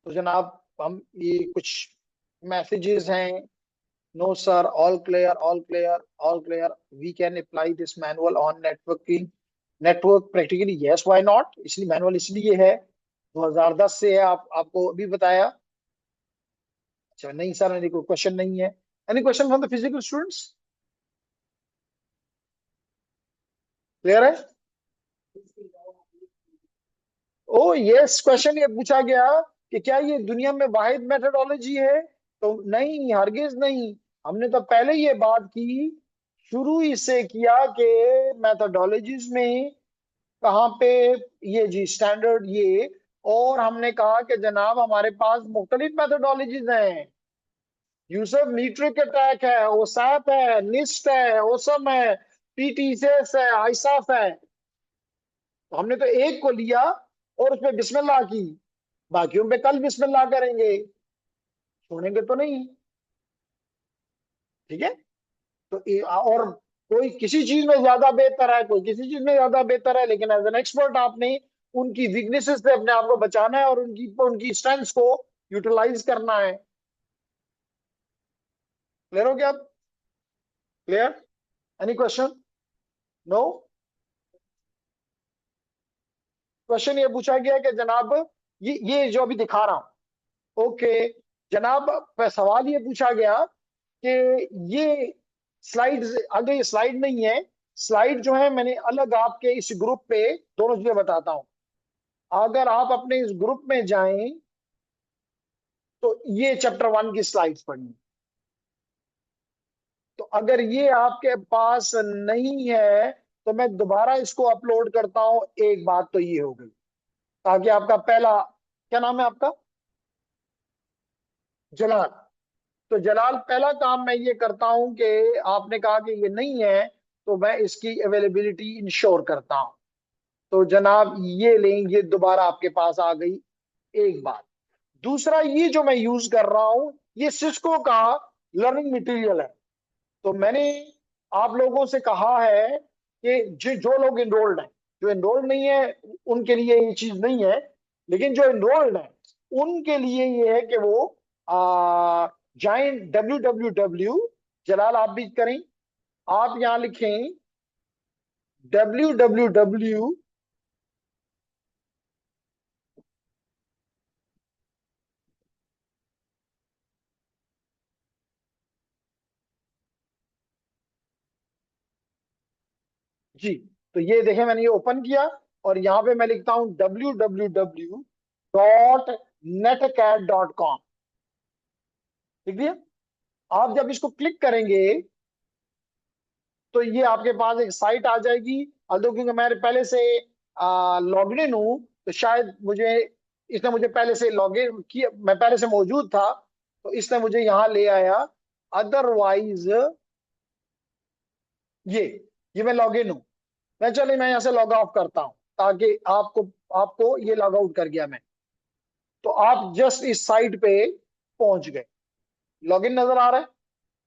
तो जनाब हम ये कुछ मैसेजेस हैं। No sir, all clear, all clear, all clear, we can apply this manual on networking network practically, yes why not. इसलिए मैनुअल इसलिए है 2010 से है, आपको अभी बताया। अच्छा नहीं सर, मेरी कोई क्वेश्चन नहीं है। Any question from the physical students? Clear है? ओ यस, क्वेश्चन ये पूछा गया कि क्या ये दुनिया में वाहिद मेथोडोलॉजी है? तो नहीं, हरगिज नहीं। हमने तो पहले ये बात की, शुरू इससे किया कि मेथोडोलॉजीज में कहाँ पे ये जी स्टैंडर्ड ये, और हमने कहा कि जनाब हमारे पास मुख्तलिफ मेथोडोलॉजीज हैं। यूसुफ मीट्रिक अटैक है, ओसैप है, निस्ट है, ओसम है, पीटीसीएस है, आईसाफ है। तो हमने तो एक को लिया और उसमें बिस्मिल्लाह की, बाकियों पे कल बिस्मिल्लाह करेंगे, छोड़ेंगे तो नहीं। ठीक है, तो और कोई किसी चीज में ज्यादा बेहतर है, कोई किसी चीज में ज्यादा बेहतर है, लेकिन एज एन एक्सपर्ट आपने उनकी वीकनेसेस से अपने आप को बचाना है और उनकी उनकी स्ट्रेंथ्स को यूटिलाइज करना है। क्लियर हो गया आप? Clear? Any question? No? Question ये पूछा गया कि जनाब ये जो अभी दिखा रहा हूं, ओके जनाब, सवाल ये पूछा गया कि ये स्लाइड्स, अगर ये स्लाइड नहीं है, स्लाइड जो है मैंने अलग आपके इस ग्रुप पे दोनों चीजें बताता हूं। अगर आप अपने इस ग्रुप में जाएं तो ये चैप्टर 1 की स्लाइड्स पढ़िए। तो अगर ये आपके पास नहीं है तो मैं दोबारा इसको अपलोड करता हूं। एक बात तो ये हो गई, ताकि आपका पहला, क्या नाम है आपका? जलाल। तो जलाल, पहला काम मैं ये करता हूं कि आपने कहा कि ये नहीं है, तो मैं इसकी अवेलेबिलिटी इंश्योर करता हूं। तो जनाब ये लें, ये दोबारा आपके पास आ गई। एक बात, दूसरा ये जो मैं यूज कर रहा हूं ये सिस्को का लर्निंग मटेरियल है। तो मैंने आप लोगों से कहा है कि जो लोग इनरोल्ड हैं, जो इनरोल्ड नहीं है उनके लिए ये चीज नहीं है, लेकिन जो इनरोल्ड है उनके लिए ये है कि वो जाएं www, जलाल आप भी करें, आप यहां लिखें www जी। तो ये देखें, मैंने ये ओपन किया और यहाँ पे मैं लिखता हूं www.netcat.com। ठीक है, आप जब इसको क्लिक करेंगे तो ये आपके पास एक साइट आ जाएगी। अल्दो क्योंकि मैं पहले से लॉग इन हूं, तो शायद मुझे इसने मुझे पहले से लॉग इन किया, मैं पहले से मौजूद था, तो इसने मुझे यहाँ ले आया। अदरवाइज ये मैं लॉग इन हूं। मैं यहाँ से लॉग ऑफ करता हूं ताकि आपको आपको ये लॉग आउट कर गया मैं, तो आप जस्ट इस साइट पे पहुंच गए। लॉगिन नजर आ रहा है,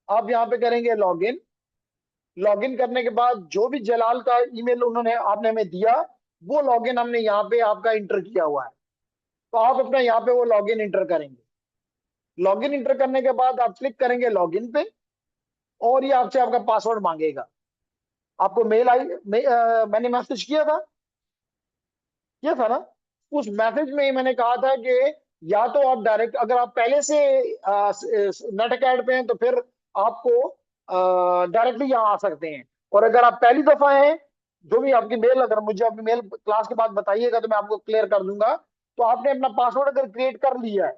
आप यहाँ पे करेंगे लॉगिन। लॉगिन करने के बाद जो भी जलाल का ईमेल उन्होंने आपने हमें दिया, वो लॉगिन हमने यहाँ पे आपका इंटर किया हुआ है, तो आप अपना यहाँ पे वो लॉगिन इंटर करेंगे। लॉगिन इंटर करने के बाद आप क्लिक करेंगे लॉगिन पे, और ये आपसे आपका पासवर्ड मांगेगा। आपको मेल आई मैंने मैसेज किया था ना, उस मैसेज में ही मैंने कहा था कि या तो आप डायरेक्ट, अगर आप पहले से नेट अकेड पे हैं तो फिर आपको डायरेक्टली यहाँ आ सकते हैं, और अगर आप पहली दफा हैं, जो भी आपकी मेल, अगर मुझे अपनी मेल क्लास के बाद बताइएगा तो मैं आपको क्लियर कर दूंगा। तो आपने अपना पासवर्ड अगर क्रिएट कर लिया है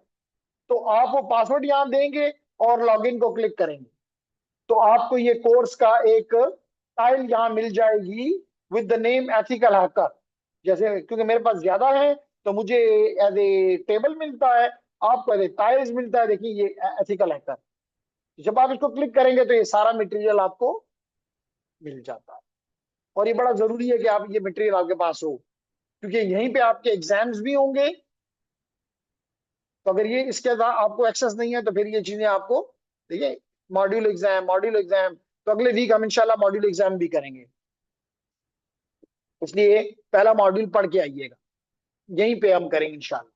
तो आप वो पासवर्ड यहाँ देंगे और लॉगिन को क्लिक करेंगे, तो आपको ये कोर्स का एक फाइल यहाँ मिल जाएगी with the name ethical hacker. जैसे क्योंकि मेरे पास ज्यादा है तो मुझे एज ए टेबल मिलता है, आपको एज ए टाइल्स मिलता है। देखिए ये एथिकल हैकर, जब आप इसको क्लिक करेंगे तो ये सारा मटेरियल आपको मिल जाता है। और ये बड़ा जरूरी है कि आप ये मटेरियल आपके पास हो, क्योंकि यहीं पे आपके एग्जाम्स भी होंगे। तो अगर ये इसके साथ आपको एक्सेस नहीं है तो फिर ये चीजें आपको, देखिए मॉड्यूल एग्जाम, तो अगले वीक हम इंशाल्लाह मॉड्यूल एग्जाम भी करेंगे, इसलिए पहला मॉड्यूल पढ़ के आइएगा, यहीं पे हम करेंगे इंशाल्लाह।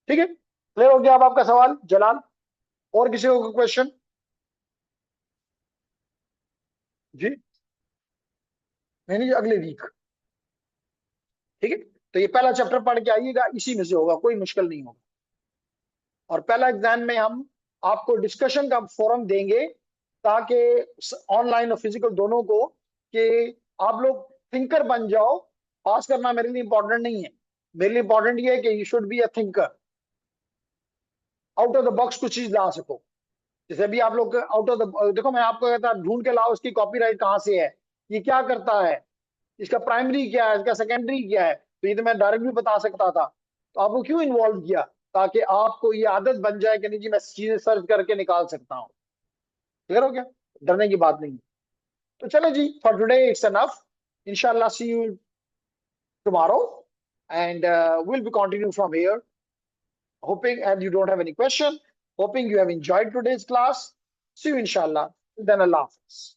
ठीक है, क्लियर हो गया अब आपका सवाल जलाल? और किसी को क्वेश्चन? जी नहीं नहीं, अगले वीक। ठीक है, तो ये पहला चैप्टर पढ़ के आइएगा, इसी में से होगा, कोई मुश्किल नहीं होगा। और पहला एग्जाम में हम आपको डिस्कशन का फोरम देंगे, ताकि ऑनलाइन और फिजिकल दोनों को, कि आप लोग थिंकर बन जाओ। पास करना मेरे लिए इंपॉर्टेंट नहीं है, मेरे लिए इंपॉर्टेंट ये है कि you should be a thinker, out of the box कुछ चीज ला सको। जैसे अभी आप लोग आउट ऑफ द, देखो मैं आपको कहता ढूंढ के लाओ इसकी कॉपीराइट कहाँ से है, ये क्या करता है, इसका प्राइमरी क्या है, इसका सेकेंडरी क्या है, तो ये तो मैं डायरेक्ट भी बता सकता था। तो आपको क्यों इन्वॉल्व किया? ताकि आपको ये आदत बन जाए कि नहीं जी मैं चीजें सर्च करके निकाल सकता हूँ। क्लियर हो गया? डरने की बात नहीं। तो चलो जी, फॉर टुडे इट्स एनफ। इंशाल्लाह see you tomorrow and we'll be continue from here, hoping and you don't have any question, hoping you have enjoyed today's class. See you inshallah, then Allah Hafiz.